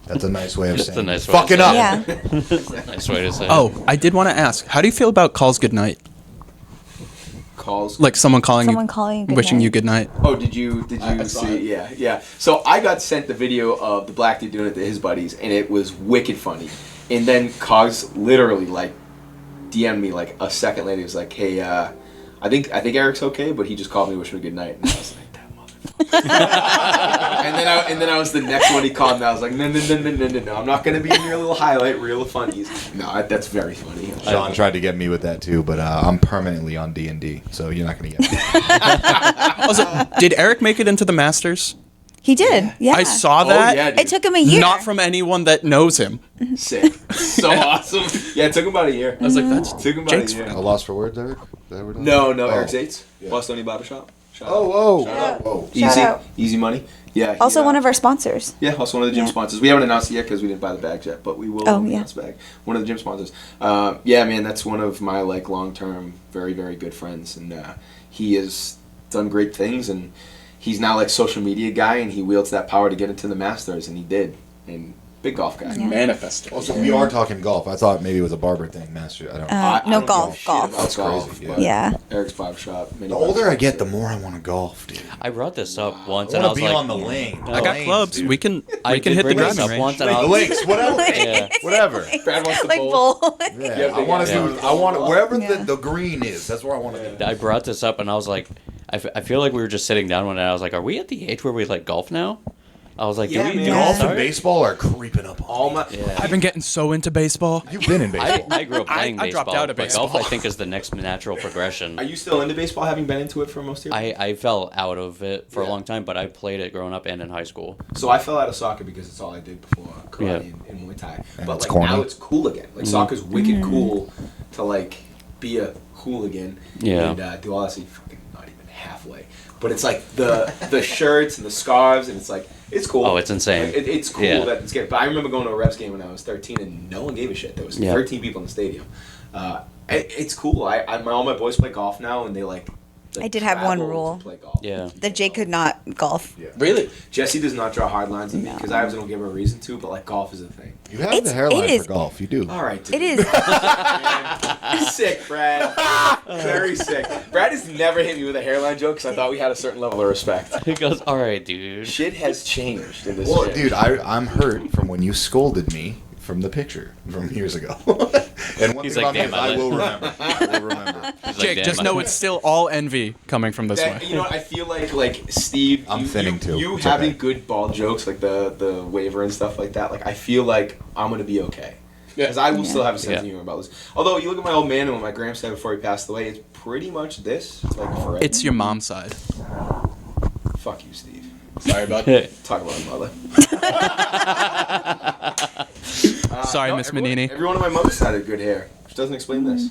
That's a nice way of That's saying a nice it. way to Fucking say up. Yeah. Nice way to say. oh, I did want to ask, how do you feel about calls goodnight? Calls. Like someone calling Someone you, calling you good wishing night. you good night. Oh, did you I saw see? Yeah. So I got sent the video of the black dude doing it to his buddies, and it was wicked funny. And then Cogs literally like DM'd me like a second later. He was like, "Hey, I think Eric's okay, but he just called me wishing me good night." And I was like, "That motherfucker." and then I was the next one he called, and I was like, "No, I'm not gonna be in your little highlight reel of funnies." No, that's very funny. Sean tried to get me with that too, but I'm permanently on D&D, so you're not going to get me. Also, did Eric make it into the Masters? He did. Yeah. I saw Oh, that. yeah, dude. It took him a year. Not from anyone that knows him. Sick. So awesome. Yeah, it took him about a year. I was like, that's Took him about Jake's a year. A loss for words, Eric? Is that what we're doing? No, Oh. Eric's eights. Yeah. Bostoni Barbershop. Shout out. Oh, Shout out. whoa. Shout Easy, out. easy money. Yeah. he, Also one of our sponsors. Yeah, also one of the gym Yeah. sponsors. We haven't announced it yet because we didn't buy the bag yet, but we will Oh, when we yeah. announce the bag. One of the gym sponsors. Yeah, man, that's one of my like long-term, very, very good friends, and he has done great things, and he's now like social media guy, and he wields that power to get into the Masters, and he did. And big golf guy. Yeah. manifesting. Also, we are talking golf. I thought maybe it was a barber thing, Master. I don't know. I No, don't golf, give a shit golf. about That's golf, crazy, but Yeah. Eric's barbershop. The older I get, the more I want to golf, dude. I brought this up once, I and I want was to be like, on the lane. I got Lanes, clubs. dude. We can I hit the did bring this driving up range. once, and Wait, I the was links, whatever. Yeah. Whatever. Brad wants to Like bowl. bowl. Yeah, Yeah, I want to yeah. do. I want wherever Yeah. the green is. That's where I want to be. I brought this up, and I was like, I feel like we were just sitting down one night. I was like, are we at the age where we like golf now? I was like, Yeah, do we man. do Golf start? and baseball are creeping up on All me. my I've been getting so into baseball. You've been in baseball. I grew up playing I dropped baseball, out of but golf baseball. I think is the next natural progression. Are you still into baseball, having been into it for most of your life? I fell out of it for a Yeah. long time, but I played it growing up and in high school. So I fell out of soccer because it's all I did before karate Yeah. and Muay Thai. And But it's like corny. now it's cool again. Like soccer's wicked cool to like be a hooligan Yeah. and do all that. So you fucking not even halfway. But it's like the shirts and the scarves and it's like it's cool. Oh, it's insane. Like, it's cool Yeah. that it's getting. But I remember going to a Revs game when I was 13 and no one gave a shit. There was Yeah. 13 people in the stadium. It's cool. All my boys play golf now and they like. I did have one travel rule. to play golf. Yeah. That Jay could not golf. Really? Jesse does not draw hard lines with me No. because I obviously don't give her a reason to, but like golf is a thing. You have It's- the hairline it is- for golf. You do. All right, dude. It is. Sick, Brad. Very sick. Brad has never hit me with a hairline joke because I thought we had a certain level of respect. He goes, all right, dude. Shit has changed in this Well, gym. dude, I'm hurt from when you scolded me from the picture from years ago. And one He's thing like, about me damn, is I I lit- will remember. I will remember. He's like, Jake, "Damn, just I- know it's still all envy coming from this That, way. you know, I feel like Steve. I'm thinning too. You It's having okay. good ball jokes like the waiver and stuff like that. Like I feel like I'm gonna be okay. Yeah. Because I will still have a sense Yeah. of humor about this. Although you look at my old man and what my gramps said before he passed away, it's pretty much this. It's like forever. It's your mom's side. Fuck you, Steve. Sorry, bud. Talk about my mother. Sorry, Miss Manini. Everyone on my mother's side had good hair, which doesn't explain this.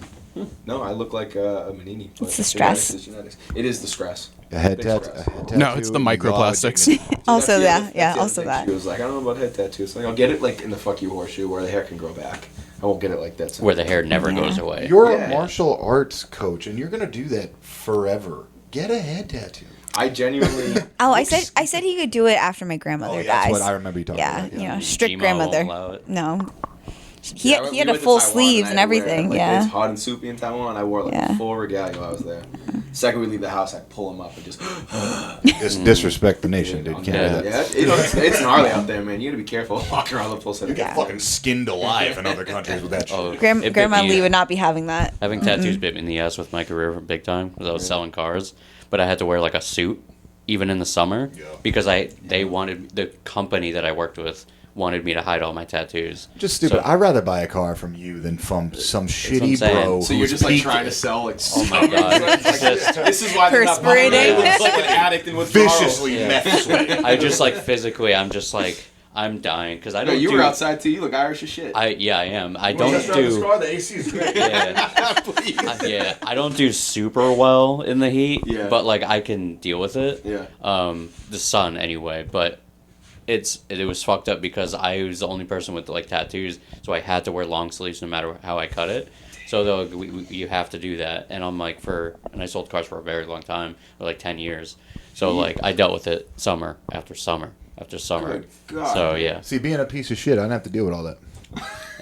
No, I look like a Manini. But It's the genetics stress. is genetics. It is the stress. A head Big tat- stress. a head tattoo. No, it's the and you go out with microplastics. dignity. So Also that's the other- that, yeah, that's the other also thing. that. She was like, I don't know about head tattoos. Like, I'll get it like in the fuck you horseshoe where the hair can grow back. I won't get it like that. Where the hair never Yeah. goes away. You're Yeah. a martial arts coach, and you're gonna do that forever. Get a head tattoo. I genuinely. Oh, I said he could do it after my grandmother Oh, yeah, dies. that's what I remember you talking Yeah, about. you know, strict Gmo won't grandmother. allow it. No, he Yeah, had we a went to full Taiwan sleeves and I had to wear, everything. like, Yeah. It's hot and soupy in Taiwan. I wore like Yeah. full regalia while I was there. Second we leave the house, I pull them up and just. Just disrespect the nation, dude. You can't Yeah. do that. Yeah, it's gnarly out there, man. You gotta be careful walking around the full set. You get Yeah. fucking skinned alive in other countries with that shit. Oh, it bit Grandma me- Lee would not be having that. Having tattoos bit me in the ass with my career big time because I was selling cars, but I had to wear like a suit even in the summer Yeah. because they wanted the company that I worked with wanted me to hide all my tattoos. Just stupid. So- I'd rather buy a car from you than from some what I'm shitty saying. bro. So you're who's just like peaked trying to sell like. Oh my God. It's like, this is why they're not buying Perspirating. it. It's like an addict in withdrawal. viciously Yeah. meth sweating. I just like physically, I'm just like I'm dying because I No, don't. you do, were outside too. You look Irish as shit. I am. I don't Just drive this do. car, the AC is great. Yeah. Please. Yeah, I don't do super well in the heat, Yeah. but like I can deal with it. Yeah. The sun anyway, but it was fucked up because I was the only person with like tattoos, so I had to wear long sleeves no matter how I cut it. So though you have to do that, and I'm like and I sold cars for a very long time, for like 10 years. So like I dealt with it summer after summer after summer. Good God. So yeah. See, being a piece of shit, I don't have to deal with all that.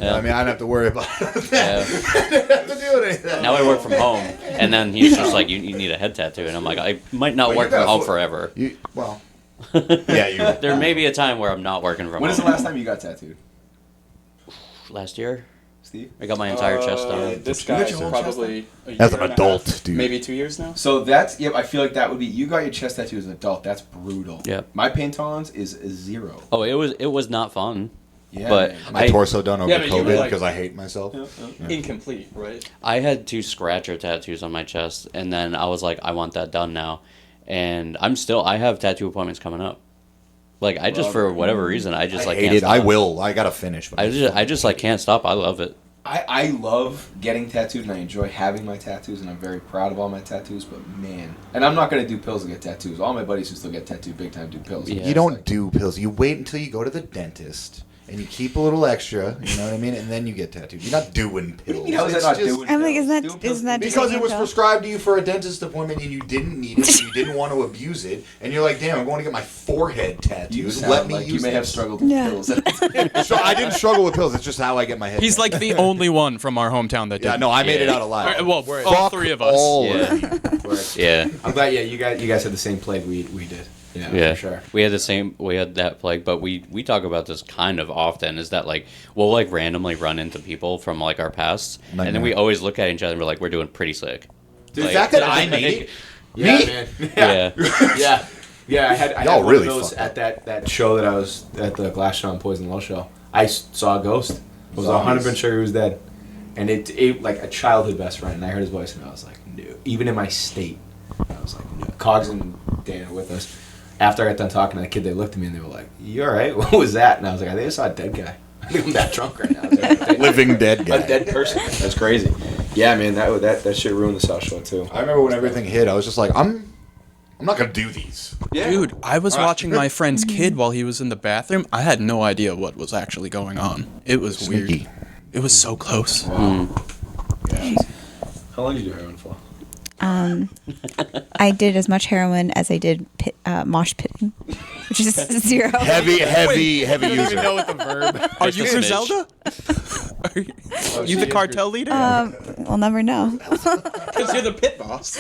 Yeah. I mean, I don't have to worry about that. Yeah. I don't have to deal with any of that. Now I work from home, and then he's just like, you need a head tattoo, and I'm like, I might not Well, work you got from home foot- forever. Well, yeah, you. There may be a time where I'm not working from When is the home. last time you got tattooed, Last year, Steve? I got my entire chest done. This You got guy's your whole probably a year As an and a adult, half, dude. maybe 2 years now. So that's I feel like that would be you got your chest tattoo as an adult. That's brutal. Yep. My pain tolerance is 0. Oh, it was not fun. Yeah. But man. My torso done over Yeah, but you were COVID like- because I hate myself. Incomplete, right? I had 2 scratcher tattoos on my chest, and then I was like, I want that done now, and I have tattoo appointments coming up. Like I just for whatever reason I just I like hate can't it. I stop. will. I gotta finish. but I just like can't stop. I love it. I love getting tattooed and I enjoy having my tattoos and I'm very proud of all my tattoos. But man, and I'm not gonna do pills to get tattoos. All my buddies who still get tattooed big time do pills. Yeah. You don't do pills. You wait until you go to the dentist and you keep a little extra. You know what I mean? And then you get tattooed. You're not doing pills. You know, It's not just- doing I'm like, pills. isn't Doing that pills- isn't that just Because taking it was a pill? prescribed to you for a dentist appointment and you didn't need it, and you didn't want to abuse it, and you're like, damn, I'm going to get my forehead You tattooed. sound Let me like use you may have this. struggled with Yeah. pills. So I didn't struggle with pills. It's just how I get my head. He's like the only one from our hometown that did. yeah, no, I made it Yeah. out alive. Well, all Fuck 3 of us. all Yeah. of you. Yeah. I'm glad. Yeah, you guys had the same plague we did. Yeah, Yeah, for sure. we had that plague, but we talk about this kind of often. Is that like we'll like randomly run into people from like our past, and then Nightmare. we always look at each other and we're like, we're doing pretty sick. The Like- fact that I made it. Yeah, Me? man. Yeah. Yeah. Yeah, I had Y'all one really of those fucked at that show that I was at, the Glass Shaw and Poison Low show. I saw a ghost. I was 100% sure he was dead. And it like a childhood best friend. And I heard his voice and I was like, no. Even in my state, I was like, no. Cogs and Dan are with us. After I got done talking to the kid, they looked at me and they were like, "You all right? What was that?" And I was like, "I think I saw a dead guy. I think I'm that drunk right now." I was like, Living dead guy. A dead person. That's crazy. Yeah, man, that shit ruined the South Show too. I remember when everything hit, I was just like, I'm not gonna do these. Yeah. Dude, I was watching my friend's kid while he was in the bathroom. I had no idea what was actually going on. It was Sneaky. weird. It was so close. Yeah. How long did you do heroin for? I did as much heroin as I did mosh pitting, which is 0. Heavy user. what the verb. Are you Just a smidge. Griselda? Are you the cartel leader? We'll never know. Because you're the pit boss.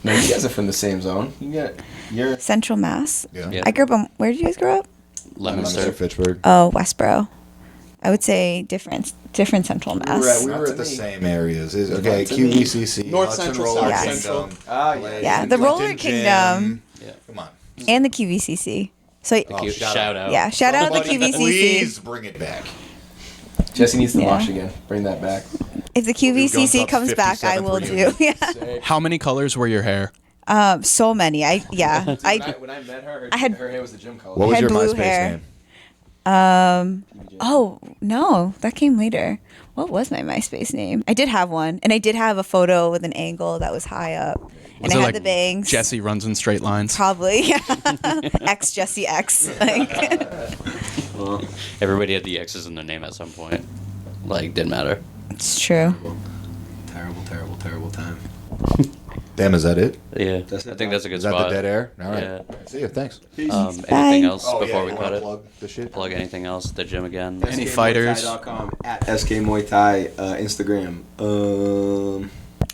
No, you guys are from the same zone. You're Central Mass. Yeah. Yeah. I grew up in, where did you guys grow up? Leominster. Fitchburg. Oh, Westboro. I would say different Central Mass. We were at the same areas. Okay, Not to me. QVCC, North Hudson Central, Roller South Kingdom. yeah. Yeah, the Clinton Roller Gym. Kingdom Yeah. Come on. and the QVCC. So Oh, Shout out. yeah, shout out the QVCC. Please bring it back. Jesse needs to Yeah. mosh again. Bring that back. If the do guns QVCC up comes back, I 57th will reunion. do. Yeah. How many colors were your hair? So many. When I met her, I had- her hair was the gym color. What was Had your blue MySpace hair. name? Oh no, that came later. What was my MySpace name? I did have one, and I did have a photo with an angle that was high up, and Was I it had like the bangs. Jesse runs in straight lines. Probably, yeah. X Jesse X. Like, Well, everybody had the X's in their name at some point. Like, didn't matter. it's true. Terrible time. Damn, is that it? Yeah, That's I it, think that's a good Is that spot. the dead air? All right. Yeah. See you. Thanks. Anything else Oh, before yeah, we you cut wanna it? plug the shit? Plug anything else? The gym again? Any fighters? SKMuayThai.com, at SK Muay Thai, Instagram.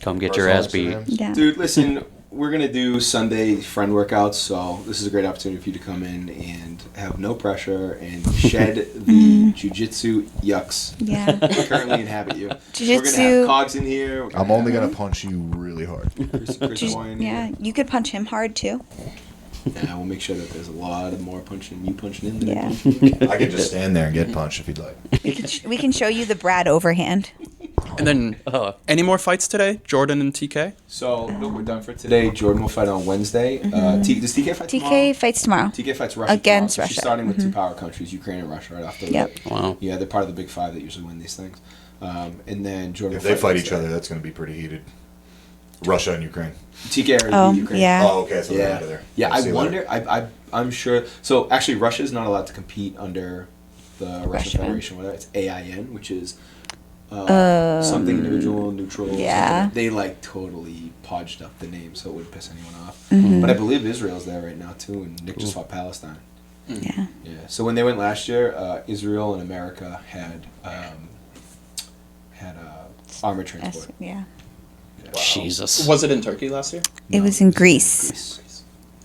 Come get your ass beat. Personal Instagrams? Yeah. Dude, listen, we're going to do Sunday friend workouts, so this is a great opportunity for you to come in and have no pressure and shed the jujitsu yucks Yeah. that currently inhabit you. We're going to Jiu-jitsu- have Cogs in here. I'm only gonna punch you really hard. Chris Boy in Yeah, here. you could punch him hard too. Yeah, we'll make sure that there's a lot of more punching, you punching in than Yeah. I can just stand there and get punched if you'd like. We can show you the Brad overhand. And then, Oh. any more fights today? Jordan and TK? So, look, we're done for today. Jordan will fight on Wednesday. Does TK fight tomorrow? TK fights tomorrow. TK fights Russia Against tomorrow. So she's Russia. starting with two power countries, Ukraine and Russia, right off the Yep. rip. Wow. Yeah, they're part of the Big Five that usually win these things. And then Jordan If will they fight each Wednesday. other, that's gonna be pretty heated. Russia and Ukraine. TK already Oh, beat Ukraine. yeah. Oh, okay, so they're Yeah, out of there. yeah. See I you later. wonder. I'm sure. So actually, Russia's not allowed to compete under the Russian Russia. Federation. Whatever it's AIN, which is something individual, neutral. yeah. something. They like totally podged up the name so it wouldn't piss anyone off. Mm-hmm. But I believe Israel's there right now too, and Nick just fought Palestine. Yeah. Yeah. So when they went last year, Israel and America had armor transport. Yeah. Jesus. Was it in Turkey last year? It was in Greece.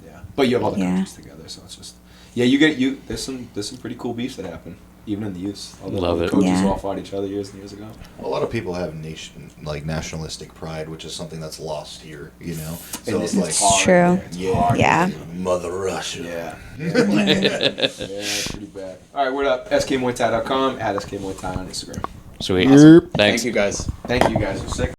Yeah, but you have all the Yeah. countries together, so it's just you. There's some pretty cool beefs that happen even in the youth. All Love the it. coaches Yeah. all fought each other years and years ago. A lot of people have nationalistic pride, which is something that's lost here. You know, so And it's this like is hard. True. yeah, Yeah. Mother Russia. Yeah. Yeah, pretty bad. All right, word up. SKMuayThai.com, at SKMuayThai on Instagram. Sweet. Thank you guys. Thank you guys. You're sick.